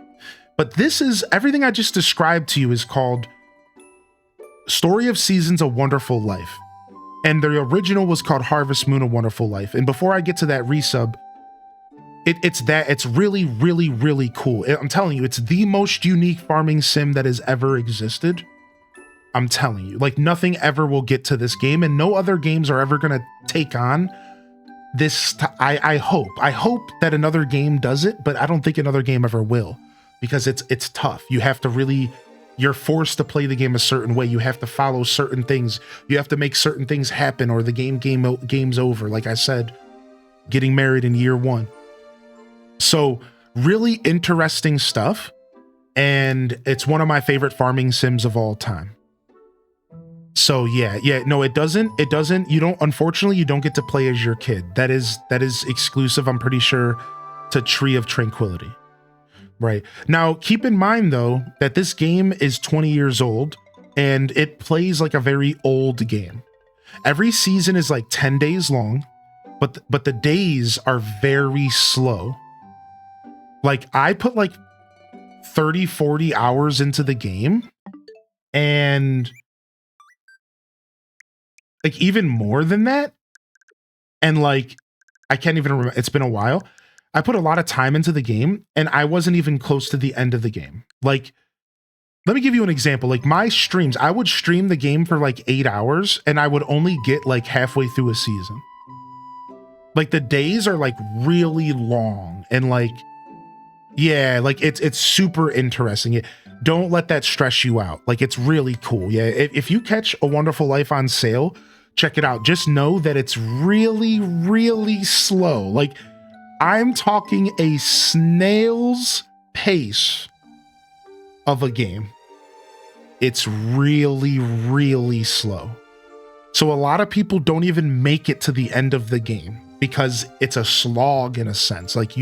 But this is, everything I just described to you is called Story of Seasons: A Wonderful Life. And the original was called Harvest Moon: A Wonderful Life. And before I get to that resub, it's really, really, really cool. I'm telling you, it's the most unique farming sim that has ever existed. I'm telling you, like nothing ever will get to this game, and no other games are ever going to take on this. I hope that another game does it, but I don't think another game ever will. Because it's tough. You have to really you're forced to play the game a certain way. You have to follow certain things. You have to make certain things happen or the game's over. Like I said, getting married in year 1. So really interesting stuff. And it's one of my favorite farming sims of all time. So yeah, no, it doesn't, unfortunately, you don't get to play as your kid. That is exclusive, I'm pretty sure, to Tree of Tranquility. Right. Now, keep in mind, though, that this game is 20 years old and it plays like a very old game. Every season is like 10 days long, but the days are very slow. Like I put like 30, 40 hours into the game and like even more than that. And like, I can't even remember. It's been a while. I put a lot of time into the game and I wasn't even close to the end of the game. Like, let me give you an example. Like my streams, I would stream the game for like 8 hours and I would only get like halfway through a season. Like the days are like really long and like, yeah, like it's super interesting. Don't let that stress you out. Like it's really cool. Yeah. If you catch A Wonderful Life on sale, check it out. Just know that it's really, really slow. Like, I'm talking a snail's pace of a game. It's really, really slow. So a lot of people don't even make it to the end of the game because it's a slog in a sense. Like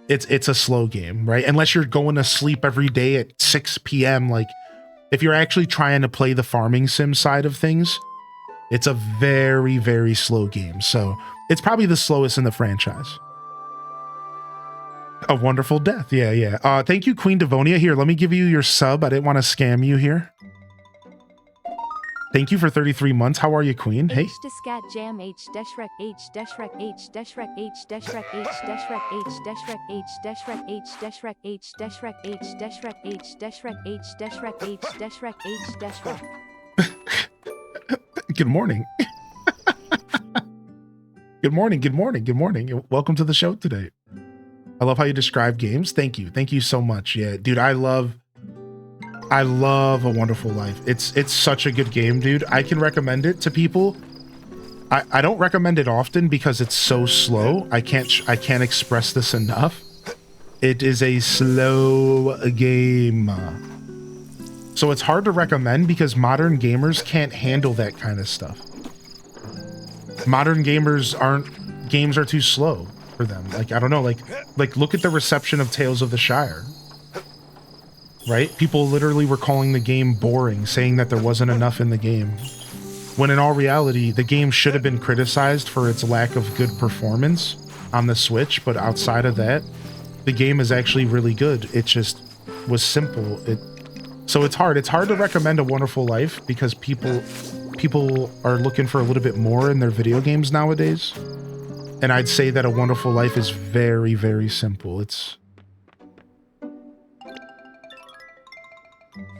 it's a slow game, right? Unless you're going to sleep every day at 6 p.m. Like if you're actually trying to play the farming sim side of things, it's a very, very slow game. So it's probably the slowest in the franchise. A Wonderful Death. Yeah. Thank you, Queen Devonia. Here, let me give you your sub. I didn't want to scam you here. Thank you for 33 months. How are you, Queen? Hey. H to scat jam H dash rec H dash rec H dash rec H dash rec H dash rec H dash rec H dash rec H dash rec H dash rec H dash rec H dash rec H dash rec H dash rec H dash rec. Good morning. Good morning. Welcome to the show today. I love how you describe games. Thank you so much. Yeah, dude, I love A Wonderful Life. It's such a good game, dude. I can recommend it to people. I don't recommend it often because it's so slow. I can't express this enough. It is a slow game. So it's hard to recommend because modern gamers can't handle that kind of stuff. Modern games are too slow for them. Like, I don't know, like look at the reception of Tales of the Shire. Right? People literally were calling the game boring, saying that there wasn't enough in the game. When in all reality, the game should have been criticized for its lack of good performance on the Switch, but outside of that, the game is actually really good. It just was simple. So it's hard to recommend A Wonderful Life because people are looking for a little bit more in their video games nowadays. And I'd say that A Wonderful Life is very, very simple.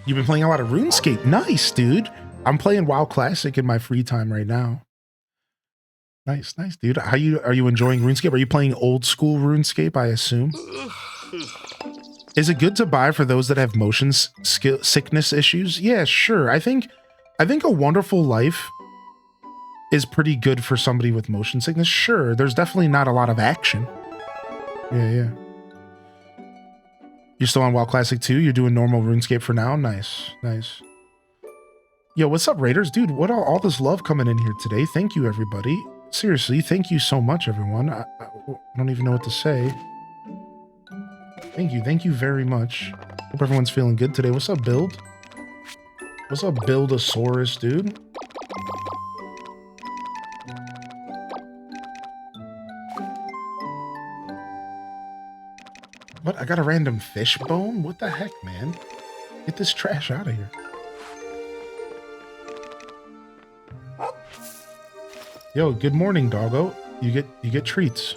You've been playing a lot of RuneScape. Nice, dude. I'm playing WoW Classic in my free time right now. Nice, dude. Are you enjoying RuneScape? Are you playing old school RuneScape, I assume? Is it good to buy for those that have motion sickness issues? Yeah, sure. I think A Wonderful Life is pretty good for somebody with motion sickness. Sure, there's definitely not a lot of action. Yeah. You're still on WoW Classic 2? You're doing normal RuneScape for now? Nice. Yo, what's up, Raiders? Dude, what all this love coming in here today? Thank you, everybody. Seriously, thank you so much, everyone. I don't even know what to say. Thank you very much. Hope everyone's feeling good today. What's up, Build? What's up, Buildosaurus, dude? What? I got a random fish bone? What the heck, man? Get this trash out of here. Yo, good morning, doggo. You get treats.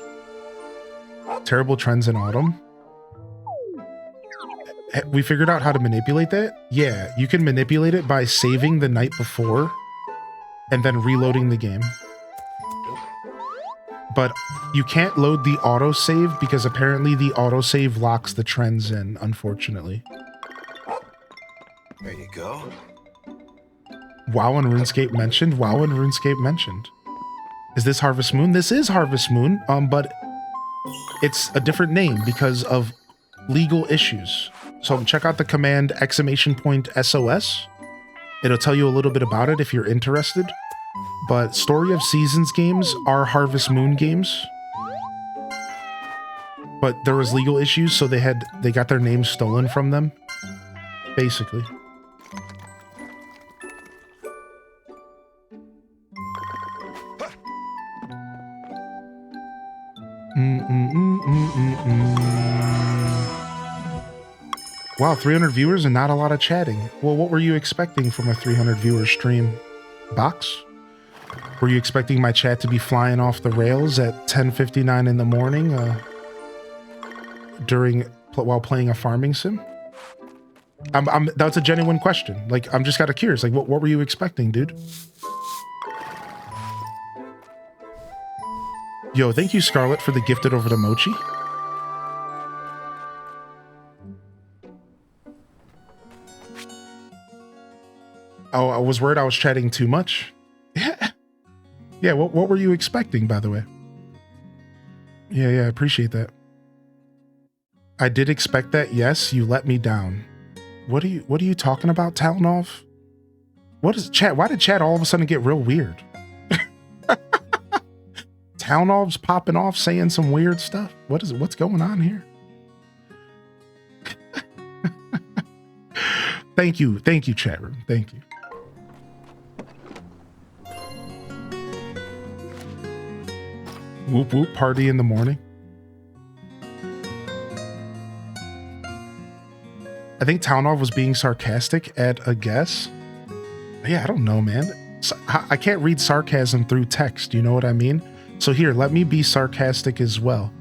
Terrible trends in autumn. We figured out how to manipulate that? Yeah, you can manipulate it by saving the night before and then reloading the game. But you can't load the autosave because apparently the autosave locks the trends in, unfortunately. There you go. WoW and RuneScape mentioned. WoW and RuneScape mentioned. Is this Harvest Moon? This is Harvest Moon, but it's a different name because of legal issues. So check out the command !SOS. It'll tell you a little bit about it if you're interested. But Story of Seasons games are Harvest Moon games. But there was legal issues, so they got their names stolen from them. Basically. Wow, 300 viewers and not a lot of chatting. Well, what were you expecting from a 300 viewer stream? Box? Were you expecting my chat to be flying off the rails at 10:59 in the morning while playing a farming sim? That's a genuine question. Like, I'm just kind of curious. Like, what were you expecting, dude? Yo, thank you, Scarlett, for the gifted over to Mochi. Oh, I was worried I was chatting too much. Yeah. Yeah, what were you expecting, by the way? Yeah, I appreciate that. I did expect that. Yes, you let me down. What are you talking about, Talonov? What is chat? Why did chat all of a sudden get real weird? Townov's popping off saying some weird stuff. What's going on here? Thank you, chat room. Thank you. Whoop whoop party in the morning. I think Townov was being sarcastic at a guess. Yeah, I don't know, man. I can't read sarcasm through text. You know what I mean? So here, let me be sarcastic as well.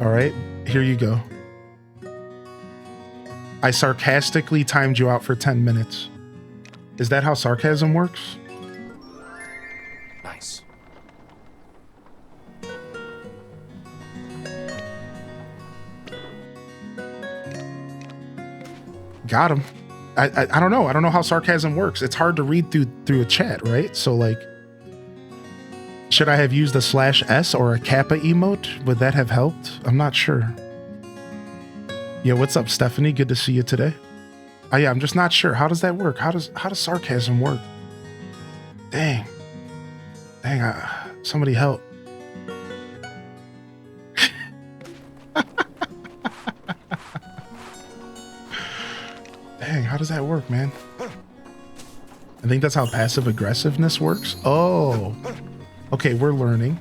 All right, here you go. I sarcastically timed you out for 10 minutes. Is that how sarcasm works? Nice. Got him. I don't know. I don't know how sarcasm works. It's hard to read through a chat, right? So like, should I have used a /S or a kappa emote? Would that have helped? I'm not sure. Yeah, what's up, Stephanie? Good to see you today. Oh yeah, I'm just not sure. How does that work? How does sarcasm work? Dang, somebody help. Dang, how does that work, man? I think that's how passive aggressiveness works. Oh, okay, we're learning.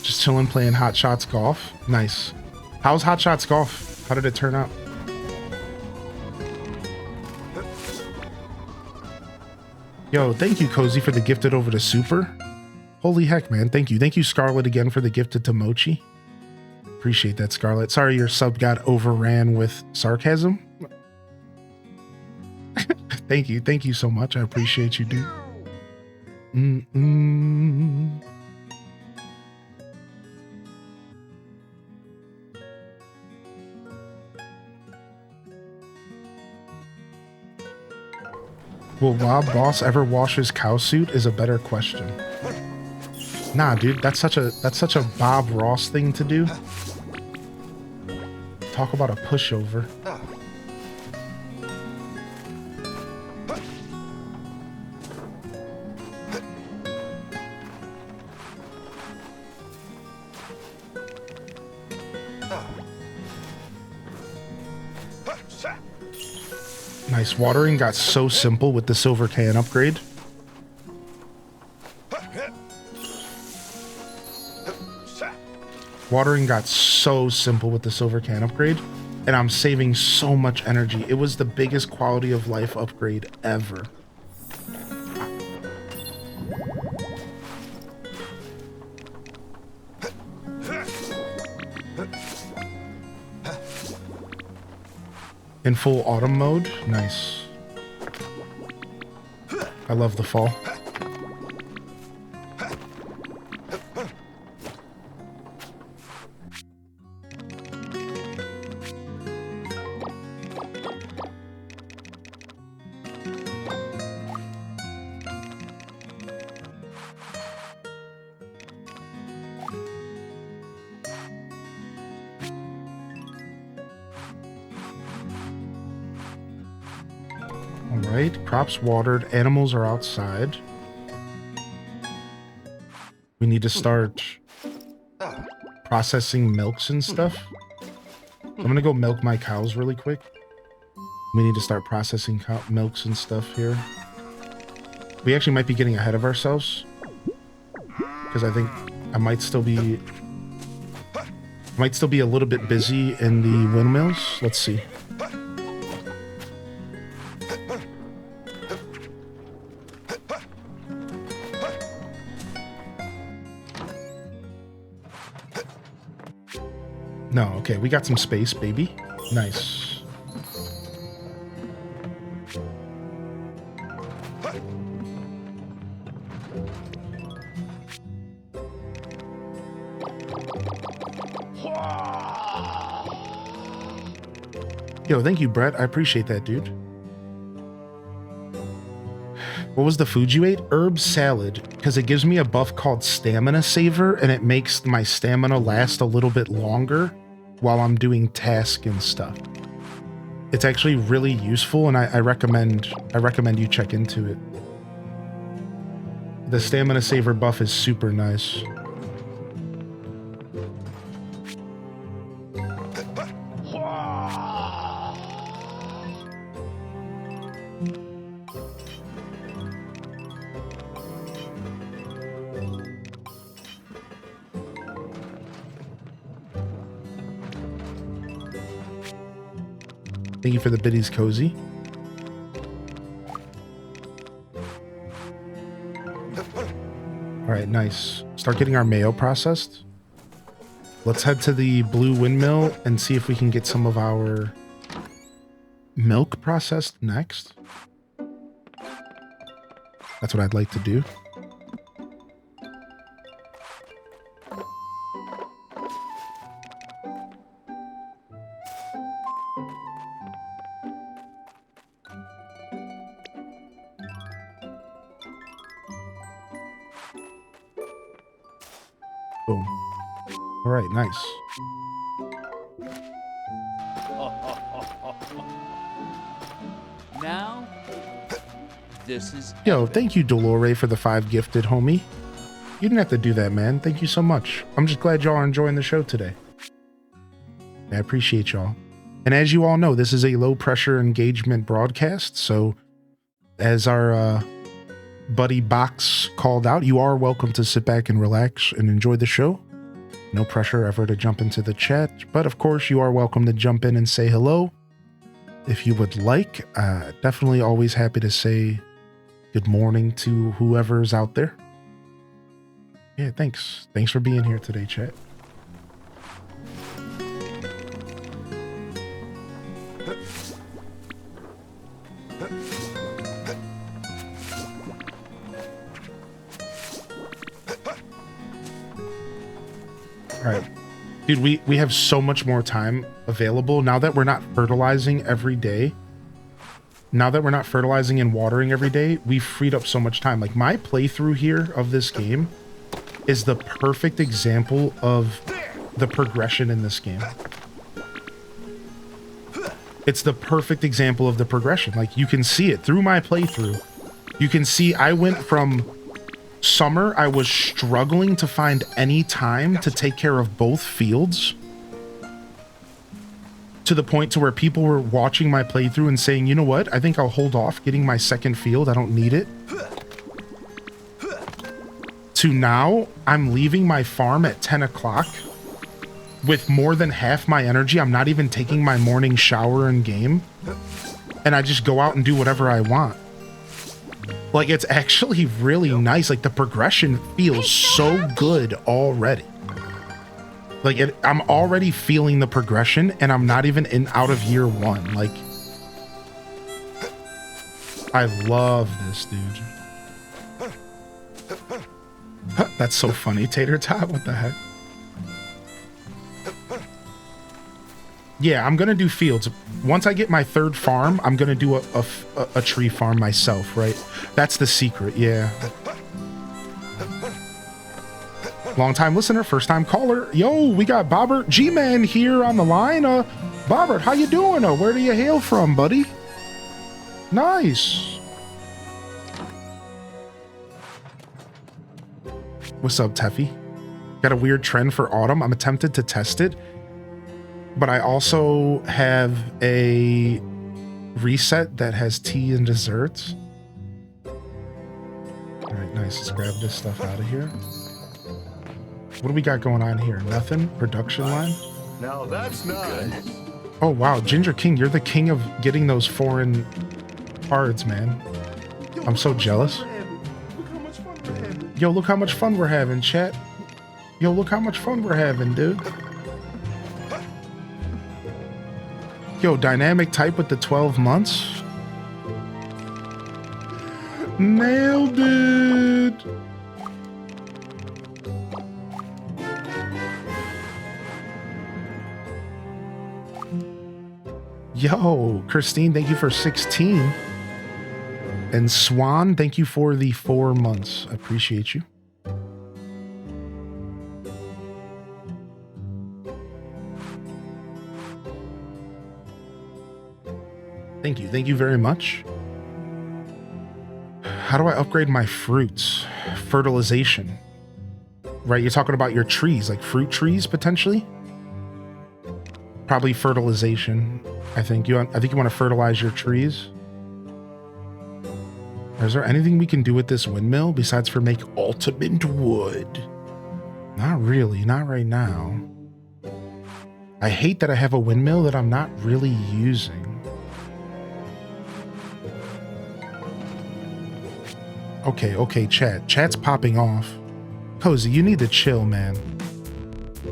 Just chilling, playing Hot Shots Golf. Nice. How's Hot Shots Golf? How did it turn out? Yo, thank you, Cozy, for the gifted over to Super. Holy heck, man. Thank you. Thank you, Scarlett, again for the gifted to Mochi. Appreciate that, Scarlett. Sorry your sub got overran with sarcasm. Thank you. Thank you so much. I appreciate you, dude. Will Rob Boss ever wash his cow suit is a better question. Nah, dude, that's such a Bob Ross thing to do. Talk about a pushover. Nice. Watering got so simple with the silver can upgrade. Watering got so simple with the silver can upgrade, and I'm saving so much energy. It was the biggest quality of life upgrade ever. In full autumn mode. Nice. I love the fall. Alright, crops watered, animals are outside. We need to start processing milks and stuff. I'm gonna go milk my cows really quick. We need to start processing milks and stuff here. We actually might be getting ahead of ourselves, because I think I might still be a little bit busy in the windmills. Let's see. No, okay, we got some space, baby. Nice. Yo, thank you, Brett. I appreciate that, dude. What was the food you ate? Herb salad, because it gives me a buff called Stamina Saver, and it makes my stamina last a little bit longer while I'm doing tasks and stuff. It's actually really useful, and I recommend you check into it. The Stamina Saver buff is super nice. Thank you for the biddies, Cozy. All right, nice. Start getting our mayo processed. Let's head to the blue windmill and see if we can get some of our milk processed next. That's what I'd like to do. Boom. All right, nice. Now, this is... Yo, thank you, Dolore, for the 5 gifted, homie. You didn't have to do that, man. Thank you so much. I'm just glad y'all are enjoying the show today. I appreciate y'all. And as you all know, this is a low-pressure engagement broadcast, so as our buddy Box called out, you are welcome to sit back and relax and enjoy the show. No pressure ever to jump into the chat, but of course you are welcome to jump in and say hello if you would like. Definitely always happy to say good morning to whoever's out there. Yeah, thanks. Thanks for being here today, chat. All right. Dude, we have so much more time available now that we're not fertilizing every day. Now that we're not fertilizing and watering every day, we've freed up so much time. Like, my playthrough here of this game is the perfect example of the progression in this game. It's the perfect example of the progression. Like, you can see it through my playthrough. You can see I went from summer, I was struggling to find any time to take care of both fields, to the point to where people were watching my playthrough and saying, you know what, I think I'll hold off getting my second field, I don't need it. To now, I'm leaving my farm at 10 o'clock with more than half my energy. I'm not even taking my morning shower in game, and I just go out and do whatever I want. Like, it's actually really nice. Like, the progression feels so good already. Like, I'm already feeling the progression, and I'm not even out of year one. Like, I love this, dude. That's so funny, Tater Tot. What the heck? Yeah, I'm gonna do fields. Once I get my third farm, I'm gonna do a tree farm myself, right? That's the secret, yeah. Long time listener, first time caller. Yo, we got Bobbert G-Man here on the line. Bobbert, how you doing? Where do you hail from, buddy? Nice. What's up, Teffy? Got a weird trend for autumn. I'm tempted to test it, but I also have a reset that has tea and desserts. All right, nice. Let's grab this stuff out of here. What do we got going on here? Nothing? Production line? Now that's nice. Oh, wow. Ginger King, you're the king of getting those foreign cards, man. I'm so jealous. Yo, look how much fun we're having, chat. Yo, look how much fun we're having, dude. Yo, dynamic type with the 12 months. Nailed it. Yo, Christine, thank you for 16. And Swan, thank you for the 4 months. I appreciate you. Thank you. Thank you very much. How do I upgrade my fruits? Fertilization. Right, you're talking about your trees, like fruit trees, potentially? Probably fertilization. I think you want to fertilize your trees. Is there anything we can do with this windmill besides for make ultimate wood? Not really, not right now. I hate that I have a windmill that I'm not really using. Okay, chat. Chat's popping off. Cozy, you need to chill, man.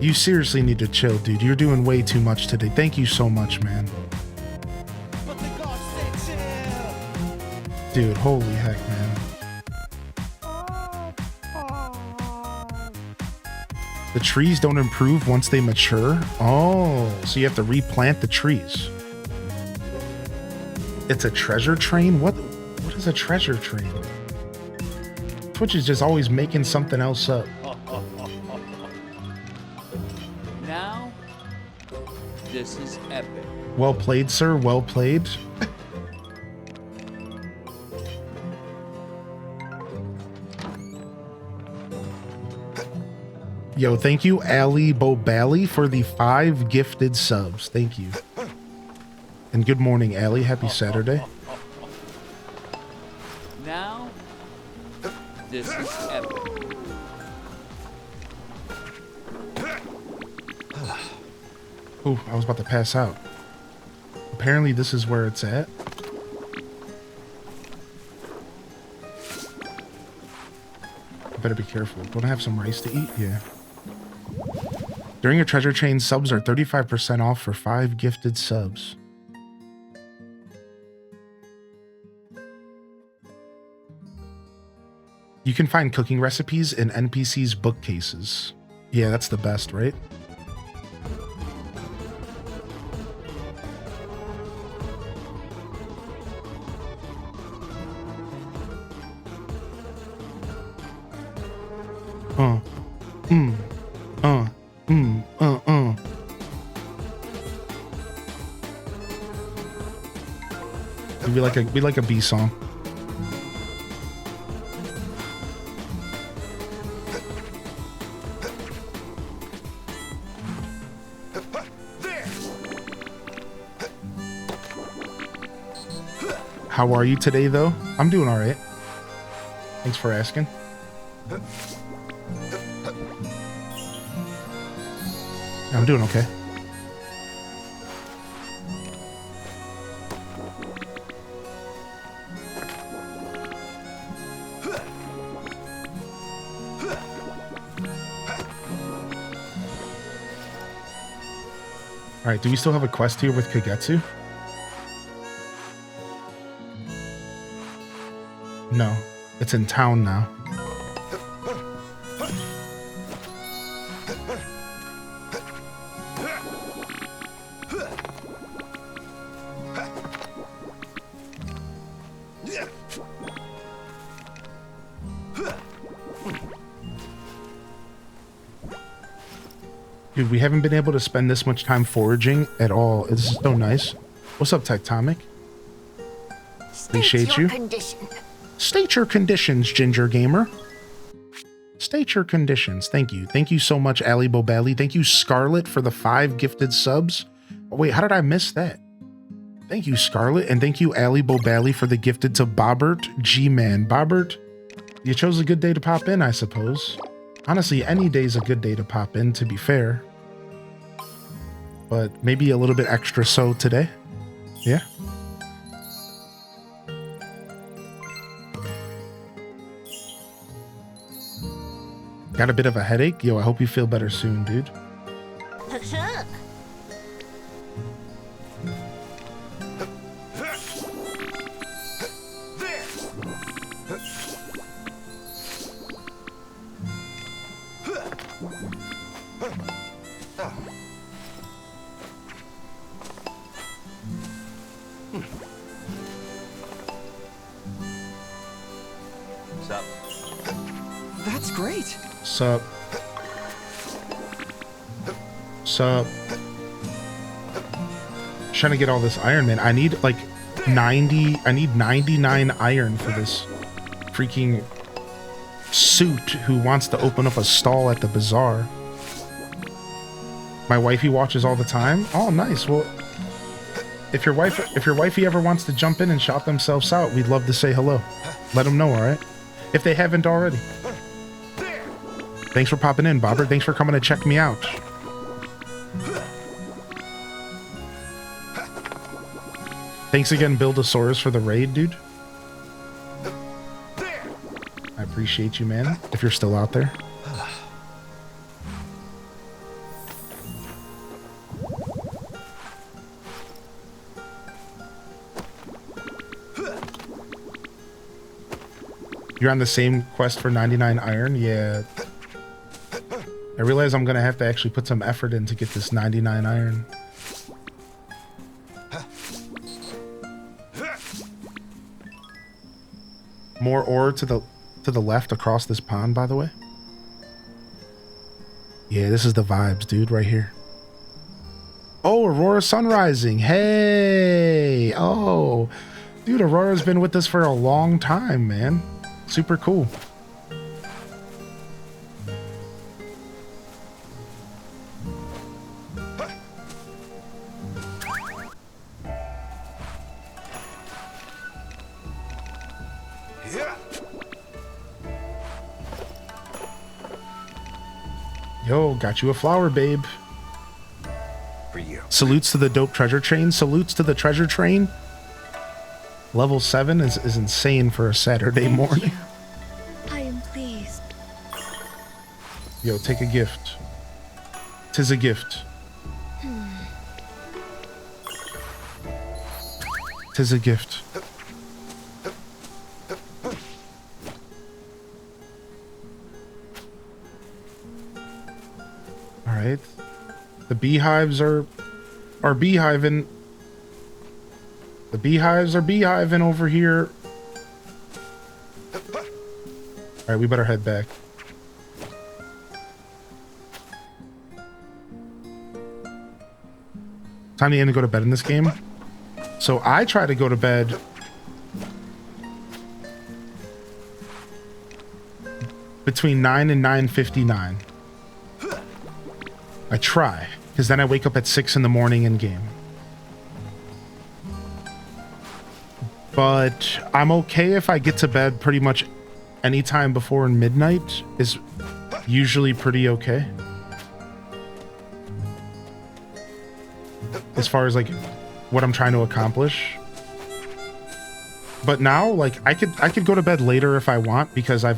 You seriously need to chill, dude. You're doing way too much today. Thank you so much, man. Dude, holy heck, man. The trees don't improve once they mature? Oh, so you have to replant the trees. It's a treasure train? What is a treasure train? Twitch is just always making something else up. Now, this is epic. Well played, sir. Well played. Yo, thank you, Ali Bobali, for the 5 gifted subs. Thank you. And good morning, Ali. Happy Saturday. Now, this is epic. Ooh, I was about to pass out. Apparently this is where it's at. I better be careful. Don't I have some rice to eat? Yeah. During a treasure chain, subs are 35% off for 5 gifted subs. You can find cooking recipes in NPC's bookcases. Yeah, that's the best, right? We like a B song. How are you today, though? I'm doing all right. Thanks for asking. I'm doing okay. All right, do we still have a quest here with Kagetsu? No, it's in town now. Dude, we haven't been able to spend this much time foraging at all. This is so nice. What's up, Tectonic? Appreciate you. State your conditions, Ginger Gamer. State your conditions. Thank you. Thank you so much, Ali Bobelli. Thank you, Scarlet, for the 5 gifted subs. Oh, wait, how did I miss that? Thank you, Scarlet. And thank you, Ali Bobelli, for the gifted to Bobbert G-Man. Bobbert, you chose a good day to pop in, I suppose. Honestly, any day's a good day to pop in, to be fair. But maybe a little bit extra so today. Yeah. Got a bit of a headache? Yo, I hope you feel better soon, dude. Sup? That's great. Sup. Sup. Trying to get all this iron, man. I need like 90. I need 99 iron for this freaking suit who wants to open up a stall at the bazaar. My wifey watches all the time. Oh, nice. Well, if your wifey ever wants to jump in and shout themselves out, we'd love to say hello. Let them know, all right? If they haven't already. Thanks for popping in, Bobber. Thanks for coming to check me out. Thanks again, Buildosaurus, for the raid, dude. I appreciate you, man, if you're still out there. You're on the same quest for 99 iron? Yeah. I realize I'm going to have to actually put some effort in to get this 99 iron. More ore to the left across this pond, by the way. Yeah, this is the vibes, dude, right here. Oh, Aurora Sun Rising. Hey. Oh, dude, Aurora's been with us for a long time, man. Super cool. Yo, got you a flower, babe. For you. Salutes to the dope treasure train. Salutes to the treasure train. Level 7 is insane for a Saturday morning. I am pleased. Yo, take a gift. 'Tis a gift. 'Tis a gift. All right. The beehives are beehiving. The beehives are beehiving over here. All right, we better head back. Time to end to go to bed in this game. So I try to go to bed between 9 and 9:59. I try, because then I wake up at 6 in the morning in game. But I'm okay if I get to bed pretty much any time before midnight is usually pretty okay. As far as like what I'm trying to accomplish. But now, like, I could go to bed later if I want, because I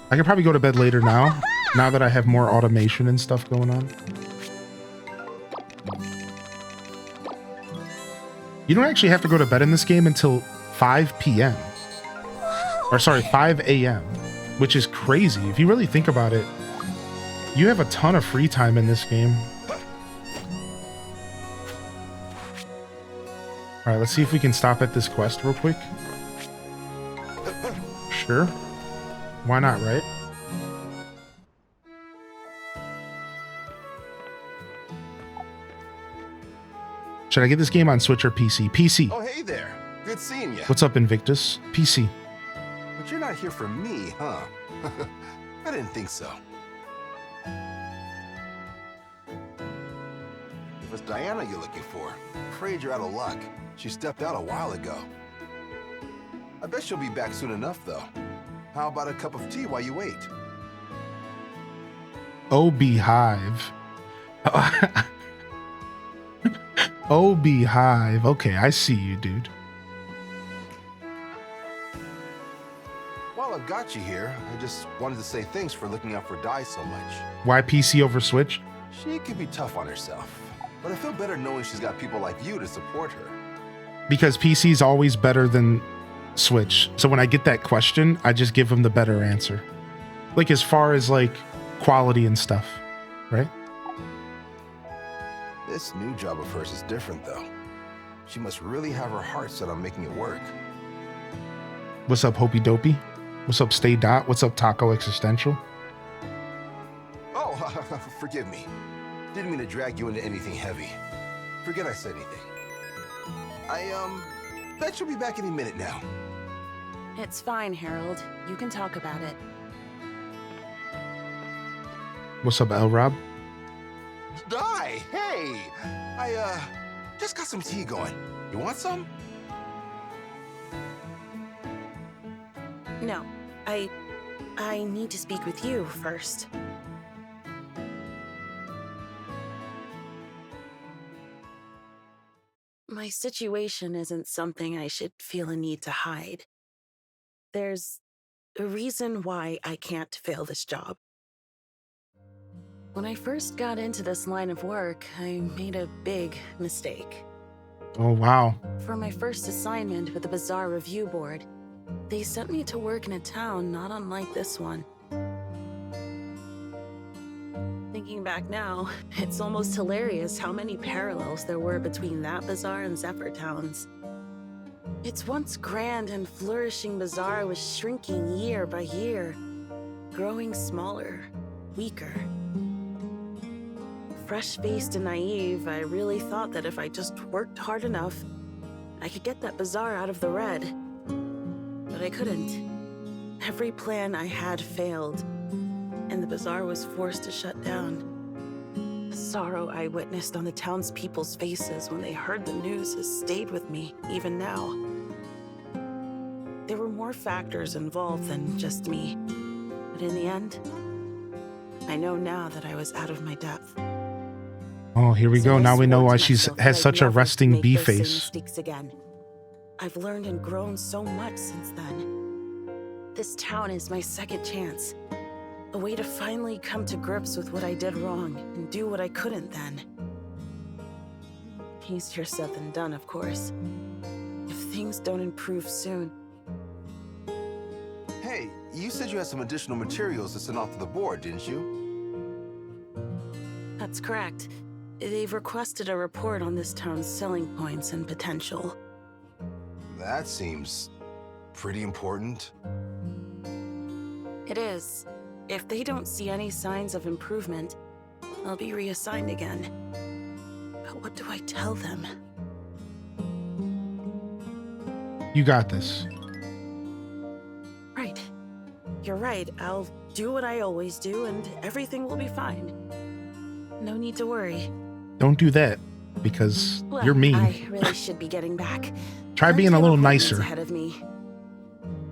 could probably go to bed later now that I have more automation and stuff going on. You don't actually have to go to bed in this game until 5 p.m. Or sorry, 5 a.m., which is crazy. If you really think about it, you have a ton of free time in this game. All right, let's see if we can stop at this quest real quick. Sure. Why not, right? Should I get this game on Switch or PC? PC. Oh, hey there. Good seeing you. What's up, Invictus? PC. But you're not here for me, huh? I didn't think so. If it's Diana you're looking for, I'm afraid you're out of luck. She stepped out a while ago. I bet she'll be back soon enough, though. How about a cup of tea while you wait? Oh, Beehive. Oh, Beehive. Okay, I see you, dude. While I've got you here, I just wanted to say thanks for looking out for Di so much. Why PC over Switch? She can be tough on herself, but I feel better knowing she's got people like you to support her. Because PC's always better than Switch. So when I get that question, I just give them the better answer. Like as far as like quality and stuff, right? This new job of hers is different, though. She must really have her heart set on making it work. What's up, Hopey Dopey? What's up, Stay Dot? What's up, Taco Existential? Oh, forgive me. Didn't mean to drag you into anything heavy. Forget I said anything. Bet she'll be back any minute now. It's fine, Harold. You can talk about it. What's up, L Rob? Di, hey! I just got some tea going. You want some? No, I need to speak with you first. My situation isn't something I should feel a need to hide. There's a reason why I can't fail this job. When I first got into this line of work, I made a big mistake. Oh, wow. For my first assignment with the Bazaar Review Board, they sent me to work in a town not unlike this one. Thinking back now, it's almost hilarious how many parallels there were between that bazaar and Zephyr towns. Its once grand and flourishing bazaar was shrinking year by year, growing smaller, weaker. Fresh-faced and naive, I really thought that if I just worked hard enough, I could get that bazaar out of the red. But I couldn't. Every plan I had failed, and the bazaar was forced to shut down. The sorrow I witnessed on the townspeople's faces when they heard the news has stayed with me, even now. There were more factors involved than just me, but in the end, I know now that I was out of my depth. Oh, here we go. Now we know why she has such a resting bee face. Mistakes again. I've learned and grown so much since then. This town is my second chance. A way to finally come to grips with what I did wrong and do what I couldn't then. Easier said than done, of course. If things don't improve soon. Hey, you said you had some additional materials to send off to the board, didn't you? That's correct. They've requested a report on this town's selling points and potential. That seems pretty important. It is. If they don't see any signs of improvement, I'll be reassigned again. But what do I tell them? You got this. Right. You're right. I'll do what I always do and everything will be fine. No need to worry. Don't do that, because Well, you're mean. I really should be getting back. Try being a little Appointments nicer. ahead of me.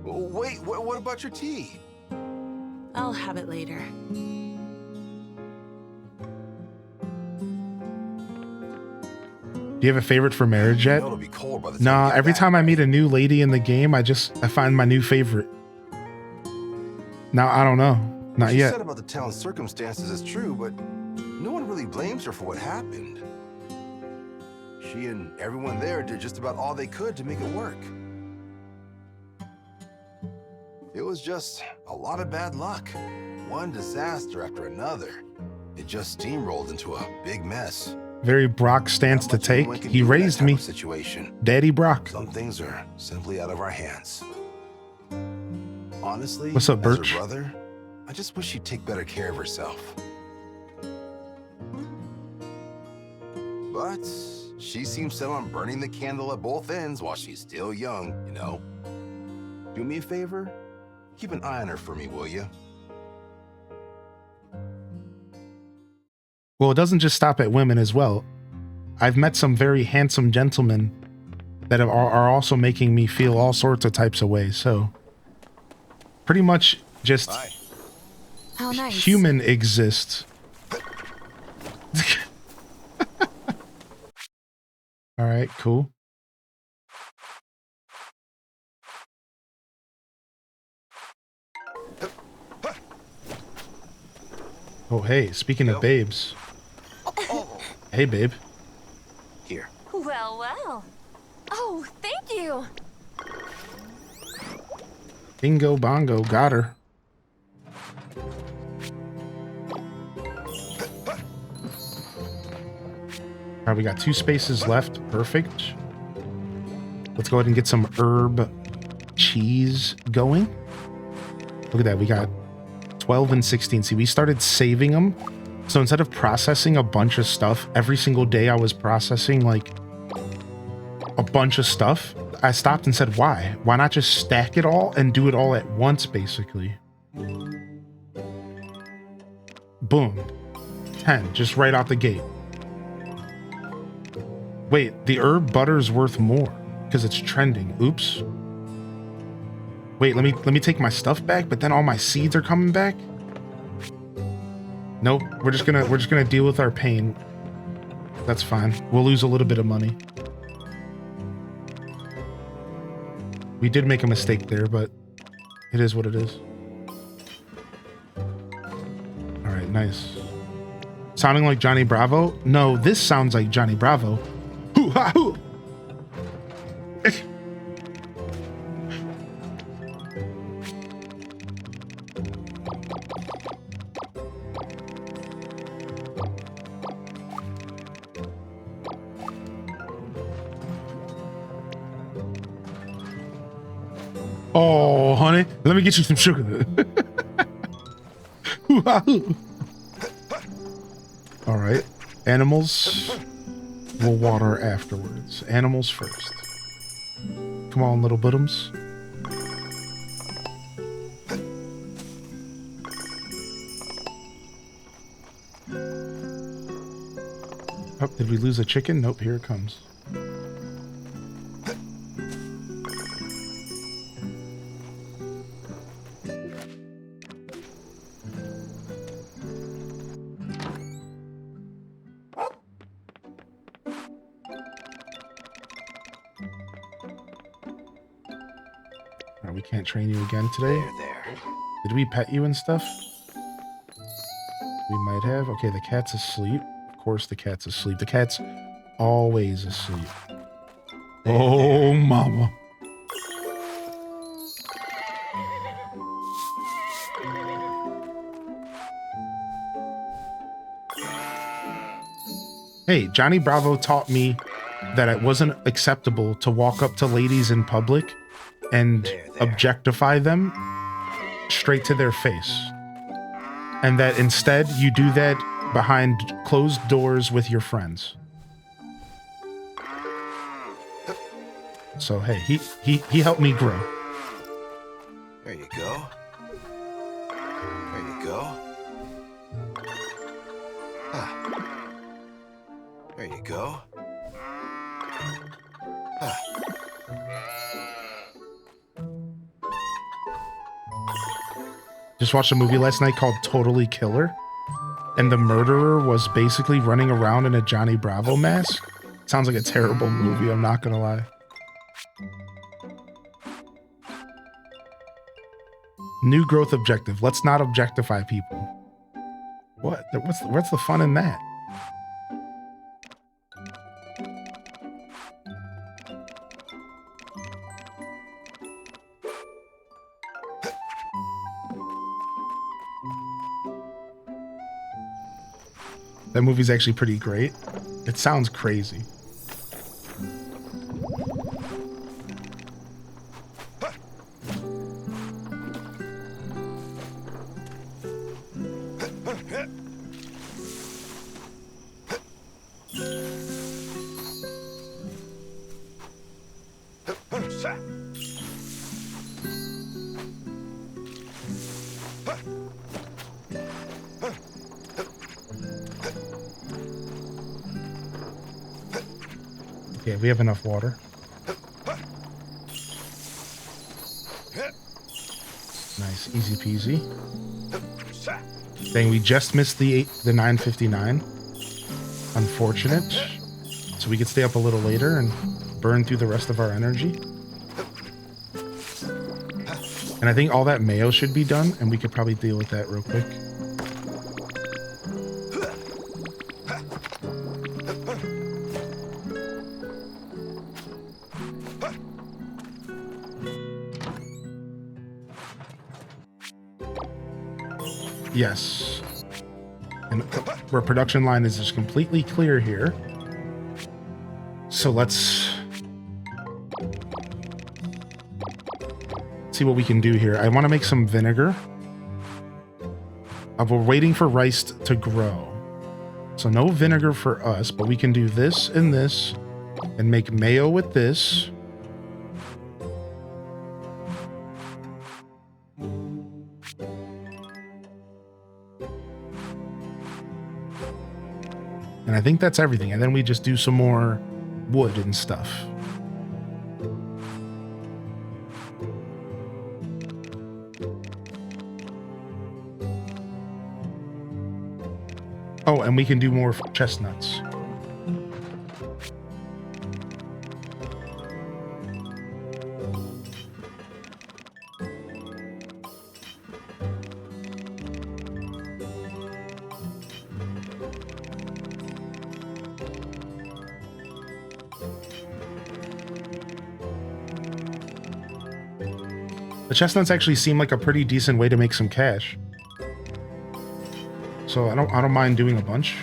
Wait, what about your tea? I'll have it later. Do you have a favorite for marriage yet? It'll be cold by the time Nah, you get every back. time I meet a new lady in the game, I find my new favorite. Now, I don't know. Not What she yet. said about the town's circumstances is true, but no one really blames her for what happened. She and everyone there did just about all they could to make it work. It was just a lot of bad luck. One disaster after another. It just steamrolled into a big mess. Very Brock stance to take. He raised me. Situation. Daddy Brock. Some things are simply out of our hands. Honestly, what's up, as Birch? her brother, I just wish she'd take better care of herself. But she seems set on burning the candle at both ends while she's still young, you know. Do me a favor? Keep an eye on her for me, will you? Well, it doesn't just stop at women as well. I've met some very handsome gentlemen that are also making me feel all sorts of types of ways. So pretty much just human exists. All right, cool. Oh, hey, speaking of babes. Hey, babe. Here. Well, well. Oh, thank you. Bingo bongo, got her. All right, we got 2 spaces left. Perfect. Let's go ahead and get some herb cheese going. Look at that. We got 12 and 16. See, we started saving them. So instead of processing a bunch of stuff, every single day I was processing like a bunch of stuff. I stopped and said, why? Why not just stack it all and do it all at once, basically? Boom. 10, just right out the gate. Wait, the herb butter's worth more because it's trending. Oops. Wait, let me take my stuff back, but then all my seeds are coming back? Nope, we're just gonna deal with our pain. That's fine. We'll lose a little bit of money. We did make a mistake there, but it is what it is. All right, nice. Sounding like Johnny Bravo? No, this sounds like Johnny Bravo. Hoo-ha-hoo! Oh, honey, let me get you some sugar. All right, animals will water afterwards. Animals first. Come on, little bottoms. Oh, did we lose a chicken? Nope, here it comes. We can't train you again today. There. Did we pet you and stuff? We might have. Okay, the cat's asleep. Of course the cat's asleep. The cat's always asleep. Oh, mama. Hey, Johnny Bravo taught me that it wasn't acceptable to walk up to ladies in public and objectify them straight to their face. And that instead you do that behind closed doors with your friends. So hey, he helped me grow. There you go. There you go. Ah. There you go. Ah. Just watched a movie last night called Totally Killer, and the murderer was basically running around in a Johnny Bravo mask. Sounds like a terrible movie, I'm not gonna lie. New growth objective. Let's not objectify people. What? What's the fun in that? That movie's actually pretty great. It sounds crazy. Okay, we have enough water. Nice, easy peasy. Dang, we just missed the 9:59. Unfortunate. So we could stay up a little later and burn through the rest of our energy. And I think all that mayo should be done, and we could probably deal with that real quick. Yes. And our production line is just completely clear here. So let's see what we can do here. I want to make some vinegar. We're waiting for rice to grow. So no vinegar for us, but we can do this and this and make mayo with this. And I think that's everything. And then we just do some more wood and stuff. Oh, and we can do more chestnuts. The chestnuts actually seem like a pretty decent way to make some cash. So I don't mind doing a bunch.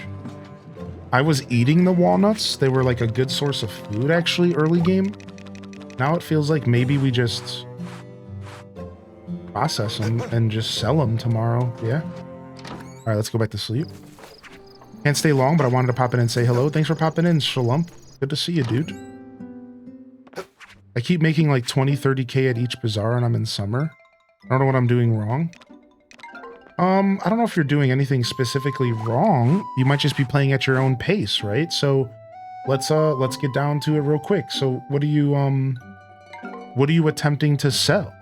I was eating the walnuts. They were like a good source of food actually early game. Now it feels like maybe we just process them and just sell them tomorrow. Yeah. All right, let's go back to sleep. Can't stay long, but I wanted to pop in and say hello. Thanks for popping in, Shalump. Good to see you, dude. I keep making like 20, 30K at each bazaar and I'm in summer. I don't know what I'm doing wrong. I don't know if you're doing anything specifically wrong. You might just be playing at your own pace, right? So let's get down to it real quick. So what are you attempting to sell?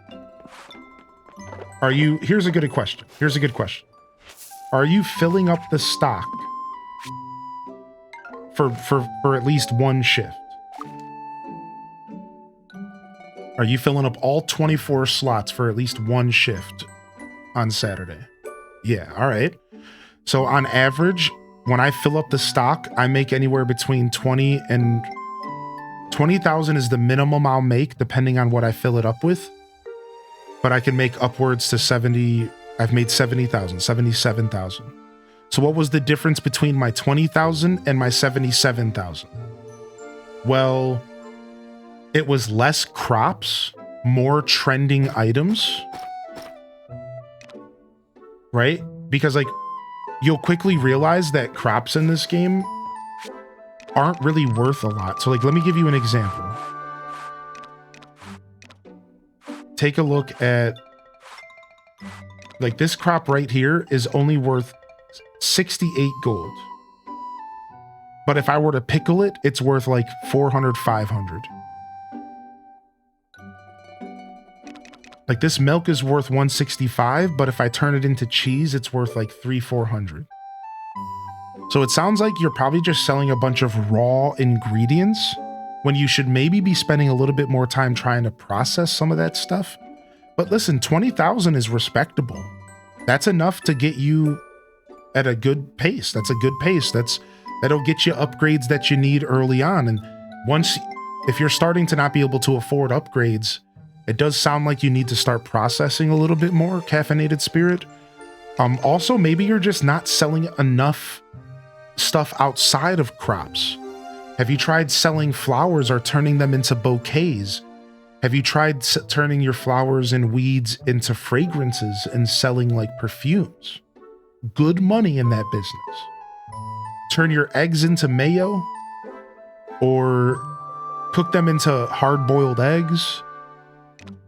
Here's a good question. Are you filling up the stock for at least one shift? Are you filling up all 24 slots for at least one shift on Saturday? Yeah, all right. So on average, when I fill up the stock, I make anywhere between 20 and 20,000 is the minimum I'll make depending on what I fill it up with. But I can make upwards to 70. I've made 70,000, 77,000. So what was the difference between my 20,000 and my 77,000? Well, it was less crops, more trending items. Right? Because like you'll quickly realize that crops in this game aren't really worth a lot. So like let me give you an example. Take a look at like this crop right here is only worth 68 gold. But if I were to pickle it, it's worth like 400, 500. Like this milk is worth 165, but if I turn it into cheese, it's worth like 300-400. So it sounds like you're probably just selling a bunch of raw ingredients when you should maybe be spending a little bit more time trying to process some of that stuff. But listen, 20,000 is respectable. That's enough to get you at a good pace. That's a good pace. That'll get you upgrades that you need early on. And if you're starting to not be able to afford upgrades, it does sound like you need to start processing a little bit more caffeinated spirit. Also, maybe you're just not selling enough stuff outside of crops? Have you tried selling flowers or turning them into bouquets? Have you tried turning your flowers and weeds into fragrances and selling like perfumes? Good money in that business. Turn your eggs into mayo or cook them into hard-boiled eggs.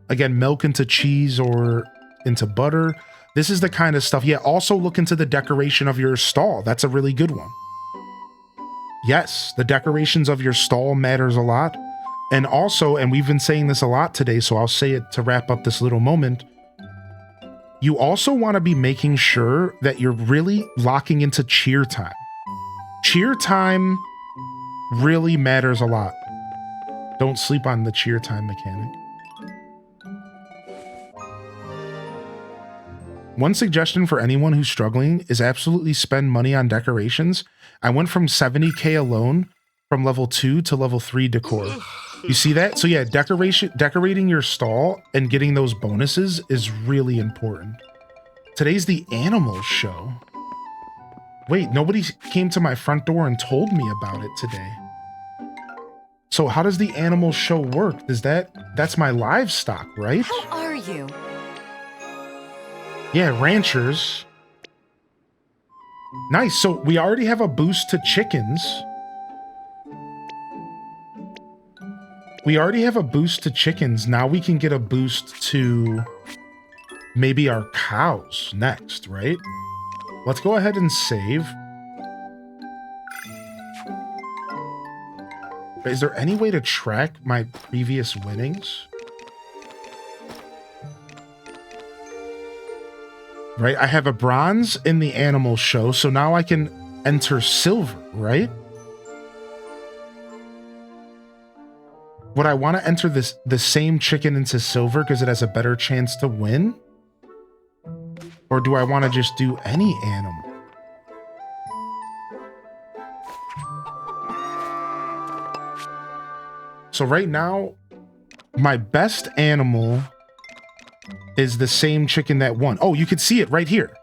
Again, milk into cheese or into butter. This is the kind of stuff. Yeah, also look into the decoration of your stall. That's a really good one. Yes, the decorations of your stall matters a lot. And also, and we've been saying this a lot today, so I'll say it to wrap up this little moment. You also want to be making sure that you're really locking into cheer time. Cheer time really matters a lot. Don't sleep on the cheer time mechanic. One suggestion for anyone who's struggling is absolutely spend money on decorations. I went from 70k alone from level 2 to level 3 decor. You see that? So yeah, decorating your stall and getting those bonuses is really important. Today's the animal show. Wait, nobody came to my front door and told me about it today. So how does the animal show work? That's my livestock, right? How are you? Yeah, ranchers. Nice. So we already have a boost to chickens. Now we can get a boost to maybe our cows next, right? Let's go ahead and save. Is there any way to track my previous winnings? Right, I have a bronze in the animal show, so now I can enter silver, right? Would I want to enter the same chicken into silver because it has a better chance to win? Or do I want to just do any animal? So right now, my best animal is the same chicken that won. Oh, you could see it right here.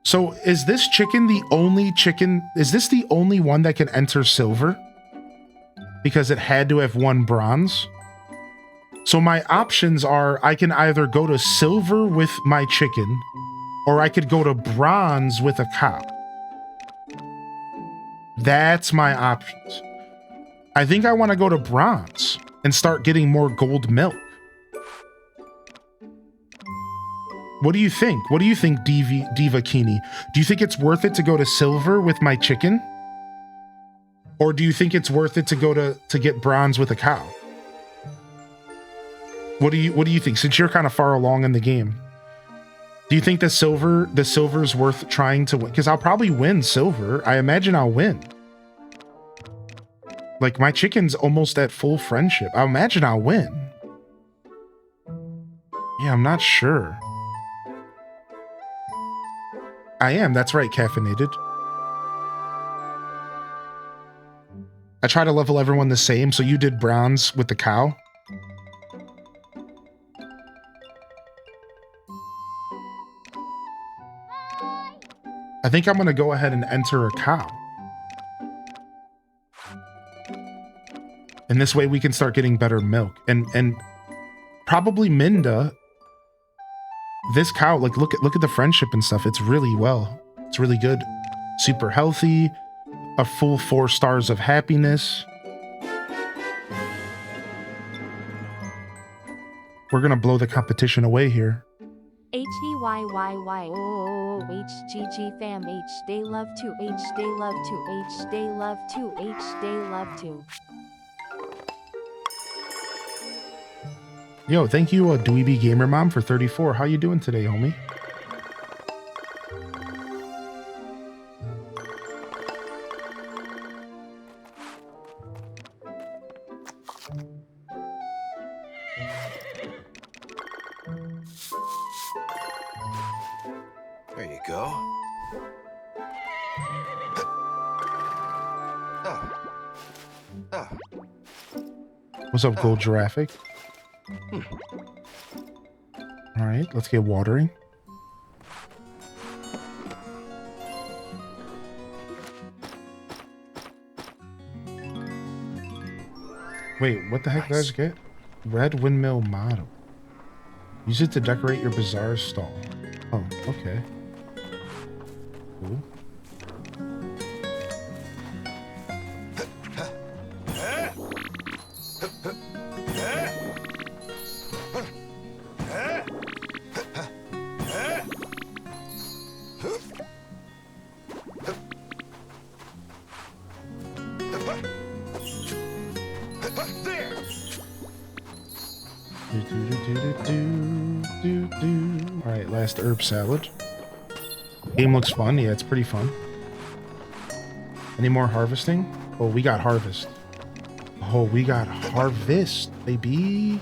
So is this chicken the only chicken? Is this the only one that can enter silver? Because it had to have won bronze. So my options are I can either go to silver with my chicken or I could go to bronze with a cow. That's my options. I think I want to go to bronze and start getting more gold milk. What do you think? What do you think, Diva Kini? Do you think it's worth it to go to silver with my chicken? Or do you think it's worth it to go to get bronze with a cow? What do you think? Since you're kind of far along in the game, do you think the silver's worth trying to win? Because I'll probably win silver. I imagine I'll win. Like, my chicken's almost at full friendship. I imagine I'll win. Yeah, I'm not sure. I am. That's right, caffeinated. I try to level everyone the same, so you did bronze with the cow. I think I'm going to go ahead and enter a cow. And this way we can start getting better milk. And probably Minda, this cow, like look at the friendship and stuff. It's really well. It's really good. Super healthy. A full 4 stars of happiness. We're going to blow the competition away here. HEYYYOHGG fam H day love to H day love to H day love to H day love to. Yo, thank you, Dweeby Gamer Mom, for 34. How you doing today, homie? There you go. What's up, Gold Giraffic? All right, let's get watering. Wait, what the heck did I just get? Red windmill model. Use it to decorate your bazaar stall. Oh, okay. Cool. Alright, last herb salad. Game looks fun. Yeah, it's pretty fun. Any more harvesting? Oh, we got harvest. Oh, we got harvest, baby.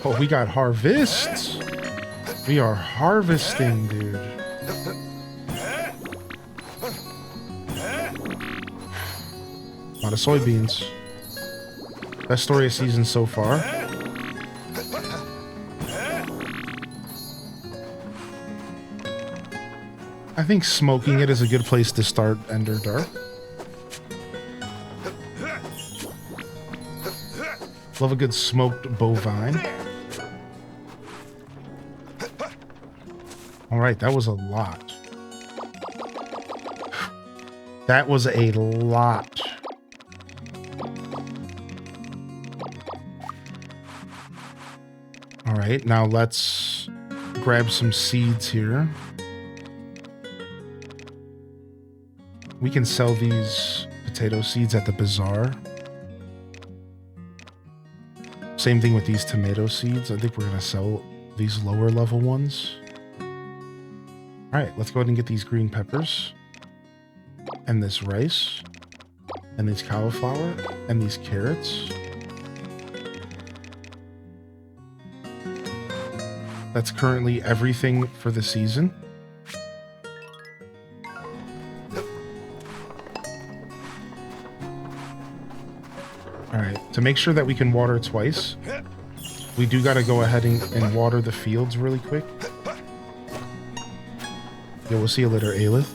Oh, we got harvest. We are harvesting, dude. A lot of soybeans. Best story of season so far. I think smoking it is a good place to start Ender Dark. Love a good smoked bovine. Alright, that was a lot. That was a lot. Alright, now let's grab some seeds here. We can sell these potato seeds at the bazaar. Same thing with these tomato seeds. I think we're going to sell these lower level ones. Alright, let's go ahead and get these green peppers. And this rice. And these cauliflower. And these carrots. That's currently everything for the season. Alright, to make sure that we can water twice, we do got to go ahead and water the fields really quick. Yeah, we'll see you later, Aelith.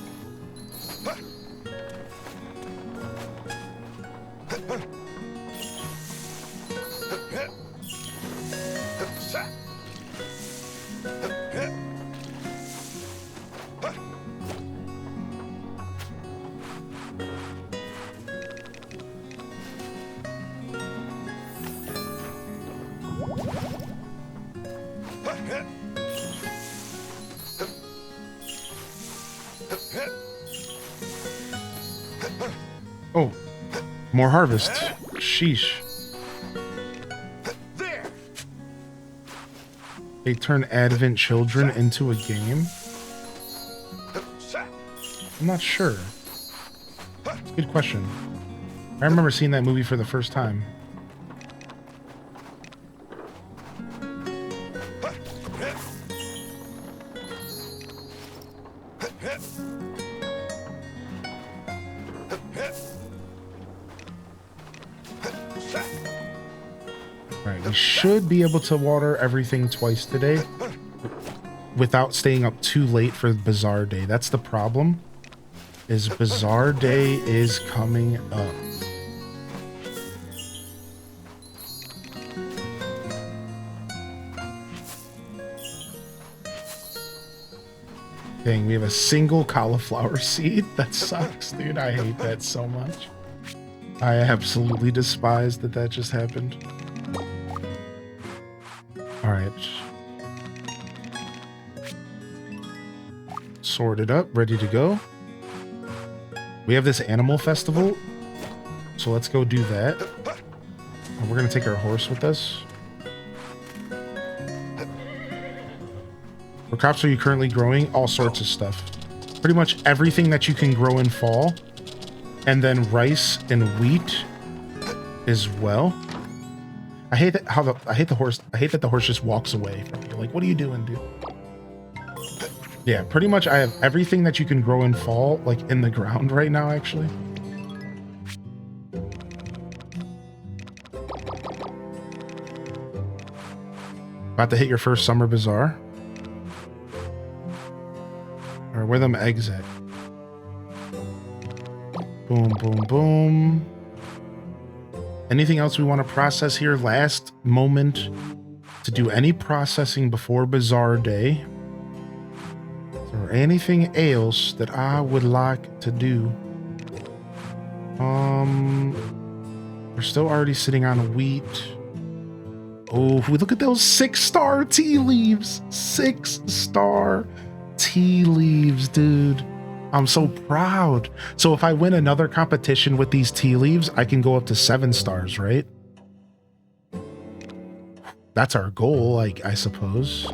Oh, more harvest. Sheesh. They turn Advent Children into a game? I'm not sure. Good question. I remember seeing that movie for the first time. Alright, we should be able to water everything twice today without staying up too late for Bazaar Day. That's the problem, is Bazaar Day is coming up. Dang, we have a single cauliflower seed? That sucks, dude. I hate that so much. I absolutely despise that that just happened. Alright. Sorted up, ready to go. We have this animal festival, so let's go do that. And we're gonna take our horse with us. What crops are you currently growing? All sorts of stuff. Pretty much everything that you can grow in fall. And then rice and wheat as well. I hate that I hate that the horse just walks away from you. Like, what are you doing, dude? Yeah, pretty much I have everything that you can grow in fall, like in the ground right now, actually. About to hit your first summer bazaar. Or where them eggs at? Boom, boom, boom. Anything else we want to process here? Last moment to do any processing before Bazaar Day. Is there anything else that I would like to do? We're still already sitting on wheat. Oh, look at those 6-star tea leaves. 6-star tea leaves, dude. I'm so proud. So if I win another competition with these tea leaves, I can go up to 7 stars, right? That's our goal, I suppose.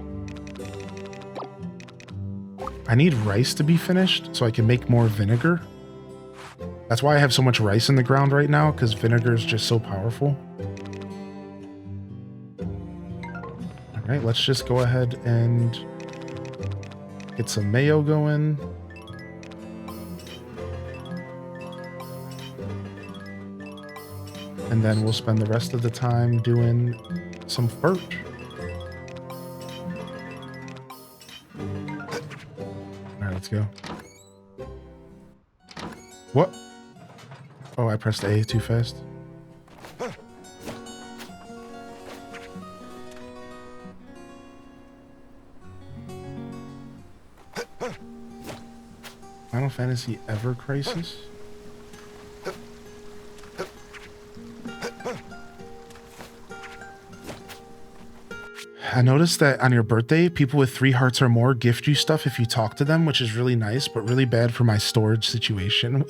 I need rice to be finished so I can make more vinegar. That's why I have so much rice in the ground right now, because vinegar is just so powerful. All right, let's just go ahead and get some mayo going. And then we'll spend the rest of the time doing some furt. All right, let's go. What? Oh, I pressed A too fast. Final Fantasy Ever Crisis? I noticed that on your birthday, people with 3 hearts or more gift you stuff if you talk to them, which is really nice, but really bad for my storage situation.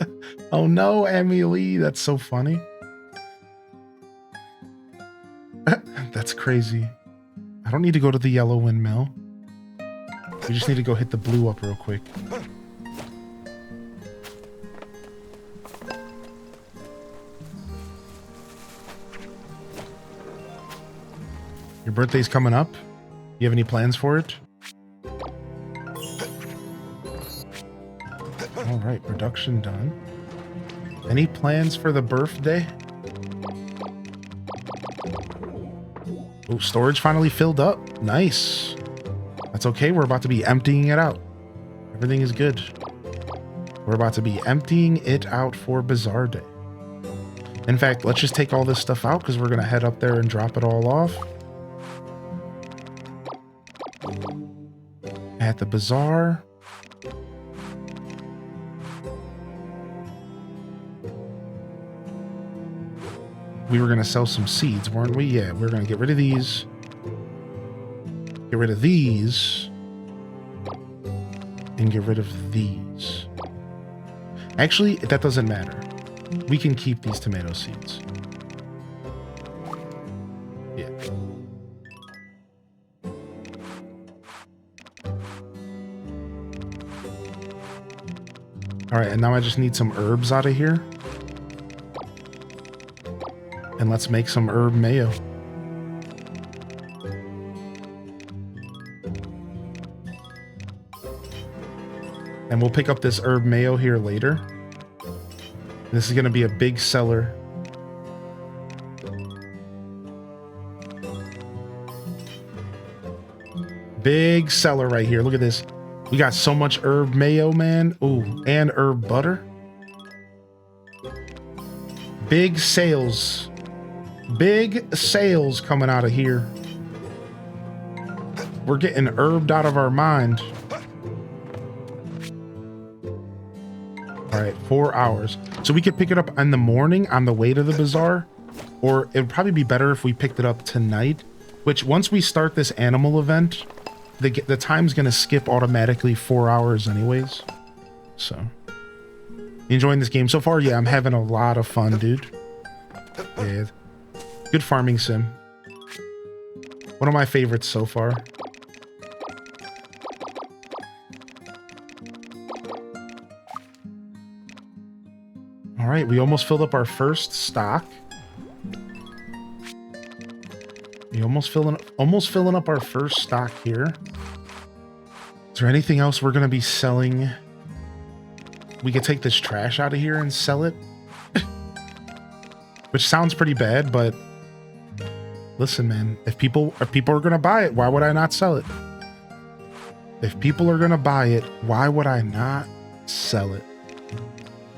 Oh no, Emily, that's so funny. That's crazy. I don't need to go to the yellow windmill. We just need to go hit the blue up real quick. Your birthday's coming up. You have any plans for it? All right, production done. Any plans for the birthday? Oh, storage finally filled up. Nice. That's okay. We're about to be emptying it out. Everything is good. We're about to be emptying it out for Bazaar Day. In fact, let's just take all this stuff out because we're going to head up there and drop it all off. At the bazaar. We were going to sell some seeds, weren't we? Yeah, we're going to get rid of these. Get rid of these. And get rid of these. Actually, that doesn't matter. We can keep these tomato seeds. Yeah. All right, and now I just need some herbs out of here. And let's make some herb mayo. And we'll pick up this herb mayo here later. This is going to be a big seller. Big seller right here. Look at this. We got so much herb mayo, man. Ooh, and herb butter. Big sales. Big sales coming out of here. We're getting herbed out of our mind. All right, 4 hours. So we could pick it up in the morning on the way to the bazaar, or it would probably be better if we picked it up tonight, which once we start this animal event, the time's going to skip automatically 4 hours anyways. So, you enjoying this game so far? Yeah, I'm having a lot of fun, dude. Yeah. Good farming sim. One of my favorites so far. All right, we almost filled up our first stock. We almost filling up our first stock here. Is there anything else we're going to be selling? We could take this trash out of here and sell it. Which sounds pretty bad, but Listen, man, if people are gonna buy it, why would I not sell it? If people are gonna buy it, why would I not sell it?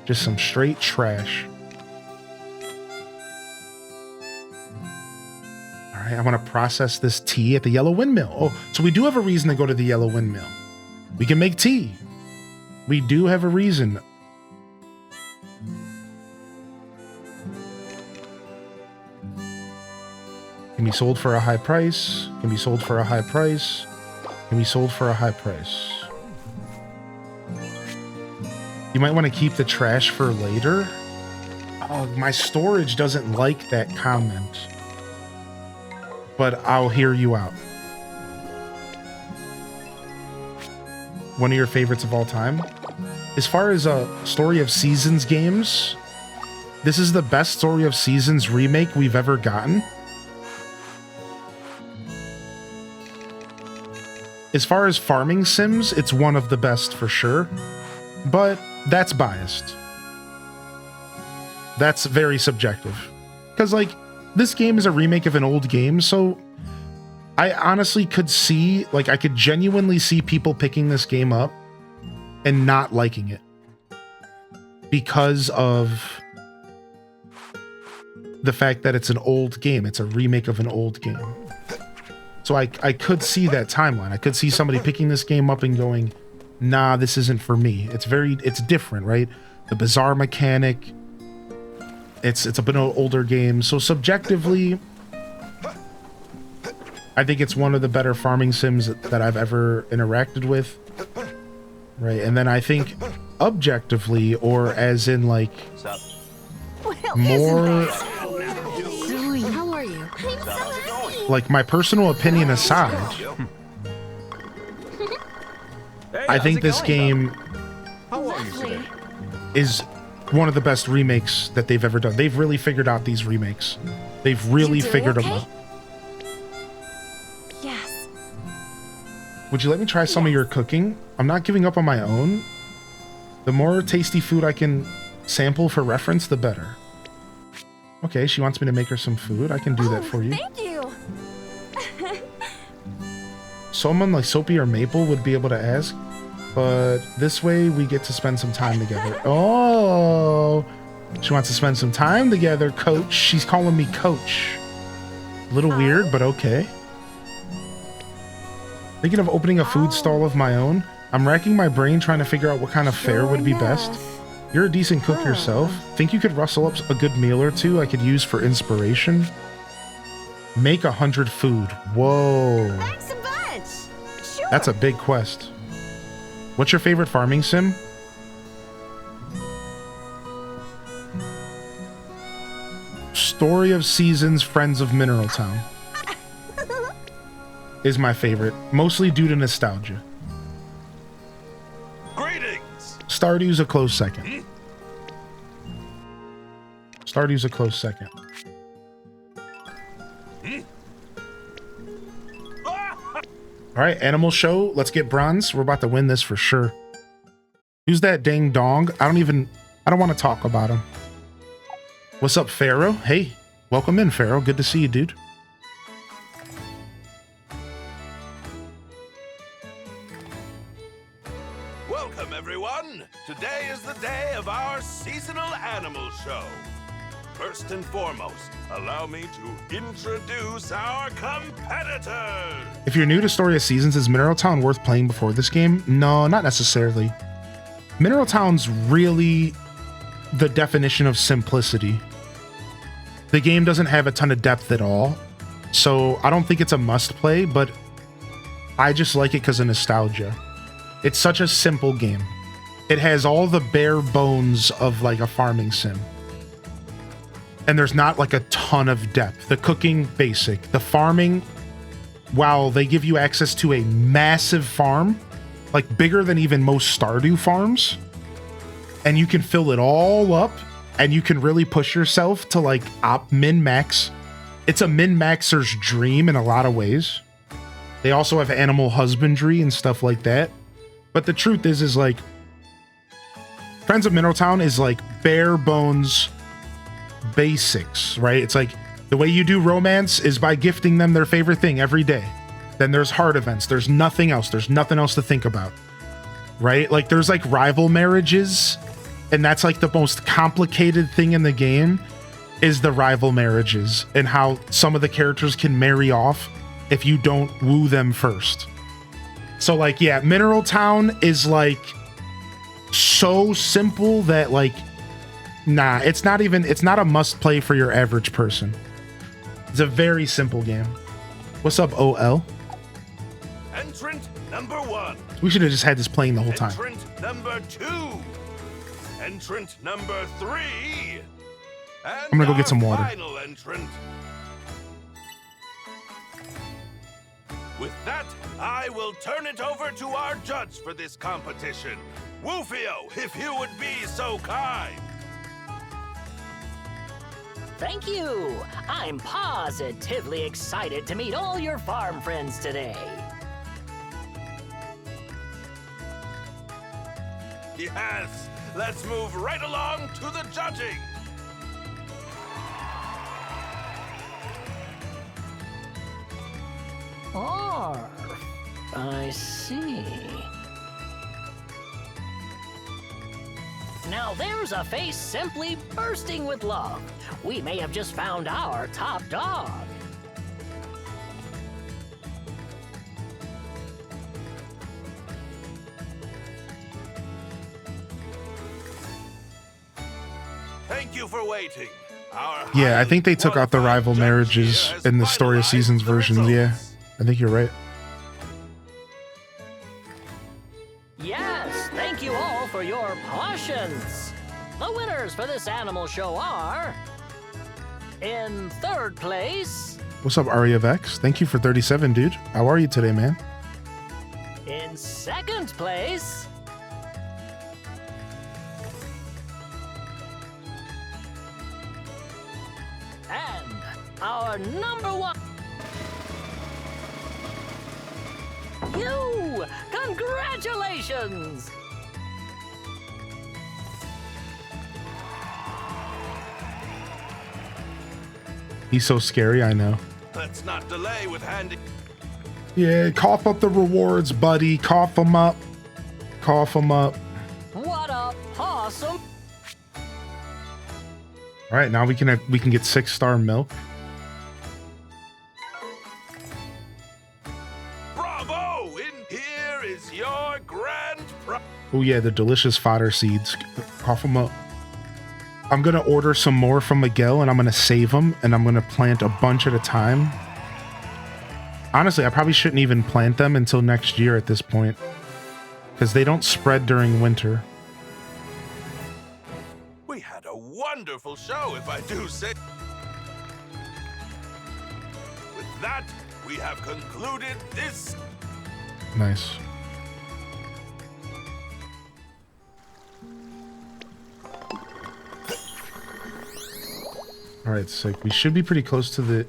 Just some straight trash. All right, I want to process this tea at the Yellow Windmill. Oh, so we do have a reason to go to the Yellow Windmill. We can make tea. We do have a reason. Can be sold for a high price. Can be sold for a high price. Can be sold for a high price. You might want to keep the trash for later. Oh, my storage doesn't like that comment. But I'll hear you out. One of your favorites of all time? As far as Story of Seasons games, this is the best Story of Seasons remake we've ever gotten. As far as farming sims, it's one of the best for sure, but that's biased. That's very subjective. Because, like, this game is a remake of an old game, so I honestly could see, like, I could genuinely see people picking this game up and not liking it because of the fact that it's an old game. It's a remake of an old game. So I could see that timeline. I could see somebody picking this game up and going, nah, this isn't for me. It's different, right? The Bazaar mechanic, it's a bit of an older game. So subjectively, I think it's one of the better farming sims that I've ever interacted with. Right, and then I think objectively, or as in like more, How are you? like my personal opinion aside, I think this game is one of the best remakes that they've ever done. They've really figured out these remakes. They've really figured them out. Yes. Would you let me try some of your cooking? I'm not giving up on my own. The more tasty food I can sample for reference, the better. Okay, she wants me to make her some food. I can do that for you. Thank you. Someone like Soapy or Maple would be able to ask, but this way we get to spend some time together. Oh, she wants to spend some time together, Coach. She's calling me Coach. A little weird, but okay. Thinking of opening a food stall of my own. I'm racking my brain trying to figure out what kind of fare would be best. You're a decent cook yourself. Think you could rustle up a good meal or two I could use for inspiration? Make 100 food. Whoa. Thanks a bunch. Sure. That's a big quest. What's your favorite farming sim? Story of Seasons, Friends of Mineral Town is my favorite, mostly due to nostalgia. Greetings! Stardew's a close second. Stardew's a close second. All right, Animal Show. Let's get bronze. We're about to win this for sure. Who's that dang dong? I don't want to talk about him. What's up, Pharaoh? Hey, welcome in, Pharaoh. Good to see you, dude. Welcome, everyone! Today is the day of our seasonal animal show. First and foremost, allow me to introduce our competitors! If you're new to Story of Seasons, is Mineral Town worth playing before this game? No, not necessarily. Mineral Town's really the definition of simplicity. The game doesn't have a ton of depth at all, so I don't think it's a must-play, but I just like it because of nostalgia. It's such a simple game. It has all the bare bones of like a farming sim. And there's not like a ton of depth. The cooking, basic. The farming, wow, they give you access to a massive farm, like bigger than even most Stardew farms. And you can fill it all up, and you can really push yourself to like min-max. It's a min-maxer's dream in a lot of ways. They also have animal husbandry and stuff like that. But the truth is like, Friends of Mineral Town is like bare bones basics, right? It's like The way you do romance is by gifting them their favorite thing every day. Then there's heart events. There's nothing else. There's nothing else to think about. Right? Like there's like rival marriages, and that's like the most complicated thing in the game is the rival marriages and how some of the characters can marry off if you don't woo them first. So like, yeah, Mineral Town is like so simple that like, nah, it's not a must play for your average person. It's a very simple game. What's up, OL? Entrant number 1. We should have just had this playing the whole time. Entrant number 2. Entrant number 3. And I'm gonna go get some water. Final entrant. With that, I will turn it over to our judge for this competition. Woofio, if you would be so kind. Thank you. I'm positively excited to meet all your farm friends today. Yes, let's move right along to the judging. Oh, I see. Now there's a face simply bursting with love. We may have just found our top dog. Thank you for waiting. Yeah, I think they took out the rival marriages in the Story of Seasons version. Yeah, I think you're right. Yes, thank you all for your patience. The winners for this animal show are... in third place... What's up, Ari of X? Thank you for 37, dude. How are you today, man? In second place... and our number 1... you! Congratulations! He's so scary, I know. Let's not delay with handing. Yeah, cough up the rewards, buddy. Cough them up. Cough them up. What a possum! All right, now we can get 6-star milk. Bravo! In here is your grand prize. Oh yeah, the delicious fodder seeds. Cough them up. I'm gonna order some more from Miguel, and I'm gonna save them, and I'm gonna plant a bunch at a time. Honestly, I probably shouldn't even plant them until next year at this point, because they don't spread during winter. We had a wonderful show, if I do say. With that, we have concluded this. Nice. All right, sick. We should be pretty close to the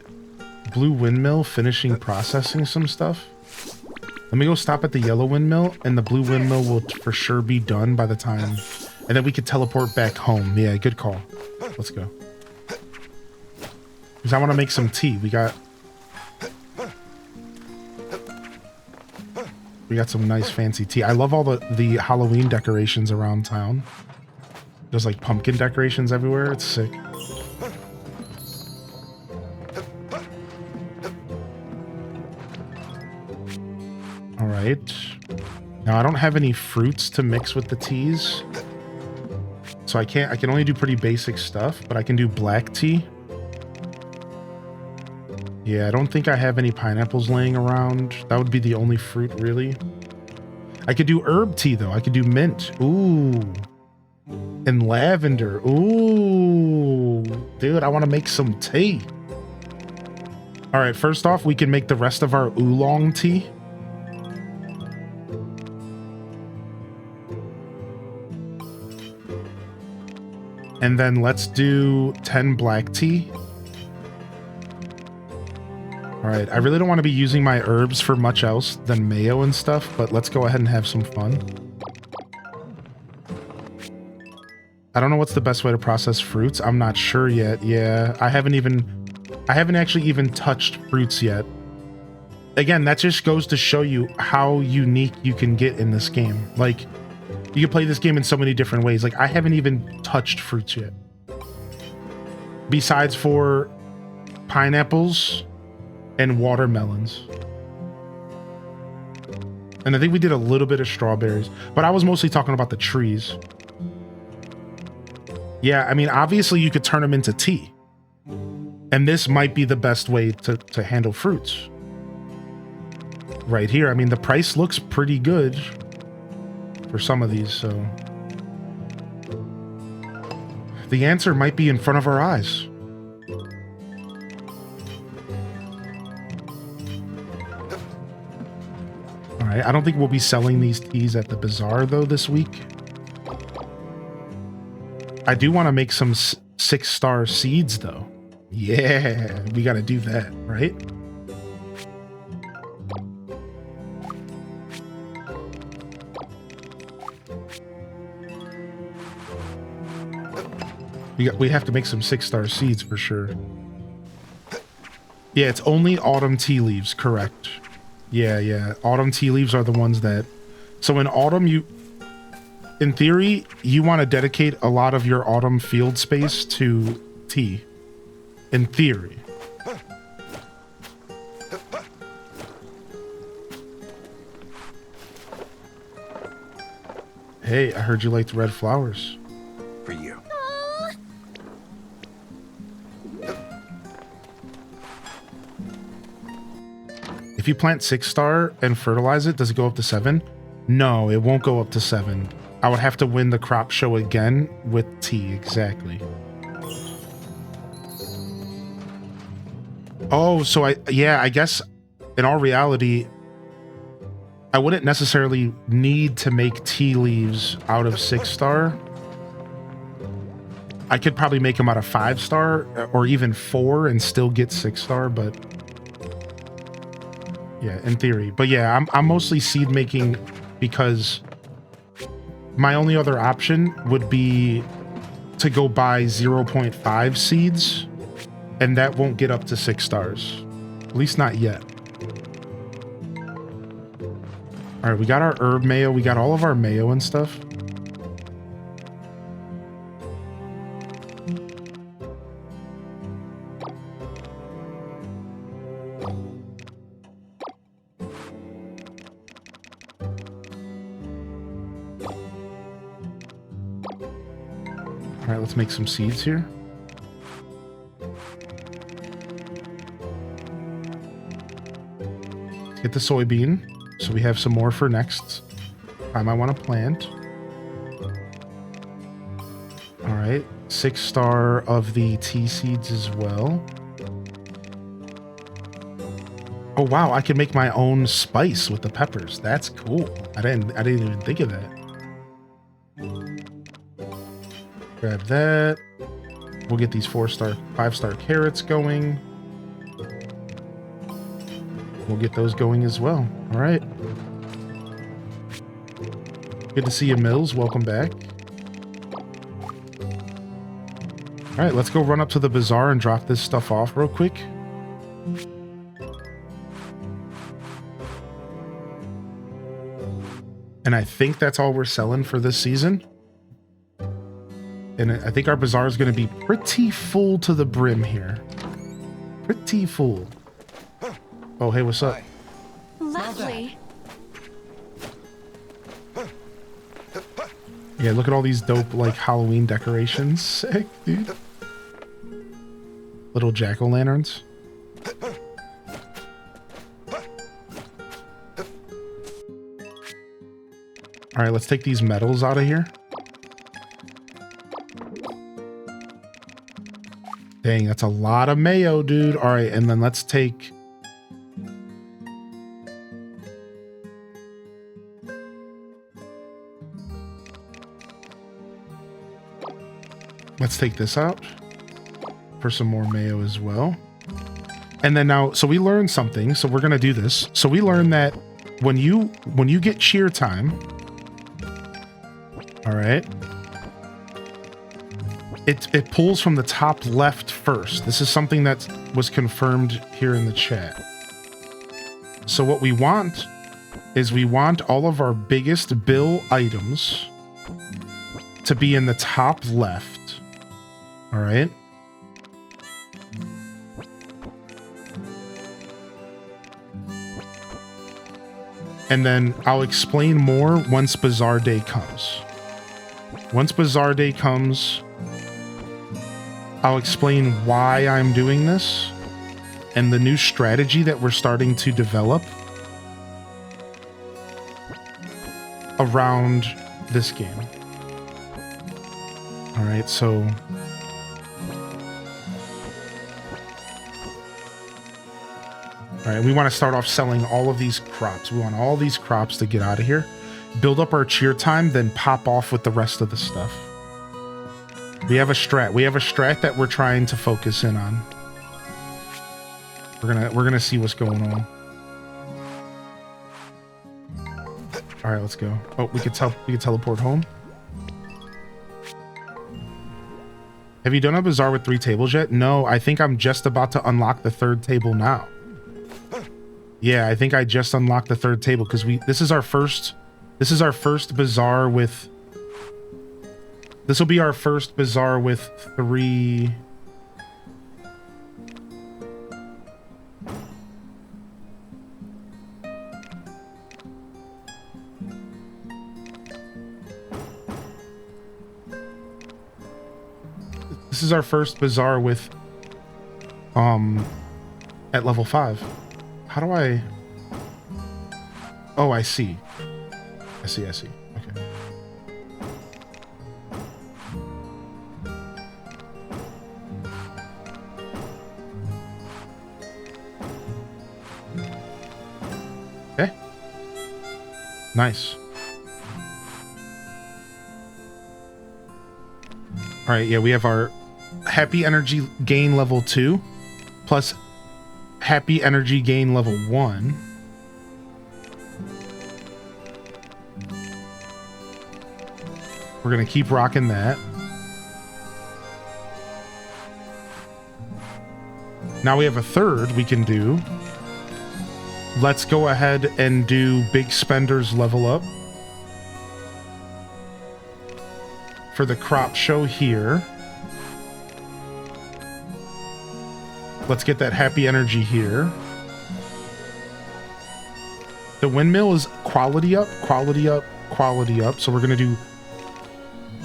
blue windmill finishing processing some stuff. Let me go stop at the yellow windmill, and the blue windmill will for sure be done by the time. And then we could teleport back home. Yeah, good call. Let's go. Because I want to make some tea. We got some nice fancy tea. I love all the Halloween decorations around town. There's like pumpkin decorations everywhere. It's sick. All right. Now I don't have any fruits to mix with the teas. So I can only do pretty basic stuff, but I can do black tea. Yeah, I don't think I have any pineapples laying around. That would be the only fruit, really. I could do herb tea, though. I could do mint. Ooh. And lavender. Ooh. Dude, I want to make some tea. All right, first off, we can make the rest of our oolong tea. And then let's do 10 black tea. All right, I really don't want to be using my herbs for much else than mayo and stuff, but let's go ahead and have some fun. I don't know what's the best way to process fruits. I'm not sure yet. Yeah, I haven't even I haven't actually even touched fruits yet. Again, that just goes to show you how unique you can get in this game. Like, you can play this game in so many different ways. Like, I haven't even touched fruits yet. Besides for pineapples and watermelons. And I think we did a little bit of strawberries, but I was mostly talking about the trees. Yeah, I mean, obviously you could turn them into tea. And this might be the best way to handle fruits. Right here, I mean, the price looks pretty good for some of these, so. The answer might be in front of our eyes. All right, I don't think we'll be selling these teas at the bazaar though this week. I do want to make some 6-star seeds though. Yeah, we got to do that, right? We have to make some 6-star seeds for sure. Yeah, it's only autumn tea leaves, correct. Yeah. Autumn tea leaves are the ones that... So in autumn, in theory, you want to dedicate a lot of your autumn field space to tea. In theory. Hey, I heard you liked red flowers. For you. If you plant 6-star and fertilize it, does it go up to 7? No, it won't go up to 7. I would have to win the crop show again with tea, exactly. Oh, so I guess in all reality, I wouldn't necessarily need to make tea leaves out of 6-star. I could probably make them out of 5-star or even 4 and still get 6-star, but yeah, in theory. But yeah, I'm mostly seed making because my only other option would be to go buy 0.5 seeds, and that won't get up to 6 stars. At least not yet. All right, we got our herb mayo. We got all of our mayo and stuff. All right, let's make some seeds here. Let's get the soybean, so we have some more for next time I want to plant. All right, 6-star of the tea seeds as well. Oh wow, I can make my own spice with the peppers. That's cool. I didn't even think of that. Grab that. We'll get these 4-star, 5-star carrots going. We'll get those going as well. All right. Good to see you, Mills. Welcome back. All right, let's go run up to the bazaar and drop this stuff off real quick. And I think that's all we're selling for this season. And I think our bazaar is going to be pretty full to the brim here. Pretty full. Oh, hey, what's up? Lovely. Yeah, look at all these dope, like, Halloween decorations. Sick, dude. Little jack-o'-lanterns. All right, let's take these metals out of here. Dang, that's a lot of mayo, dude. All right, and then let's take... Let's take this out for some more mayo as well. And then now, so we learned something, so we're going to do this. So we learned that when you get cheer time, all right, it pulls from the top left first. This is something that was confirmed here in the chat. So what we want is we want all of our biggest bill items to be in the top left. All right. And then I'll explain more once Bazaar Day comes. Once Bazaar Day comes, I'll explain why I'm doing this and the new strategy that we're starting to develop around this game. All right, so all right, we want to start off selling all of these crops. We want all these crops to get out of here, build up our cheer time, then pop off with the rest of the stuff. We have a strat. We have a strat that we're trying to focus in on. We're gonna see what's going on. All right, let's go. Oh, we could teleport home. Have you done a bazaar with 3 tables yet? No, I think I'm just about to unlock the 3rd table now. Yeah, I think I just unlocked the 3rd table because this is our first bazaar with. This will be our first bazaar with 3. This is our first bazaar with at level 5. How do I? Oh, I see. I see. Okay. Okay. Nice. All right, yeah, we have our happy energy gain level 2 plus happy energy gain level 1. We're going to keep rocking that. Now we have a 3rd we can do. Let's go ahead and do Big Spender's level up. For the crop show here. Let's get that happy energy here. The windmill is quality up, quality up, quality up. So we're going to do...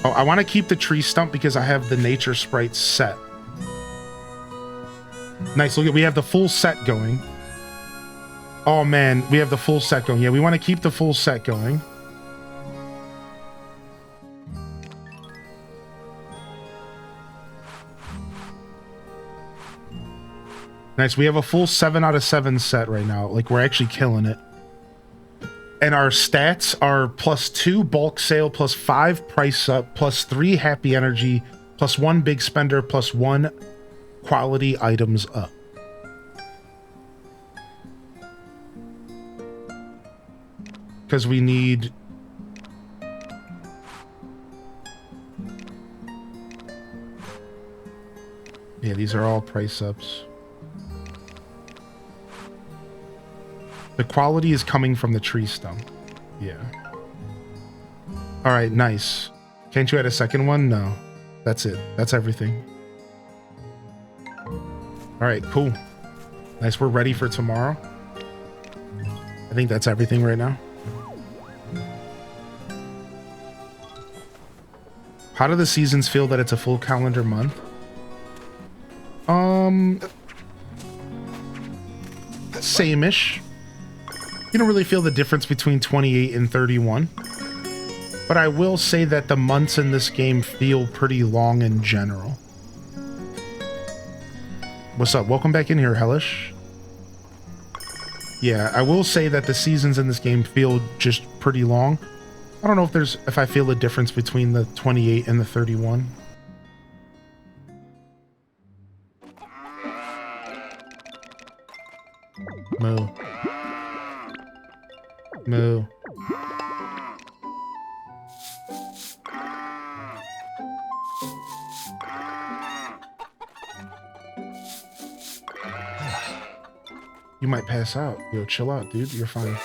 Oh, I want to keep the tree stump because I have the nature sprites set. Nice. Look at, we have the full set going. Oh man, we have the full set going. Yeah, we want to keep the full set going. Nice. We have a full 7 out of 7 set right now. Like, we're actually killing it. And our stats are +2 bulk sale, +5 price up, +3 happy energy, +1 big spender, +1 quality items up. Because we need... Yeah, these are all price ups. The quality is coming from the tree stump. Yeah. All right, nice. Can't you add a second one? No. That's it. That's everything. All right, cool. Nice, we're ready for tomorrow. I think that's everything right now. How do the seasons feel that it's a full calendar month? Same-ish. You don't really feel the difference between 28 and 31. But I will say that the months in this game feel pretty long in general. What's up? Welcome back in here, Hellish. Yeah, I will say that the seasons in this game feel just pretty long. I don't know if I feel a difference between the 28 and the 31. Moo. Moo. You might pass out. Yo, chill out, dude. You're fine.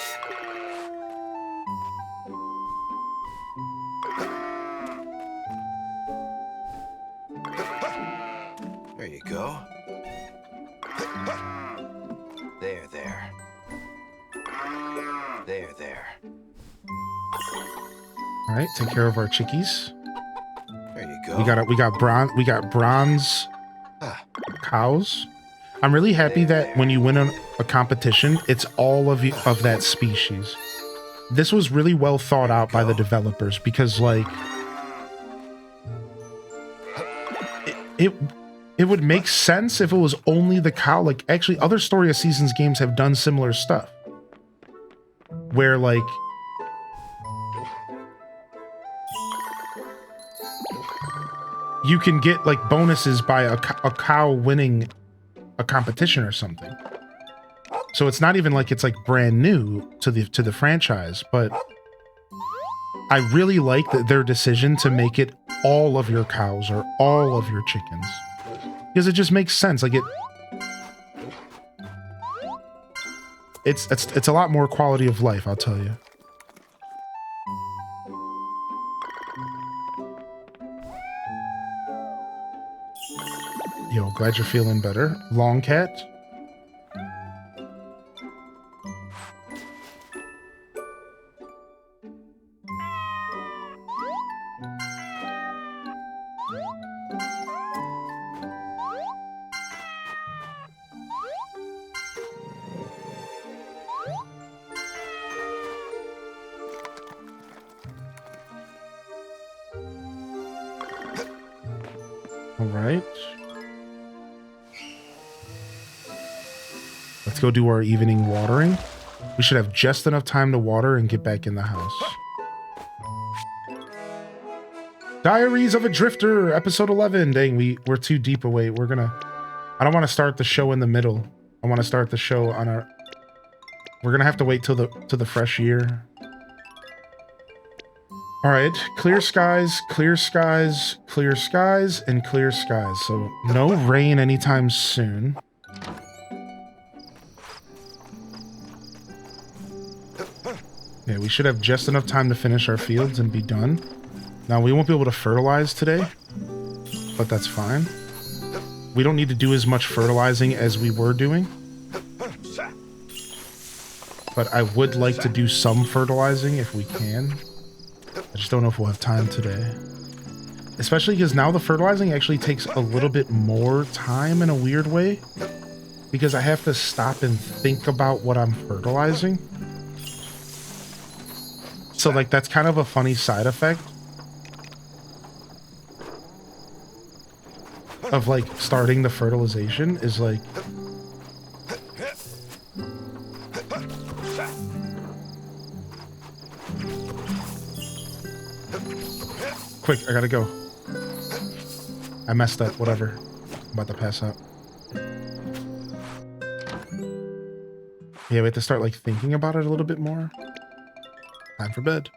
There you go. There. There. All right, take care of our chickies. There you go. We got bronze cows. I'm really happy that when you win a competition, it's all of that species. This was really well thought out by the developers because, like, it would make sense if it was only the cow. Like, actually, other Story of Seasons games have done similar stuff, where like you can get like bonuses by a cow winning a competition or something. So it's not even like it's like brand new to the franchise, but I really like their decision to make it all of your cows or all of your chickens, because it just makes sense. Like it's a lot more quality of life, I'll tell you. Yo, glad you're feeling better. Long cat. All right. Let's go do our evening watering. We should have just enough time to water and get back in the house. Diaries of a Drifter, episode 11. Dang, we're too deep away. I don't want to start the show in the middle. I want to start the show on our... We're gonna have to wait till the fresh year. All right, clear skies, clear skies, clear skies, and clear skies. So no rain anytime soon. Yeah, we should have just enough time to finish our fields and be done. Now, we won't be able to fertilize today, but that's fine. We don't need to do as much fertilizing as we were doing. But I would like to do some fertilizing if we can. I just don't know if we'll have time today. Especially because now the fertilizing actually takes a little bit more time in a weird way, because I have to stop and think about what I'm fertilizing. So, like, that's kind of a funny side effect of, like, starting the fertilization is, like... Quick, I gotta go. I messed up, whatever. I'm about to pass out. Yeah, we have to start, like, thinking about it a little bit more. Time for bed.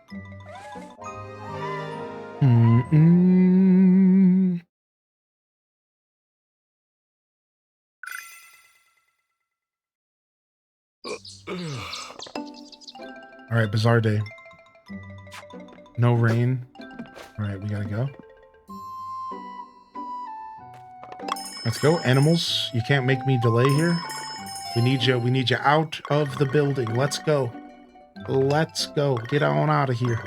All right, Bazaar day. No rain. All right, we gotta go. Let's go, animals. You can't make me delay here. We need you out of the building. Let's go. Let's go. Get on out of here.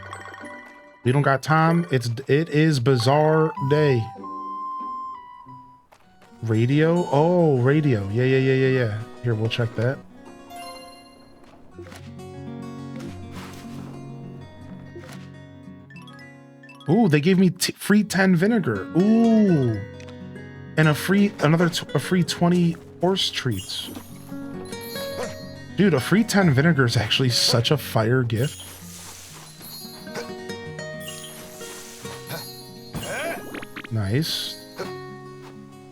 We don't got time. It is Bazaar day. Radio? Oh, radio. Yeah. Here, we'll check that. Ooh, they gave me free 10 vinegar. Ooh. And a free 20 horse treats. Dude, a free 10 vinegar is actually such a fire gift. Nice.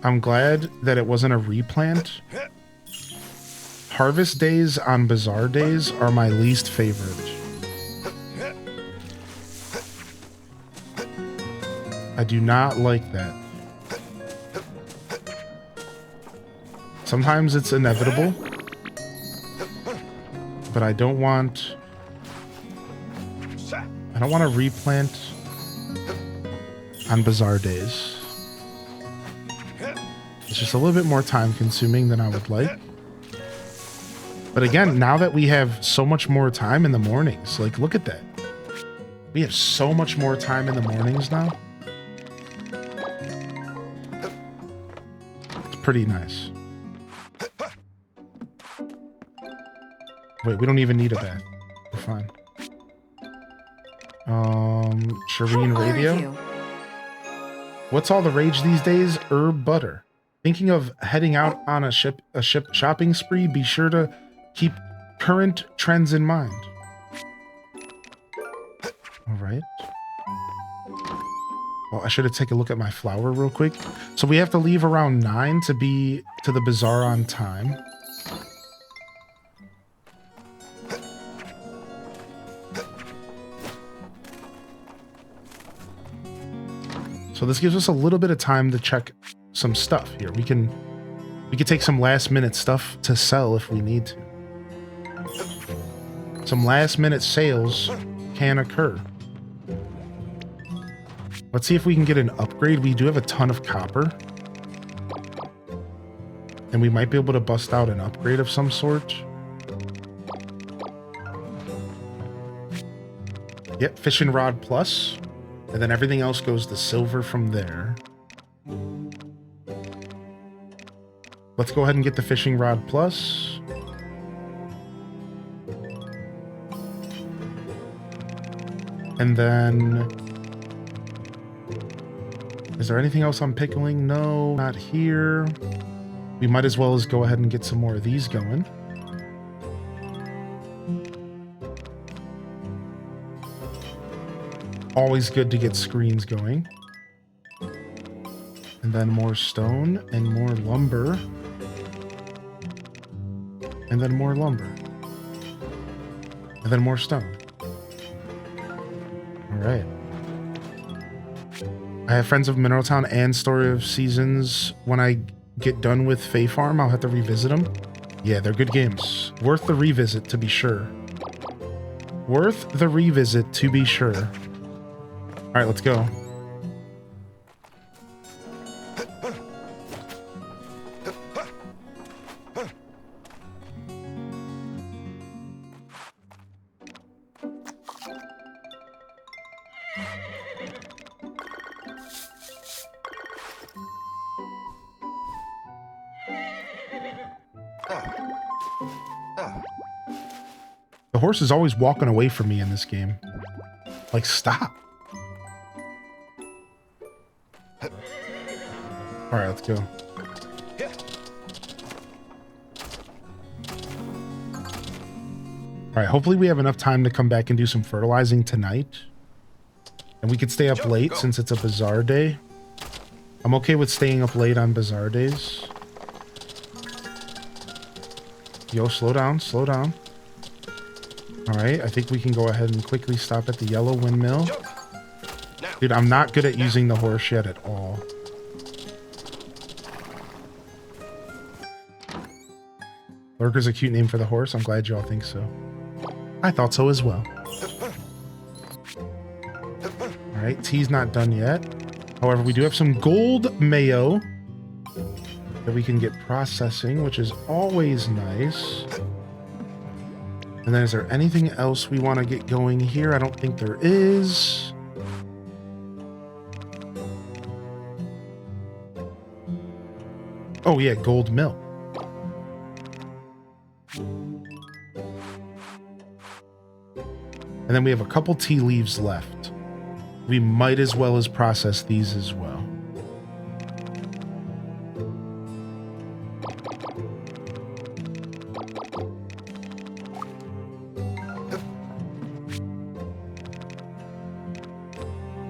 I'm glad that it wasn't a replant. Harvest days on Bazaar days are my least favorite. I do not like that. Sometimes it's inevitable, but I don't want to replant on Bazaar days. It's just a little bit more time consuming than I would like. But again, now that we have so much more time in the mornings, like look at that. We have so much more time in the mornings now. It's pretty nice. Wait, we don't even need a bath. We're fine. Shireen Radio. What's all the rage these days? Herb butter. Thinking of heading out on a ship shopping spree? Be sure to keep current trends in mind. All right. Well, I should have taken a look at my flour real quick. So we have to leave around 9 to be to the bazaar on time. So this gives us a little bit of time to check some stuff here. We can take some last minute stuff to sell if we need to. Some last minute sales can occur. Let's see if we can get an upgrade. We do have a ton of copper. And we might be able to bust out an upgrade of some sort. Yep, fishing rod plus. And then everything else goes to silver from there. Let's go ahead and get the fishing rod plus. And then... is there anything else I'm pickling? No, not here. We might as well go ahead and get some more of these going. Always good to get screens going. And then more stone and more lumber. And then more lumber. And then more stone. All right. I have Friends of Mineral Town and Story of Seasons. When I get done with Fae Farm, I'll have to revisit them. Yeah, they're good games. Worth the revisit, to be sure. Worth the revisit, to be sure. All right, let's go. The horse is always walking away from me in this game. Like, stop. All right, let's go. All right, hopefully we have enough time to come back and do some fertilizing tonight. And we could stay up late since it's a bazaar day. I'm okay with staying up late on bazaar days. Yo, slow down, slow down. All right, I think we can go ahead and quickly stop at the yellow windmill. Dude, I'm not good at using the horse yet at all. Lurker's a cute name for the horse. I'm glad you all think so. I thought so as well. All right, tea's not done yet. However, we do have some gold mayo that we can get processing, which is always nice. And then is there anything else we want to get going here? I don't think there is. Oh yeah, gold milk. And then we have a couple tea leaves left. We might as well as process these as well.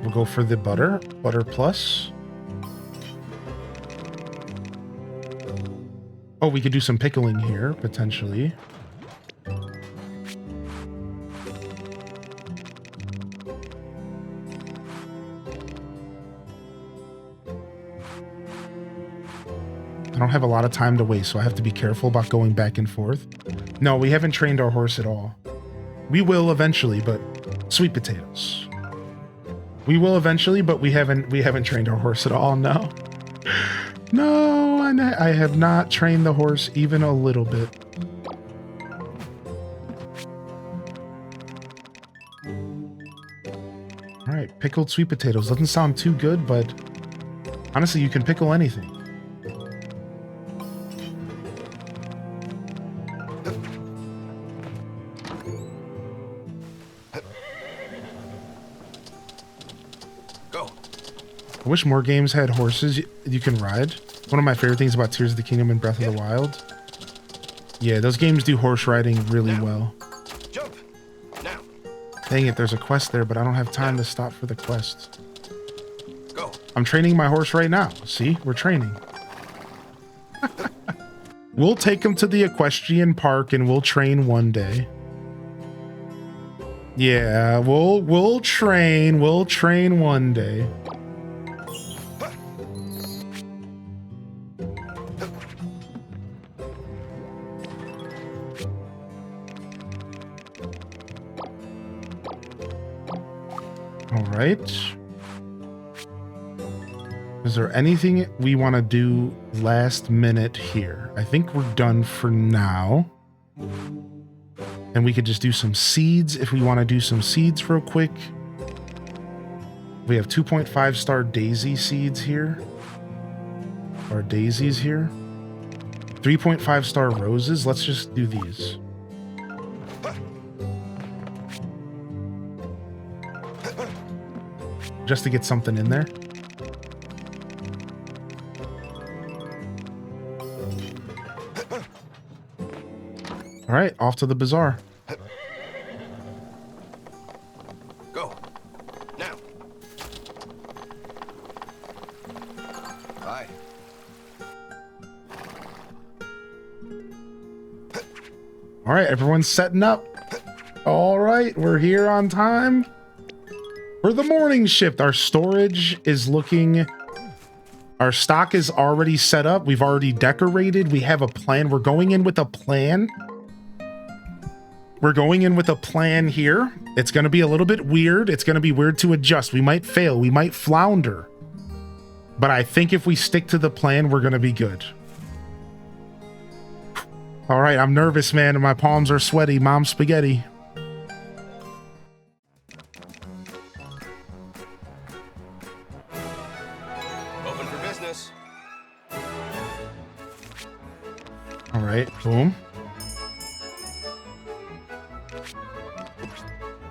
We'll go for the butter plus. Oh, we could do some pickling here, potentially. I don't have a lot of time to waste, so I have to be careful about going back and forth. No, we haven't trained our horse at all. We will eventually, but sweet potatoes. We will eventually, but we haven't trained our horse at all. No. No, I have not trained the horse even a little bit. All right, pickled sweet potatoes. Doesn't sound too good, but honestly, you can pickle anything. I wish more games had horses you can ride. One of my favorite things about Tears of the Kingdom and Breath of the Wild. Yeah, those games do horse riding really well. Jump. Now. Dang it, there's a quest there, but I don't have time to stop for the quest. Go. I'm training my horse right now. See, we're training. We'll take him to the equestrian park and we'll train one day. Yeah, we'll train one day. All right. Is there anything we want to do last minute here? I think we're done for now. And we could just do some seeds if we want to do some seeds real quick. We have 2.5 star daisy seeds here. Or daisies here. 3.5 star roses. Let's just do these. Just to get something in there. All right, off to the bazaar. Go. Now. Aye. All right, everyone's setting up. All right, we're here on time for the morning shift. Our storage is looking... Our stock is already set up. We've already decorated. We have a plan. We're going in with a plan. We're going in with a plan here. It's going to be a little bit weird. It's going to be weird to adjust. We might fail. We might flounder. But I think if we stick to the plan, we're going to be good. All right, I'm nervous, man, and my palms are sweaty. Mom spaghetti. Open for business. All right, boom.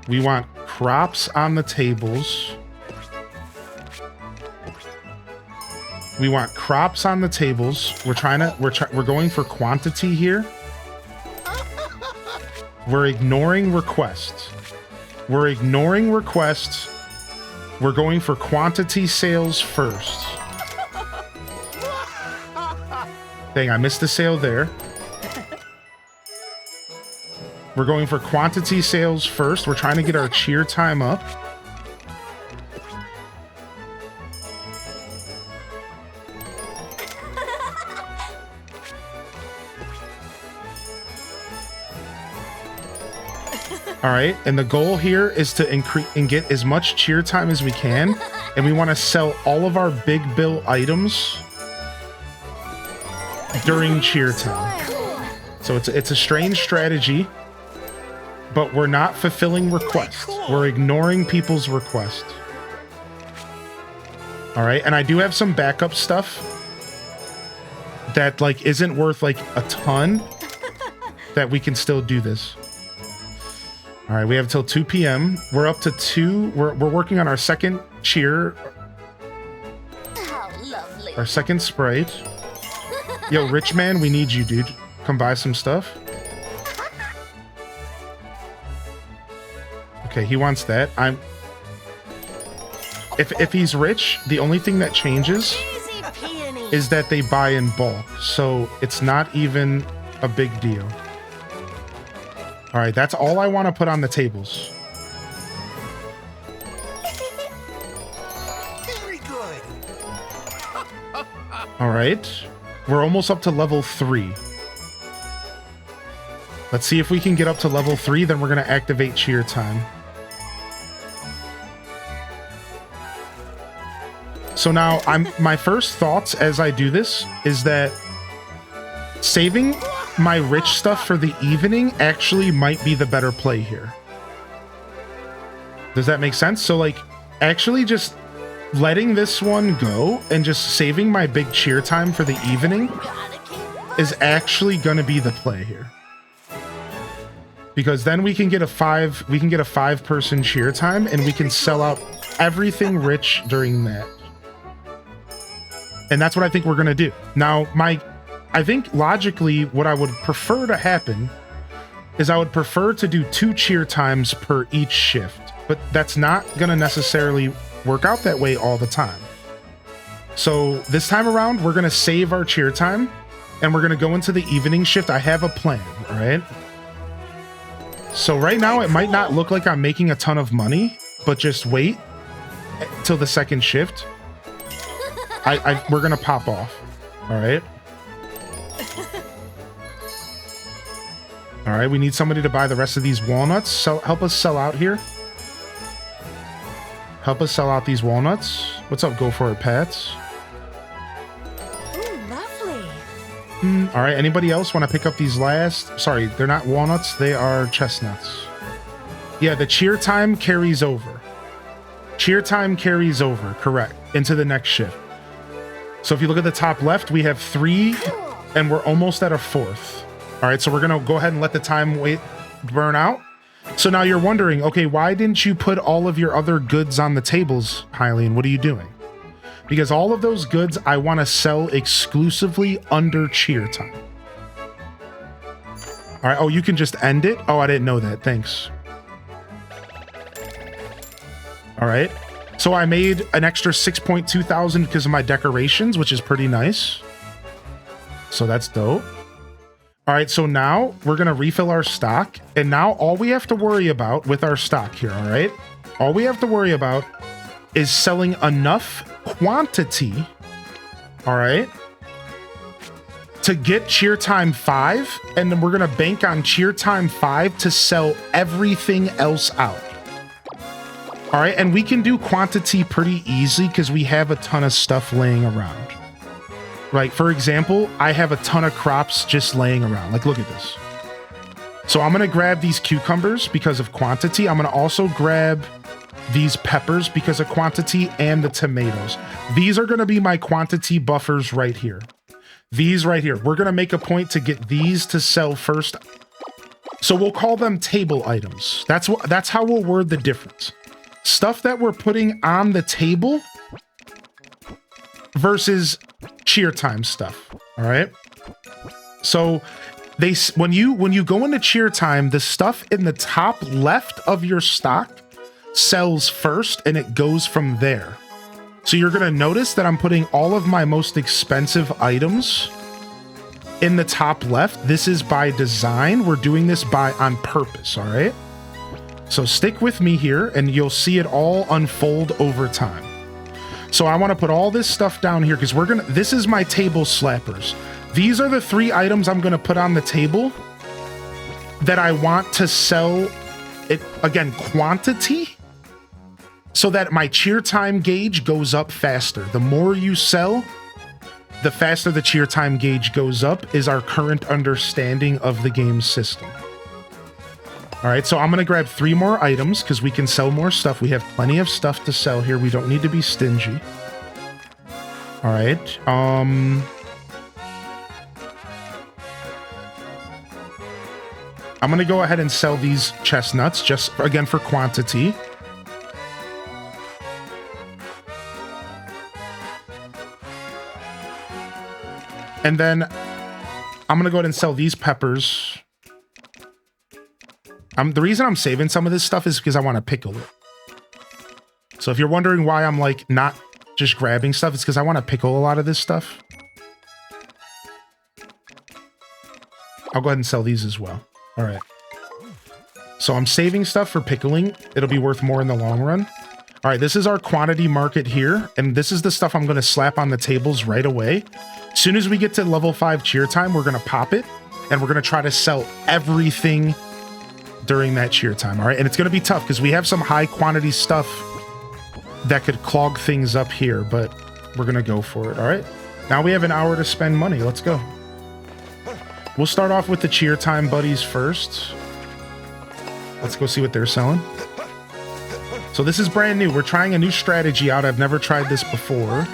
We want crops on the tables. We want crops on the tables. We're going for quantity here. We're ignoring requests. We're ignoring requests. We're going for quantity sales first. Dang, I missed the sale there. We're going for quantity sales first. We're trying to get our cheer time up. All right, and the goal here is to increase and get as much cheer time as we can, and we want to sell all of our big bill items during cheer time. So it's a strange strategy, but we're not fulfilling requests. We're ignoring people's requests. All right, and I do have some backup stuff that like isn't worth like a ton that we can still do this. All right, we have until 2 p.m. We're up to 2. We're working on our second cheer. How lovely. Our second Sprite. Yo, rich man, we need you, dude. Come buy some stuff. Okay, he wants that. If he's rich, the only thing that changes is that they buy in bulk. So it's not even a big deal. All right, that's all I want to put on the tables. Very good. All right. We're almost up to level 3. Let's see if we can get up to level 3, then we're going to activate cheer time. So now my first thoughts as I do this is that saving my rich stuff for the evening actually might be the better play here. Does that make sense? So like actually just letting this one go and just saving my big cheer time for the evening is actually going to be the play here. Because then we can get a 5-person cheer time and we can sell out everything rich during that. And that's what I think we're going to do. Now, I think logically what I would prefer to happen is I would prefer to do 2 cheer times per each shift, but that's not going to necessarily work out that way all the time. So this time around, we're going to save our cheer time and we're going to go into the evening shift. I have a plan, all right? So right now it might not look like I'm making a ton of money, but just wait till the second shift. We're going to pop off, all right? All right, we need somebody to buy the rest of these walnuts. So help us sell out here. Help us sell out these walnuts. What's up, go for it, Pats? Ooh, lovely. All right, anybody else want to pick up these last? Sorry, they're not walnuts, they are chestnuts. Yeah, the cheer time carries over. Cheer time carries over, correct, into the next shift. So if you look at the top left, we have 3 and we're almost at a 4th. All right, so we're going to go ahead and let the time burn out. So now you're wondering, okay, why didn't you put all of your other goods on the tables, Hylian? What are you doing? Because all of those goods I want to sell exclusively under cheer time. All right, oh, you can just end it? Oh, I didn't know that. Thanks. All right. So I made an extra 6.2 thousand because of my decorations, which is pretty nice. So that's dope. All right, so now we're going to refill our stock. And now all we have to worry about with our stock here, all right? All we have to worry about is selling enough quantity, all right, to get cheer time 5. And then we're going to bank on cheer time 5 to sell everything else out. All right, and we can do quantity pretty easy because we have a ton of stuff laying around. Right, for example, I have a ton of crops just laying around. Like, look at this. So I'm going to grab these cucumbers because of quantity. I'm going to also grab these peppers because of quantity and the tomatoes. These are going to be my quantity buffers right here. These right here. We're going to make a point to get these to sell first. So we'll call them table items. That's how we'll word the difference. Stuff that we're putting on the table versus cheer time stuff. All right. So when you go into cheer time, the stuff in the top left of your stock sells first and it goes from there. So you're going to notice that I'm putting all of my most expensive items in the top left. This is by design. We're doing this on purpose. All right. So stick with me here and you'll see it all unfold over time. So I want to put all this stuff down here because this is my table slappers. These are the 3 items I'm going to put on the table that I want to sell it, again, quantity, so that my cheer time gauge goes up faster. The more you sell, the faster the cheer time gauge goes up is our current understanding of the game system. All right, so I'm going to grab 3 more items because we can sell more stuff. We have plenty of stuff to sell here. We don't need to be stingy. All right. I'm going to go ahead and sell these chestnuts just, again, for quantity. And then I'm going to go ahead and sell these peppers. The reason I'm saving some of this stuff is because I want to pickle it. So if you're wondering why I'm like not just grabbing stuff, it's because I want to pickle a lot of this stuff. I'll go ahead and sell these as well. All right. So I'm saving stuff for pickling. It'll be worth more in the long run. All right, this is our quantity market here. And this is the stuff I'm going to slap on the tables right away. As soon as we get to level 5 cheer time, we're going to pop it, and we're going to try to sell everything during that cheer time, all right? And it's going to be tough because we have some high quantity stuff that could clog things up here, but we're going to go for it, all right? Now we have an hour to spend money. Let's go. We'll start off with the cheer time buddies first. Let's go see what they're selling. So this is brand new. We're trying a new strategy out. I've never tried this before.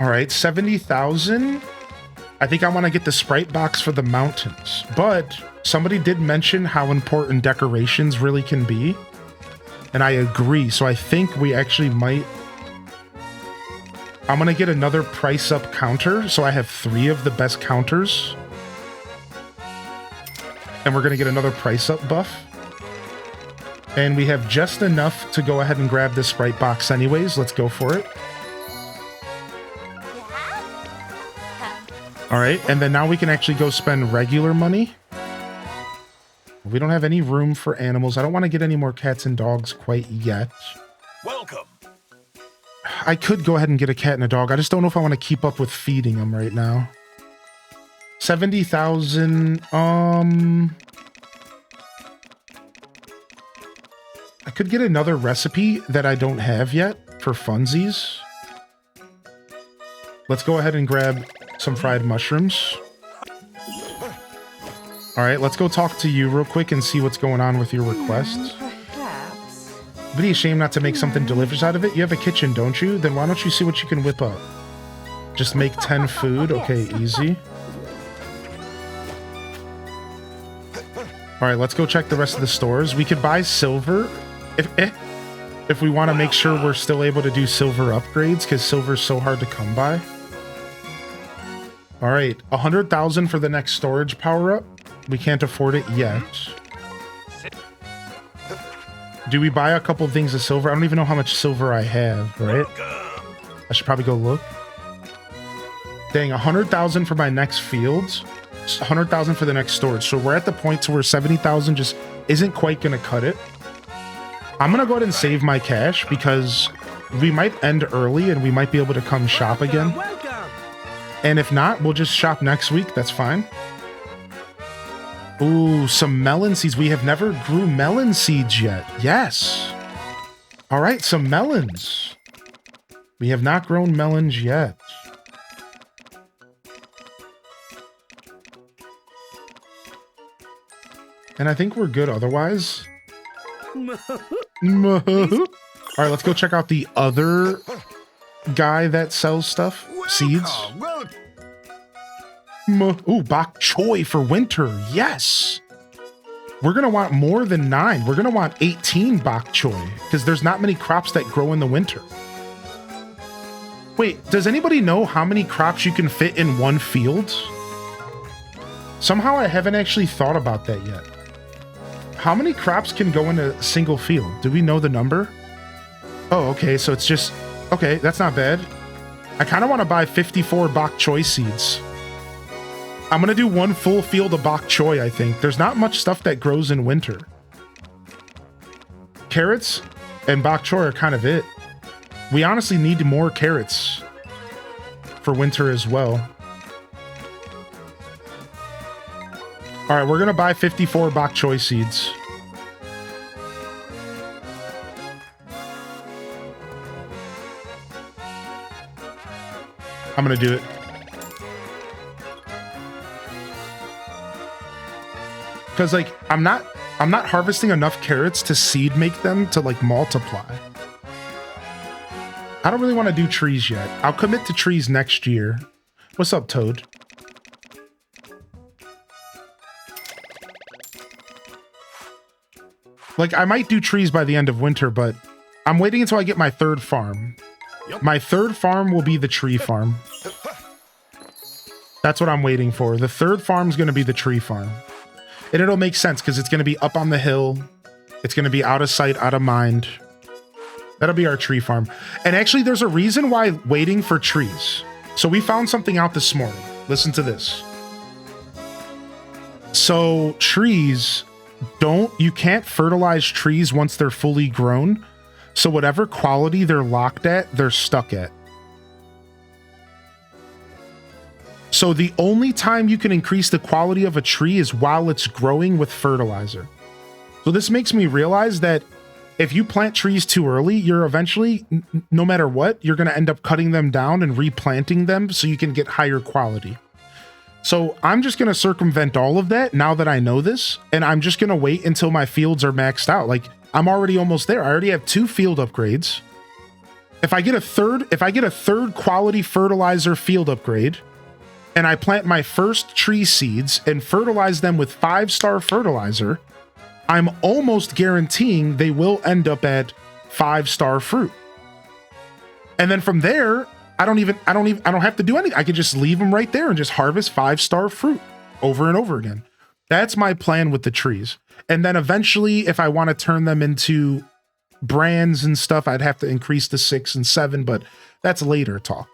All right, 70,000. I think I want to get the sprite box for the mountains, but somebody did mention how important decorations really can be. And I agree. So I think we actually might. I'm going to get another price up counter. So I have 3 of the best counters. And we're going to get another price up buff. And we have just enough to go ahead and grab this sprite box anyways. Let's go for it. All right, and then now we can actually go spend regular money. We don't have any room for animals. I don't want to get any more cats and dogs quite yet. Welcome. I could go ahead and get a cat and a dog. I just don't know if I want to keep up with feeding them right now. 70,000. I could get another recipe that I don't have yet for funsies. Let's go ahead and grab some fried mushrooms. All right, let's go talk to you real quick and see what's going on with your request. Perhaps. It'd be a shame not to make something delicious out of it. You have a kitchen, don't you? Then why don't you see what you can whip up? Just make 10 food. Okay, easy. All right, let's go check the rest of the stores. We could buy silver if we want to make sure we're still able to do silver upgrades, because silver's so hard to come by. All right, 100,000 for the next storage power-up. We can't afford it yet. Do we buy a couple things of silver? I don't even know how much silver I have, right? I should probably go look. Dang, 100,000 for my next fields. 100,000 for the next storage. So we're at the point to where 70,000 just isn't quite going to cut it. I'm going to go ahead and save my cash because we might end early and we might be able to come shop again. And if not, we'll just shop next week. That's fine. Ooh, some melon seeds. We have never grew melon seeds yet. Yes. All right, some melons. We have not grown melons yet. And I think we're good otherwise. All right, let's go check out the other guy that sells stuff. Seeds. Ooh, bok choy for winter. Yes. We're going to want more than 9. We're going to want 18 bok choy because there's not many crops that grow in the winter. Wait, does anybody know how many crops you can fit in one field? Somehow I haven't actually thought about that yet. How many crops can go in a single field? Do we know the number? Oh, okay, so it's just... Okay, that's not bad. I kind of want to buy 54 bok choy seeds. I'm going to do one full field of bok choy, I think. There's not much stuff that grows in winter. Carrots and bok choy are kind of it. We honestly need more carrots for winter as well. All right, we're going to buy 54 bok choy seeds. I'm going to do it. Because, like, I'm not harvesting enough carrots to seed make them to, like, multiply. I don't really want to do trees yet. I'll commit to trees next year. What's up, Toad? Like, I might do trees by the end of winter, but I'm waiting until I get my 3rd farm. My 3rd farm will be the tree farm. That's what I'm waiting for. The 3rd farm is going to be the tree farm. And it'll make sense because it's going to be up on the hill. It's going to be out of sight, out of mind. That'll be our tree farm. And actually, there's a reason why waiting for trees. So we found something out this morning. Listen to this. So trees you can't fertilize trees once they're fully grown. So whatever quality they're locked at, they're stuck at. So the only time you can increase the quality of a tree is while it's growing with fertilizer. So this makes me realize that if you plant trees too early, you're eventually, no matter what, you're going to end up cutting them down and replanting them so you can get higher quality. So I'm just going to circumvent all of that now that I know this, and I'm just going to wait until my fields are maxed out. Like, I'm already almost there. I already have 2 field upgrades. If I get a third quality fertilizer field upgrade, and I plant my first tree seeds and fertilize them with 5-star fertilizer, I'm almost guaranteeing they will end up at 5-star fruit. And then from there, I don't have to do anything. I could just leave them right there and just harvest 5-star fruit over and over again. That's my plan with the trees. And then eventually, if I want to turn them into brands and stuff, I'd have to increase to 6 and 7, but that's later talk.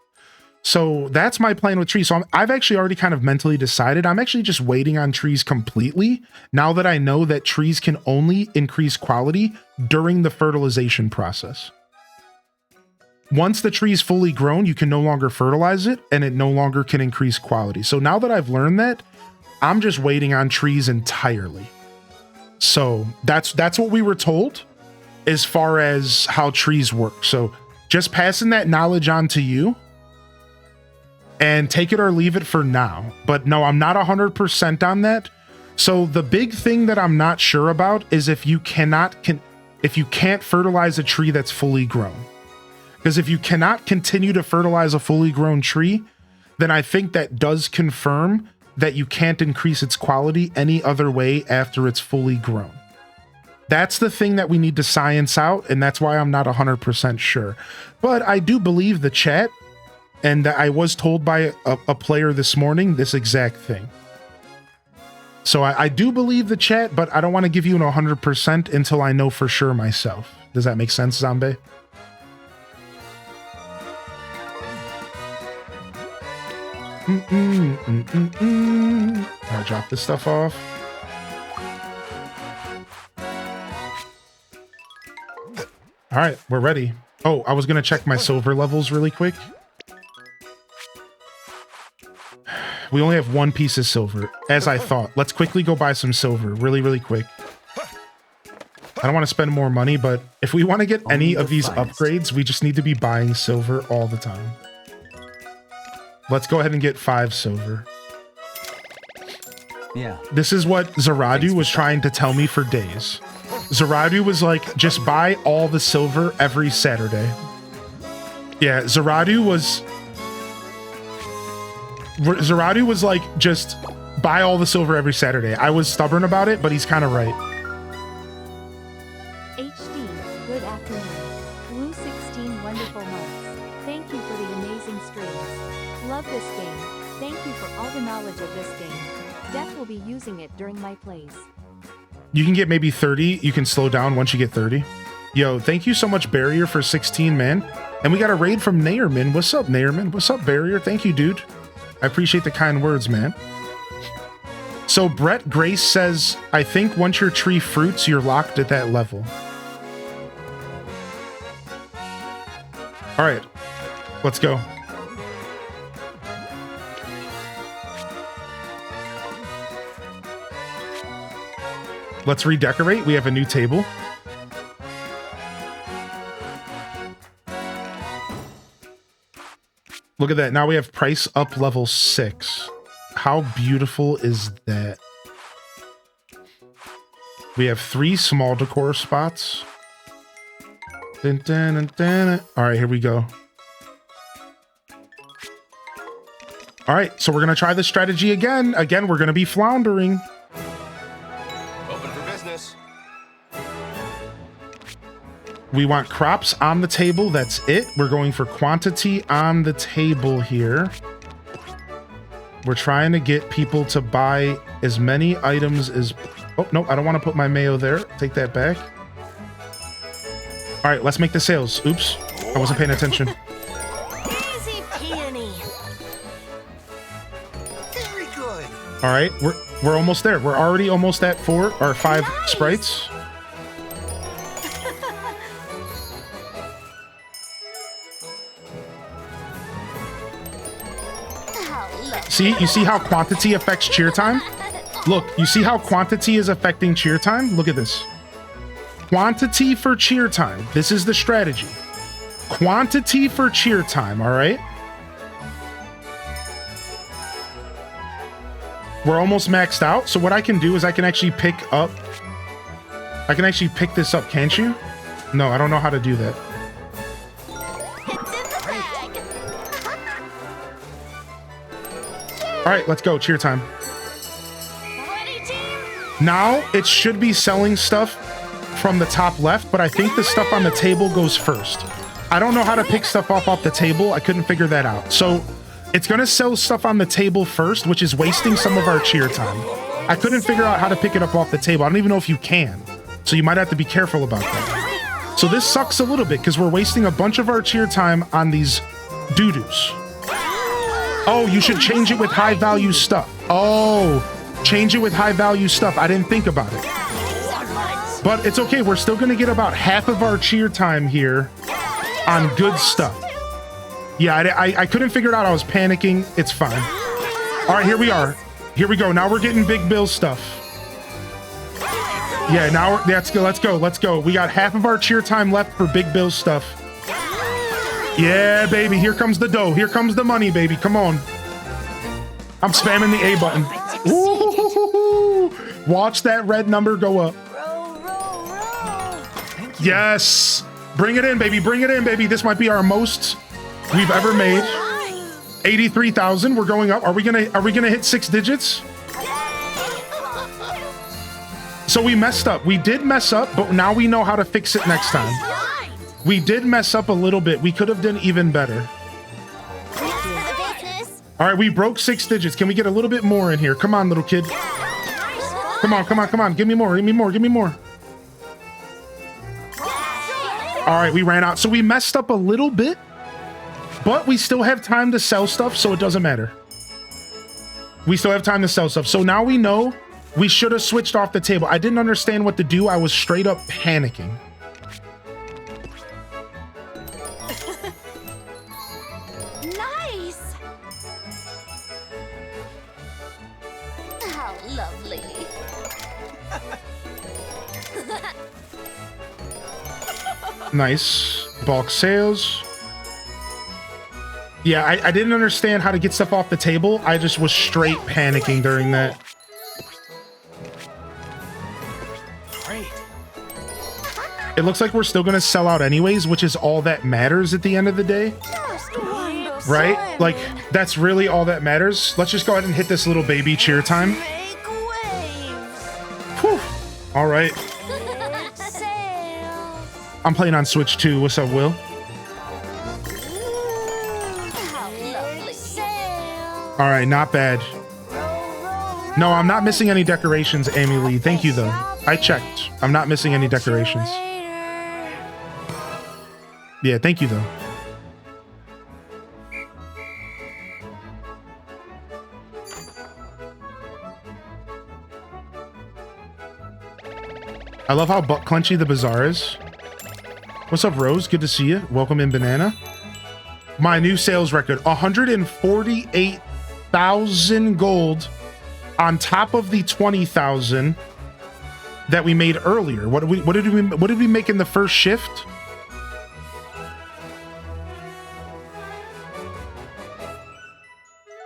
So that's my plan with trees. So I've actually already kind of mentally decided. I'm actually just waiting on trees completely now that I know that trees can only increase quality during the fertilization process. Once the tree is fully grown, you can no longer fertilize it and it no longer can increase quality. So now that I've learned that, I'm just waiting on trees entirely. So that's what we were told as far as how trees work. So just passing that knowledge on to you. And take it or leave it for now. But no, I'm not 100% on that. So the big thing that I'm not sure about is if you can't fertilize a tree that's fully grown. Because if you cannot continue to fertilize a fully grown tree, then I think that does confirm that you can't increase its quality any other way after it's fully grown. That's the thing that we need to science out, and that's why I'm not 100% sure. But I do believe the chat. And I was told by a player this morning this exact thing. So I do believe the chat, but I don't want to give you an 100% until I know for sure myself. Does that make sense, Zombie? I'll drop this stuff off. All right, we're ready. Oh, I was going to check my silver levels really quick. We only have 1 piece of silver, as I thought. Let's quickly go buy some silver, really, really quick. I don't want to spend more money, but if we want to get any of these upgrades, we just need to be buying silver all the time. Let's go ahead and get 5 silver. Yeah. This is what Zaradu was trying to tell me for days. Zaradu was like, just buy all the silver every Saturday. Yeah, Zaradu was like, just buy all the silver every Saturday. I was stubborn about it, but he's kind of right. HD, good afternoon. Blue 16 wonderful months. Thank you for the amazing streams. Love this game. Thank you for all the knowledge of this game. Death will be using it during my plays. You can get maybe 30. You can slow down once you get 30. Yo, thank you so much, Barrier, for 16, man. And we got a raid from Nayerman. What's up, Nayerman? What's up, Barrier? Thank you, dude. I appreciate the kind words, man. So Brett Grace says, I think once your tree fruits, you're locked at that level. All right, let's go. Let's redecorate. We have a new table. Look at that. Now we have price up level 6. How beautiful is that? We have 3 small decor spots. Dun, dun, dun, dun. All right, here we go. All right, so we're going to try this strategy again. Again, we're going to be floundering. Open for business. We want crops on the table. That's it. We're going for quantity on the table here. We're trying to get people to buy as many items as... Oh, no, I don't want to put my mayo there. Take that back. All right, let's make the sales. Oops, I wasn't paying attention. Easy peony. Very good. All right, we're almost there. We're already almost at 4 or 5 Nice. sprites. See, you see how quantity affects cheer time? Look, you see how quantity is affecting cheer time? Look at this. Quantity for cheer time. This is the strategy. Quantity for cheer time, all right? We're almost maxed out. So what I can do is I can actually pick this up, can't you? No, I don't know how to do that. All right, let's go. Cheer time. Now it should be selling stuff from the top left, but I think the stuff on the table goes first. I don't know how to pick stuff off the table. I couldn't figure that out. So it's going to sell stuff on the table first, which is wasting some of our cheer time. I couldn't figure out how to pick it up off the table. I don't even know if you can. So you might have to be careful about that. So this sucks a little bit because we're wasting a bunch of our cheer time on these doo-doos. Oh, you should change it with high value stuff. Oh, change it with high value stuff. I didn't think about it. But it's okay. We're still going to get about half of our cheer time here on good stuff. Yeah, I couldn't figure it out. I was panicking. It's fine. All right, here we are. Here we go. Now we're getting Big Bill stuff. Yeah, now let's go. Let's go. Let's go. We got half of our cheer time left for Big Bill stuff. Yeah, baby. Here comes the dough. Here comes the money, baby. Come on. I'm spamming the A button. Ooh, watch that red number go up. Yes. Bring it in, baby. Bring it in, baby. This might be our most we've ever made. 83,000. We're going up. Are we gonna hit 6 digits? So we messed up. We did mess up, but now we know how to fix it next time. We did mess up a little bit. We could have done even better. All right, we broke 6 digits. Can we get a little bit more in here? Come on, little kid. Come on, come on, come on. Give me more. Give me more. Give me more. All right, we ran out. So we messed up a little bit, but we still have time to sell stuff, so it doesn't matter. We still have time to sell stuff. So now we know we should have switched off the table. I didn't understand what to do. I was straight up panicking. Nice. How lovely. Nice. Bulk sales. Yeah, I didn't understand how to get stuff off the table. I just was straight panicking during that. Great. It looks like we're still going to sell out anyways, which is all that matters at the end of the day. Right? Like, that's really all that matters. Let's just go ahead and hit this little baby cheer time. Whew. All right. I'm playing on Switch too. What's up, Will? All right, not bad. No, I'm not missing any decorations, Amy Lee. Thank you, though. I checked. I'm not missing any decorations. Yeah, thank you, though. I love how butt clenchy the bazaar is. What's up, Rose? Good to see you. Welcome in, Banana. My new sales record, 148,000 gold on top of the 20,000 that we made earlier. What did we make in the first shift?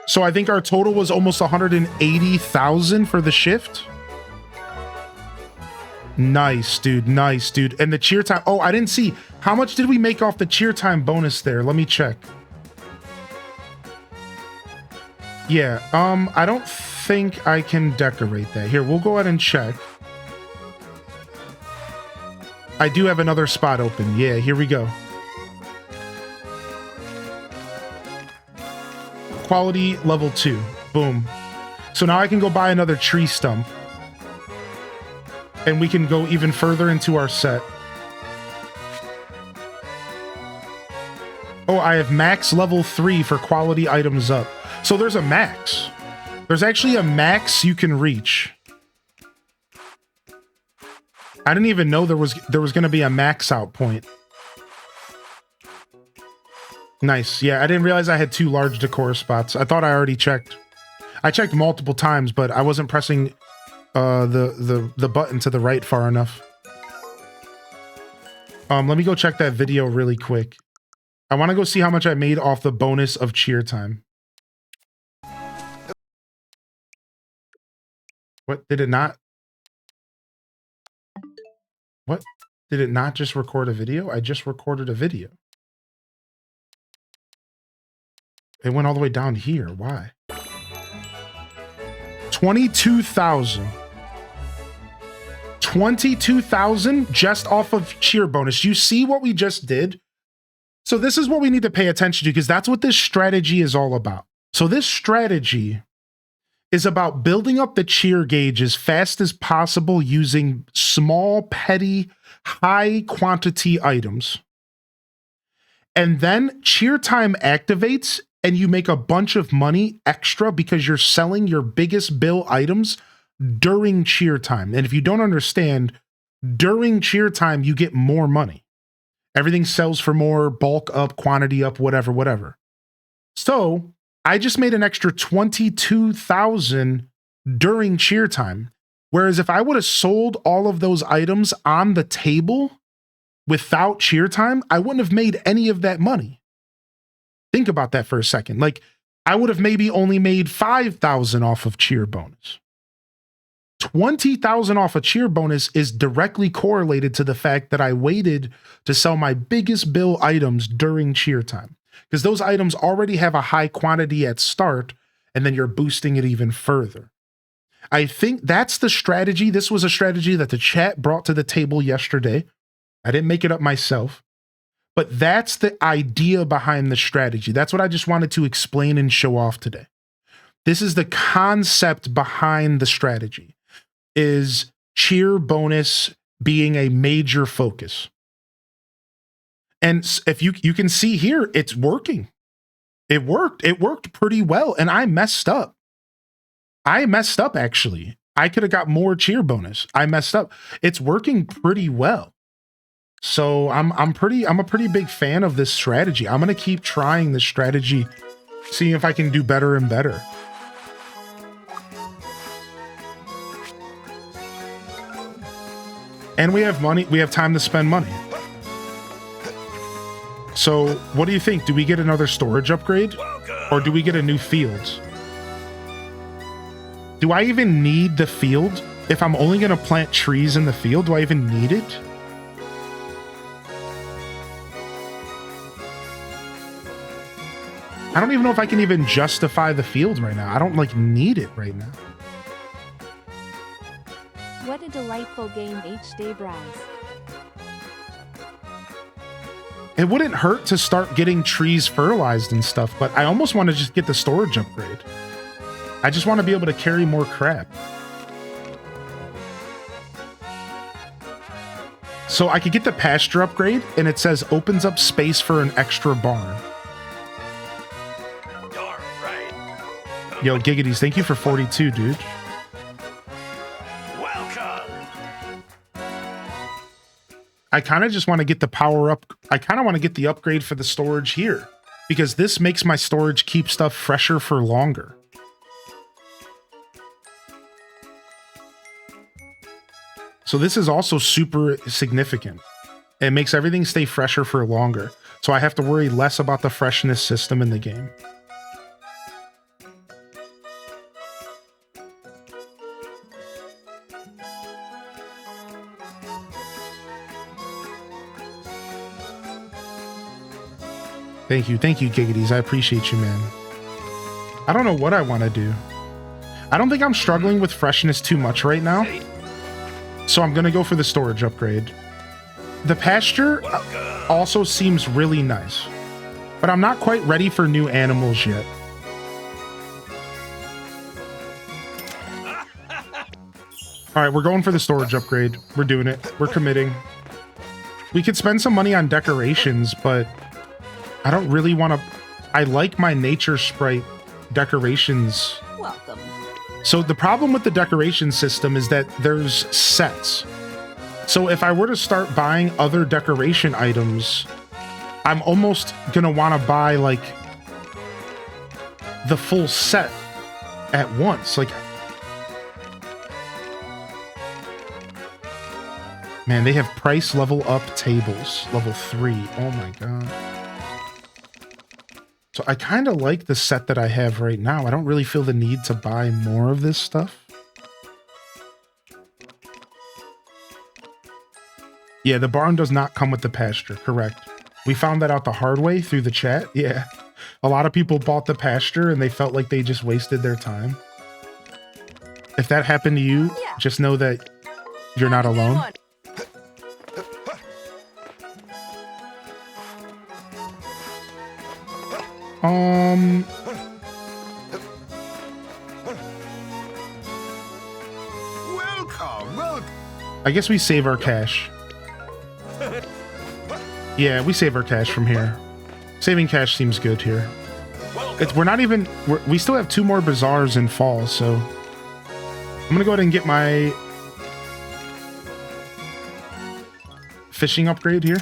So I think our total was almost 180,000 for the shift. Nice, dude. Nice, dude. And the cheer time. Oh, I didn't see. How much did we make off the cheer time bonus there? Let me check. Yeah, I don't think I can decorate that. Here, we'll go ahead and check. I do have another spot open. Yeah, here we go. Quality level 2. Boom. So now I can go buy another tree stump. And we can go even further into our set. Oh, I have max level 3 for quality items up. So there's a max. There's actually a max you can reach. I didn't even know there was going to be a max out point. Nice. Yeah, I didn't realize I had 2 large decor spots. I thought I already checked. I checked multiple times, but I wasn't pressing the button to the right far enough. Let me go check that video really quick. I want to go see how much I made off the bonus of cheer time. What? Did it not? What? Did it not just record a video? I just recorded a video. It went all the way down here. Why? 22,000. 22,000 just off of cheer bonus. You see what we just did? So this is what we need to pay attention to because that's what this strategy is all about. So this strategy is about building up the cheer gauge as fast as possible using small, petty, high quantity items. And then cheer time activates and you make a bunch of money extra because you're selling your biggest bill items during cheer time. And if you don't understand, during cheer time, you get more money. Everything sells for more, bulk up, quantity up, whatever. So I just made an extra 22,000 during cheer time. Whereas if I would have sold all of those items on the table without cheer time, I wouldn't have made any of that money. Think about that for a second. Like I would have maybe only made 5,000 off of cheer bonus. 20,000 off a cheer bonus is directly correlated to the fact that I waited to sell my biggest bill items during cheer time. Because those items already have a high quantity at start, and then you're boosting it even further. I think that's the strategy. This was a strategy that the chat brought to the table yesterday. I didn't make it up myself. But that's the idea behind the strategy. That's what I just wanted to explain and show off today. This is the concept behind the strategy, is cheer bonus being a major focus. And if you can see here, it's working. It worked. It worked pretty well. And I messed up. Actually. I could have got more cheer bonus. I messed up. It's working pretty well. So I'm a pretty big fan of this strategy. I'm gonna keep trying this strategy, seeing if I can do better and better. And we have money, we have time to spend money. So what do you think? Do we get another storage upgrade? Or do we get a new field? Do I even need the field? If I'm only gonna plant trees in the field, do I even need it? I don't even know if I can even justify the field right now. I don't like need it right now. What a delightful game, H-Day Browse. It wouldn't hurt to start getting trees fertilized and stuff, but I almost want to just get the storage upgrade. I just want to be able to carry more crap. So I could get the pasture upgrade, and it says opens up space for an extra barn. Yo, Giggities, thank you for 42, dude. I kind of just want to get the power up. I kind of want to get the upgrade for the storage here because this makes my storage keep stuff fresher for longer. So this is also super significant. It makes everything stay fresher for longer. So I have to worry less about the freshness system in the game. Thank you, Giggities. I appreciate you, man. I don't know what I want to do. I don't think I'm struggling with freshness too much right now. So I'm going to go for the storage upgrade. The pasture also seems really nice. But I'm not quite ready for new animals yet. All right, we're going for the storage upgrade. We're doing it. We're committing. We could spend some money on decorations, but I don't really want to. I like my nature sprite decorations. Welcome. So the problem with the decoration system is that there's sets. So if I were to start buying other decoration items, I'm almost gonna want to buy like the full set at once. Like, man, they have price level up tables, level 3. Oh my god. So I kind of like the set that I have right now. I don't really feel the need to buy more of this stuff. Yeah, the barn does not come with the pasture, correct. We found that out the hard way through the chat. Yeah, a lot of people bought the pasture and they felt like they just wasted their time. If that happened to you, just know that you're not alone. Welcome. I guess we save our cash. Yeah, we save our cash from here. Saving cash seems good here. We're not even... we still have 2 more bazaars in fall, so... I'm gonna go ahead and get my... fishing upgrade here.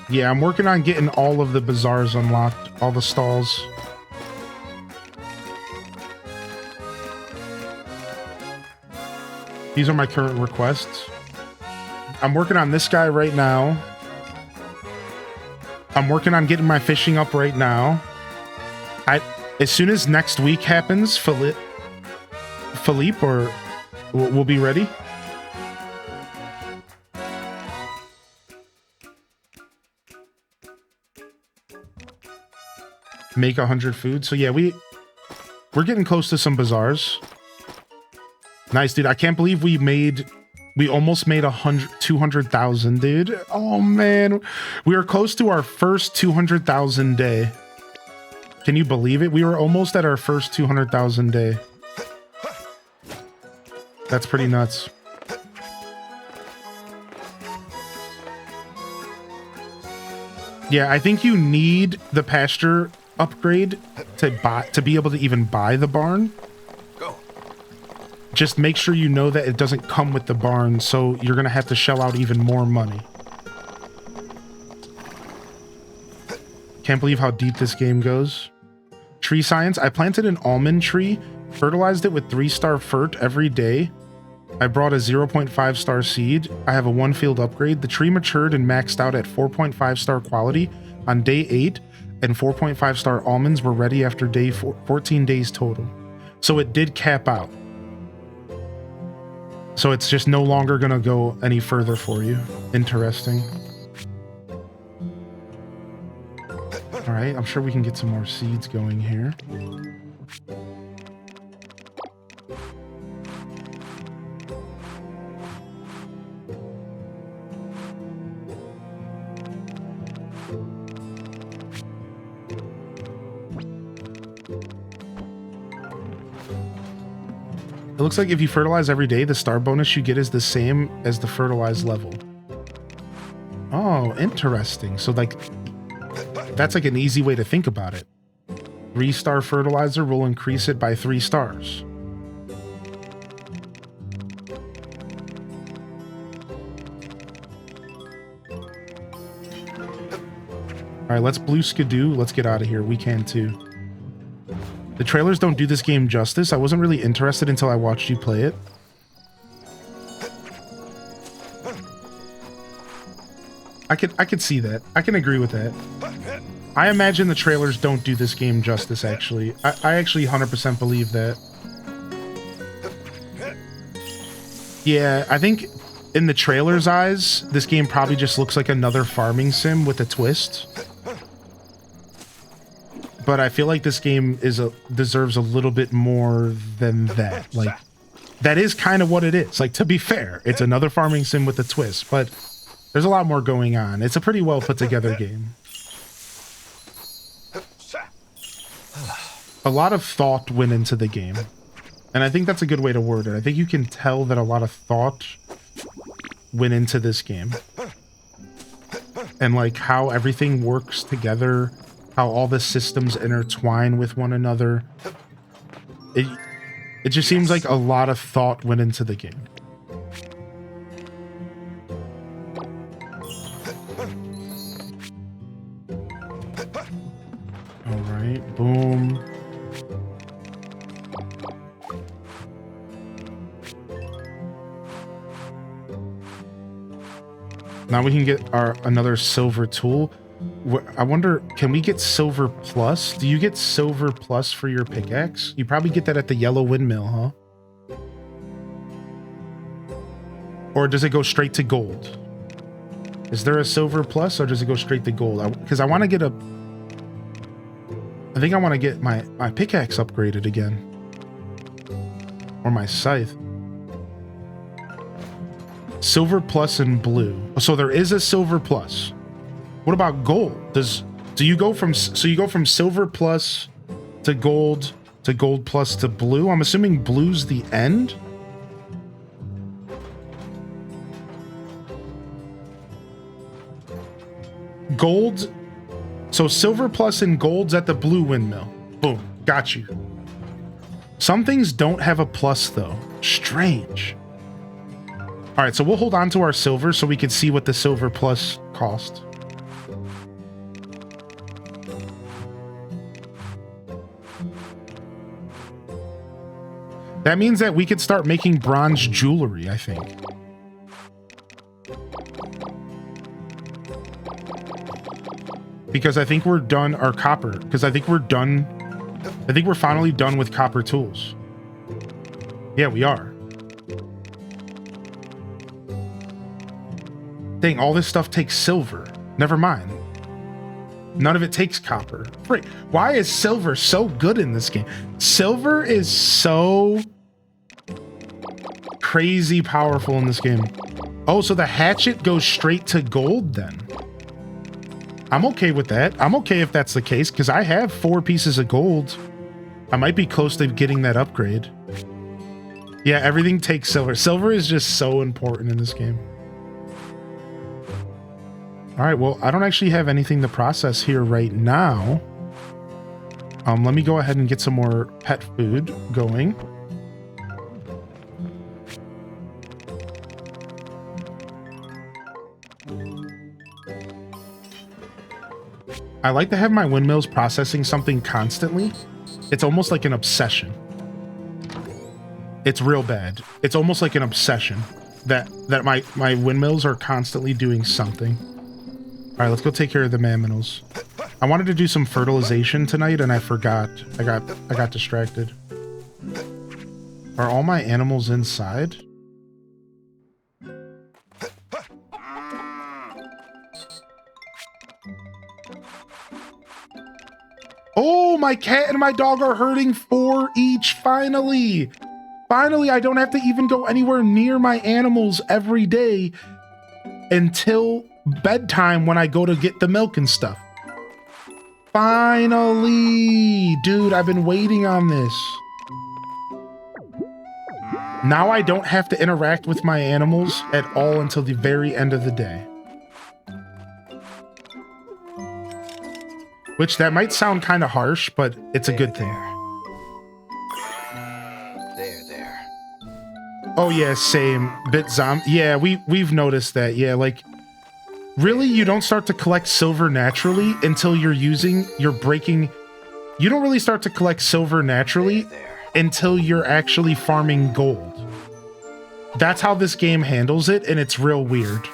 Yeah, I'm working on getting all of the bazaars unlocked. All the stalls. These are my current requests. I'm working on this guy right now. I'm working on getting my fishing up right now. As soon as next week happens, Philippe or we'll be ready. Make 100 food. So yeah, we're getting close to some bazaars. Nice, dude. I can't believe we almost made 200,000, dude. Oh man, we are close to our first 200,000 day. Can you believe it? We were almost at our first 200,000 day. That's pretty nuts. Yeah, I think you need the pasture upgrade to be able to even buy the barn. Just make sure you know that it doesn't come with the barn, so you're gonna have to shell out even more money. Can't believe how deep this game goes. Tree science. I planted an almond tree, fertilized it with 3-star fert every day. I brought a 0.5-star seed. I have a 1-field upgrade. The tree matured and maxed out at 4.5-star quality on day 8, and 4.5-star almonds were ready after day 14 days total. So it did cap out. So it's just no longer going to go any further for you. Interesting. All right, I'm sure we can get some more seeds going here. It looks like if you fertilize every day, the star bonus you get is the same as the fertilized level. Oh, interesting. So like, that's like an easy way to think about it. 3-star fertilizer will increase it by 3 stars. All right, let's blue skidoo. Let's get out of here. We can too. The trailers don't do this game justice. I wasn't really interested until I watched you play it. I could see that. I can agree with that. I imagine the trailers don't do this game justice, actually. I actually 100% believe that. Yeah, I think in the trailer's eyes, this game probably just looks like another farming sim with a twist. But I feel like this game deserves a little bit more than that. Like, that is kind of what it is. Like, to be fair, it's another farming sim with a twist, but there's a lot more going on. It's a pretty well put together game. A lot of thought went into the game. And I think that's a good way to word it. I think you can tell that a lot of thought went into this game. And like how everything works together, how all the systems intertwine with one another. It It just seems like a lot of thought went into the game. All right, boom. Now we can get another silver tool. I wonder, can we get silver plus? Do you get silver plus for your pickaxe? You probably get that at the yellow windmill, huh? Or does it go straight to gold? Is there a silver plus or does it go straight to gold? Because I want to get a... I think I want to get my pickaxe upgraded again. Or my scythe. Silver plus and blue. So there is a silver plus. What about gold? Do you go from silver plus to gold plus to blue? I'm assuming blue's the end. Gold. So silver plus and gold's at the blue windmill. Boom. Got you. Some things don't have a plus though. Strange. All right, so we'll hold on to our silver so we can see what the silver plus cost. That means that we could start making bronze jewelry, I think. Because I think we're done, our copper, because I think we're done. I think we're finally done with copper tools. Yeah, we are. Dang, all this stuff takes silver. Never mind. None of it takes copper. Freak. Why is silver so good in this game? Silver is so crazy powerful in this game. Oh, so the hatchet goes straight to gold then. I'm okay with that. I'm okay if that's the case because I have 4 pieces of gold. I might be close to getting that upgrade. Yeah, everything takes silver. Silver is just so important in this game. All right, well, I don't actually have anything to process here right now. Let me go ahead and get some more pet food going. I like to have my windmills processing something constantly. It's almost like an obsession. It's real bad. It's almost like an obsession that my windmills are constantly doing something. All right, let's go take care of the mammals. I wanted to do some fertilization tonight and I forgot. I got distracted. Are all my animals inside? Oh, my cat and my dog are herding 4 each, finally. Finally, I don't have to even go anywhere near my animals every day until bedtime when I go to get the milk and stuff. Finally, dude, I've been waiting on this. Now I don't have to interact with my animals at all until the very end of the day. Which that might sound kind of harsh, but it's a good thing. There. Oh yeah, same. Bit zombie. Yeah, we've noticed that. Yeah, like really you don't start to collect silver naturally until you're breaking. You don't really start to collect silver naturally until you're actually farming gold. That's how this game handles it, and it's real weird.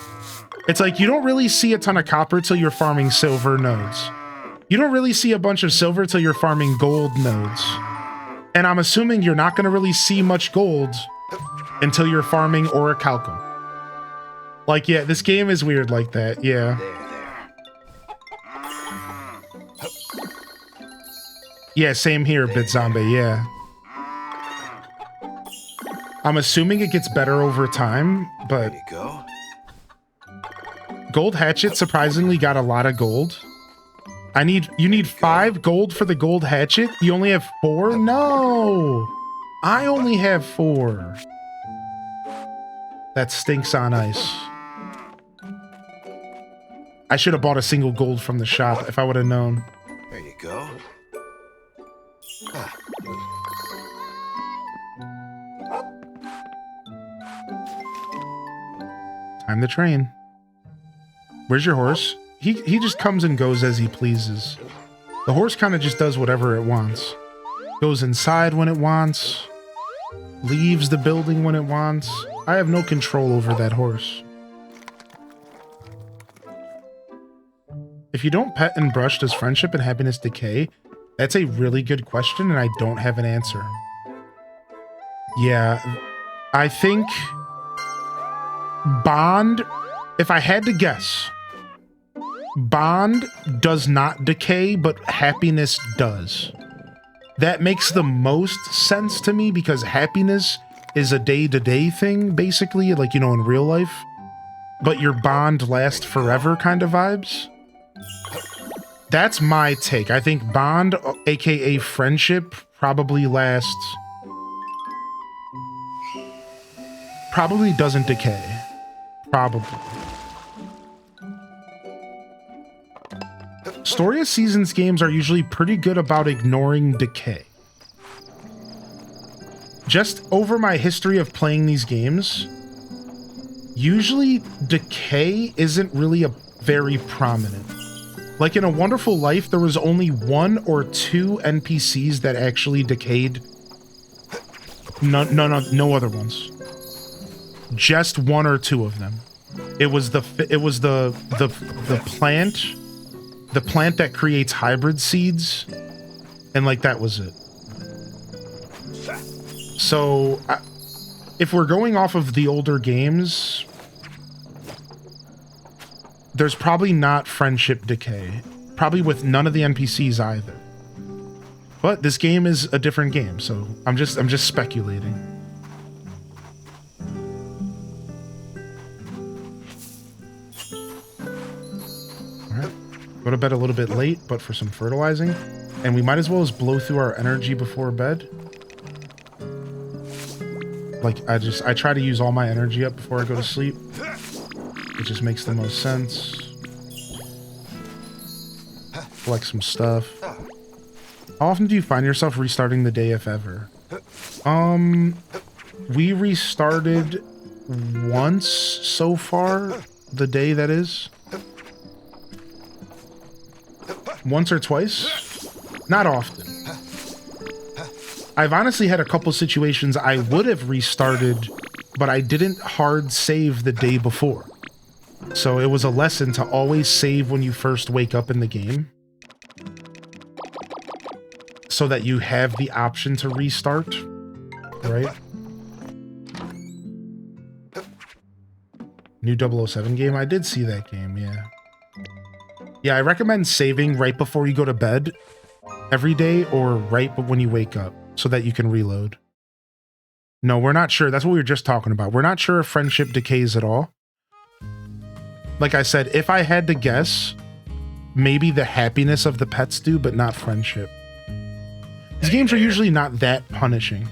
It's like you don't really see a ton of copper till you're farming silver nodes. You don't really see a bunch of silver till you're farming gold nodes. And I'm assuming you're not going to really see much gold until you're farming orichalcum. Like, yeah, this game is weird like that, yeah. Yeah, same here, Bit Zombie, yeah. I'm assuming it gets better over time, but... There you go. Gold Hatchet surprisingly got a lot of gold. You need 5 gold for the gold hatchet? You only have 4? No! I only have 4. That stinks on ice. I should have bought a single gold from the shop if I would have known. There you go. Time to train. Where's your horse? He just comes and goes as he pleases. The horse kind of just does whatever it wants. Goes inside when it wants. Leaves the building when it wants. I have no control over that horse. If you don't pet and brush, does friendship and happiness decay? That's a really good question, and I don't have an answer. Yeah, I think bond, if I had to guess, bond does not decay, but happiness does. That makes the most sense to me because happiness is a day-to-day thing, basically, like, you know, in real life. But your bond lasts forever kind of vibes. That's my take. I think bond, aka friendship, probably lasts... Probably doesn't decay. Probably. Story of Seasons games are usually pretty good about ignoring decay. Just over my history of playing these games, usually decay isn't really a very prominent. Like in A Wonderful Life, there was only 1 or 2 NPCs that actually decayed. No other ones. Just 1 or 2 of them. It was the plant that creates hybrid seeds, and like that was it. So if we're going off of the older games, there's probably not friendship decay, probably with none of the NPCs either. But this game is a different game, so I'm just speculating. Go to bed a little bit late, but for some fertilizing. And we might as well just blow through our energy before bed. Like, I try to use all my energy up before I go to sleep. It just makes the most sense. Collect some stuff. How often do you find yourself restarting the day, if ever? We restarted once so far, the day that is. Once or twice? Not often. I've honestly had a couple situations I would have restarted, but I didn't hard save the day before. So it was a lesson to always save when you first wake up in the game, so that you have the option to restart, right? New 007 game? I did see that game, yeah. Yeah, I recommend saving right before you go to bed every day or right when you wake up so that you can reload. No, we're not sure. That's what we were just talking about. We're not sure if friendship decays at all. Like I said, if I had to guess, maybe the happiness of the pets do, but not friendship. These games are usually not that punishing.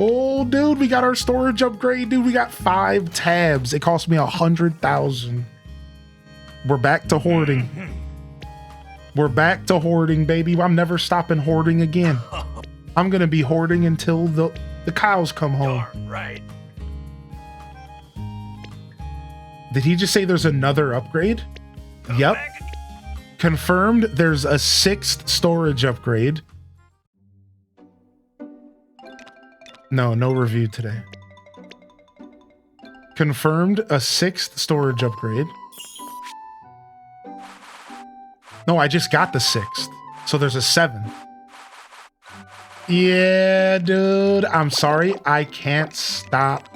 Oh, dude, we got our storage upgrade, dude. We got 5 tabs. It cost me 100,000. We're back to hoarding. We're back to hoarding, baby. I'm never stopping hoarding again. I'm gonna be hoarding until the cows come home. Right. Did he just say there's another upgrade? Yep. Confirmed there's a 6th storage upgrade. No review today. Confirmed a 6th storage upgrade. No, I just got the 6th. So there's a 7th. Yeah, dude. I'm sorry. I can't stop.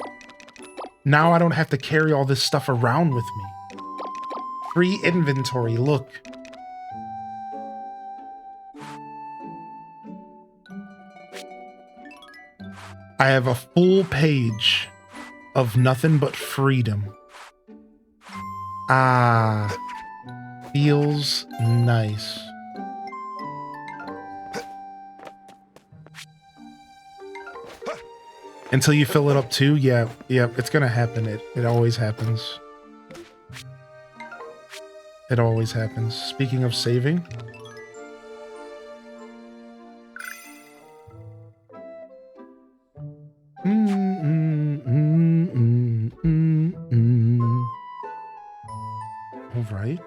Now I don't have to carry all this stuff around with me. Free inventory, look. I have a full page of nothing but freedom. Ah, feels nice. Until you fill it up too? Yeah, it's gonna happen. It always happens. It always happens. Speaking of saving. right.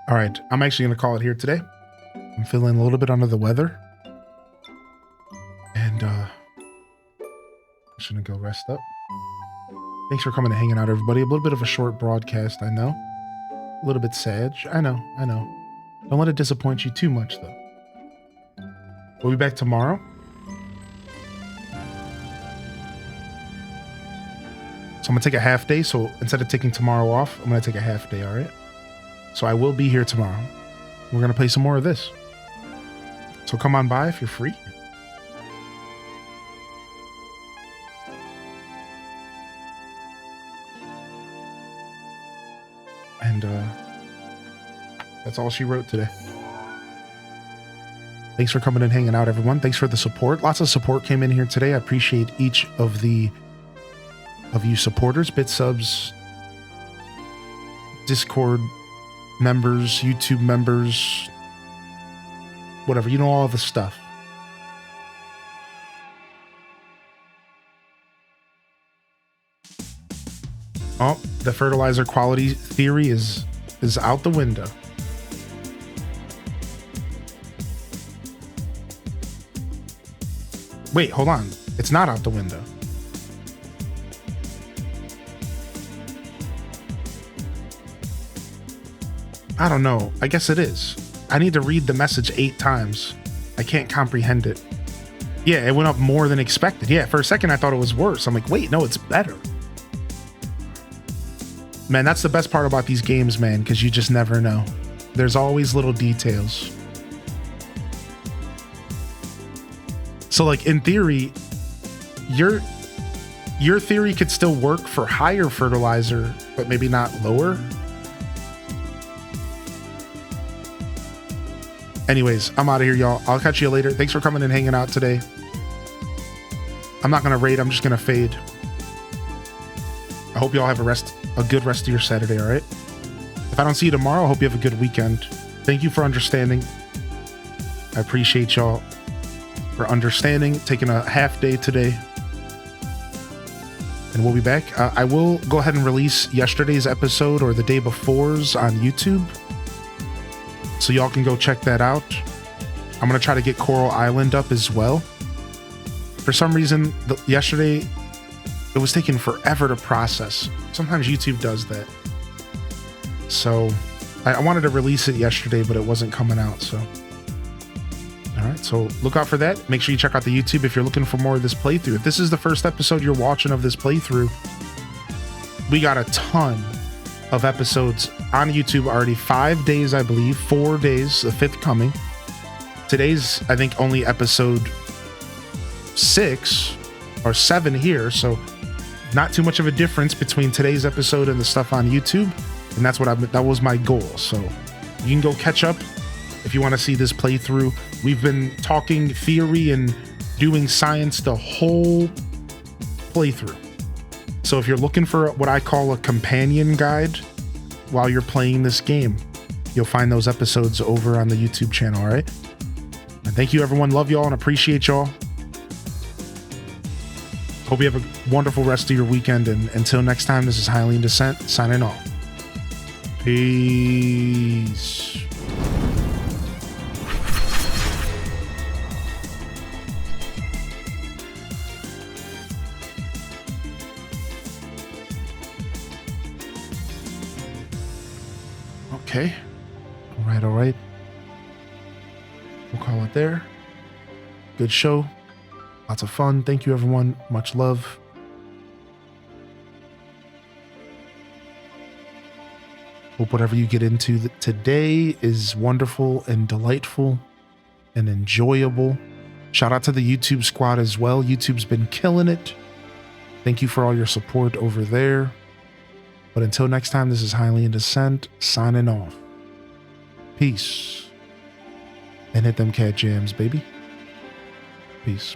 All right, I'm actually going to call it here today. I'm feeling a little bit under the weather. And I'm just going to go rest up. Thanks for coming and hanging out, everybody. A little bit of a short broadcast, I know. A little bit sad. I know. Don't let it disappoint you too much, though. We'll be back tomorrow. So I'm going to take a half day. So instead of taking tomorrow off, I'm going to take a half day, all right? So I will be here tomorrow. We're going to play some more of this. So come on by if you're free. And that's all she wrote today. Thanks for coming and hanging out, everyone. Thanks for the support. Lots of support came in here today. I appreciate each of you supporters, bit subs, Discord members, YouTube members, whatever, you know, all the stuff. Oh, the fertilizer quality theory is out the window. Wait, hold on. It's not out the window. I don't know. I guess it is. I need to read the message 8 times. I can't comprehend it. Yeah, it went up more than expected. Yeah, for a second I thought it was worse. I'm like, wait, no, it's better. Man, that's the best part about these games, man, because you just never know. There's always little details. So, like, in theory, your theory could still work for higher fertilizer, but maybe not lower. Anyways, I'm out of here, y'all. I'll catch you later. Thanks for coming and hanging out today. I'm not going to raid. I'm just going to fade. I hope y'all have a good rest of your Saturday, all right? If I don't see you tomorrow, I hope you have a good weekend. Thank you for understanding. I appreciate y'all for understanding, taking a half day today. And we'll be back. I will go ahead and release yesterday's episode or the day before's on YouTube, so y'all can go check that out. I'm going to try to get Coral Island up as well. For some reason, yesterday, it was taking forever to process. Sometimes YouTube does that. So I wanted to release it yesterday, but it wasn't coming out. So, all right. So look out for that. Make sure you check out the YouTube if you're looking for more of this playthrough. If this is the first episode you're watching of this playthrough, we got a ton of episodes on YouTube already. 5 days, I believe, 4 days, the 5th coming. Today's, I think, only episode 6 or 7 here. So not too much of a difference between today's episode and the stuff on YouTube. And that's that was my goal. So you can go catch up if you want to see this playthrough. We've been talking theory and doing science the whole playthrough. So if you're looking for what I call a companion guide while you're playing this game, you'll find those episodes over on the YouTube channel, all right? And thank you, everyone. Love y'all and appreciate y'all. Hope you have a wonderful rest of your weekend. And until next time, this is Highly in Descent, signing off. Peace. Okay. All right. We'll call it there. Good show. Lots of fun. Thank you, everyone. Much love. Hope whatever you get into today is wonderful and delightful and enjoyable. Shout out to the YouTube squad as well. YouTube's been killing it. Thank you for all your support over there. But until next time, this is Highly in Descent, signing off. Peace. And hit them cat jams, baby. Peace.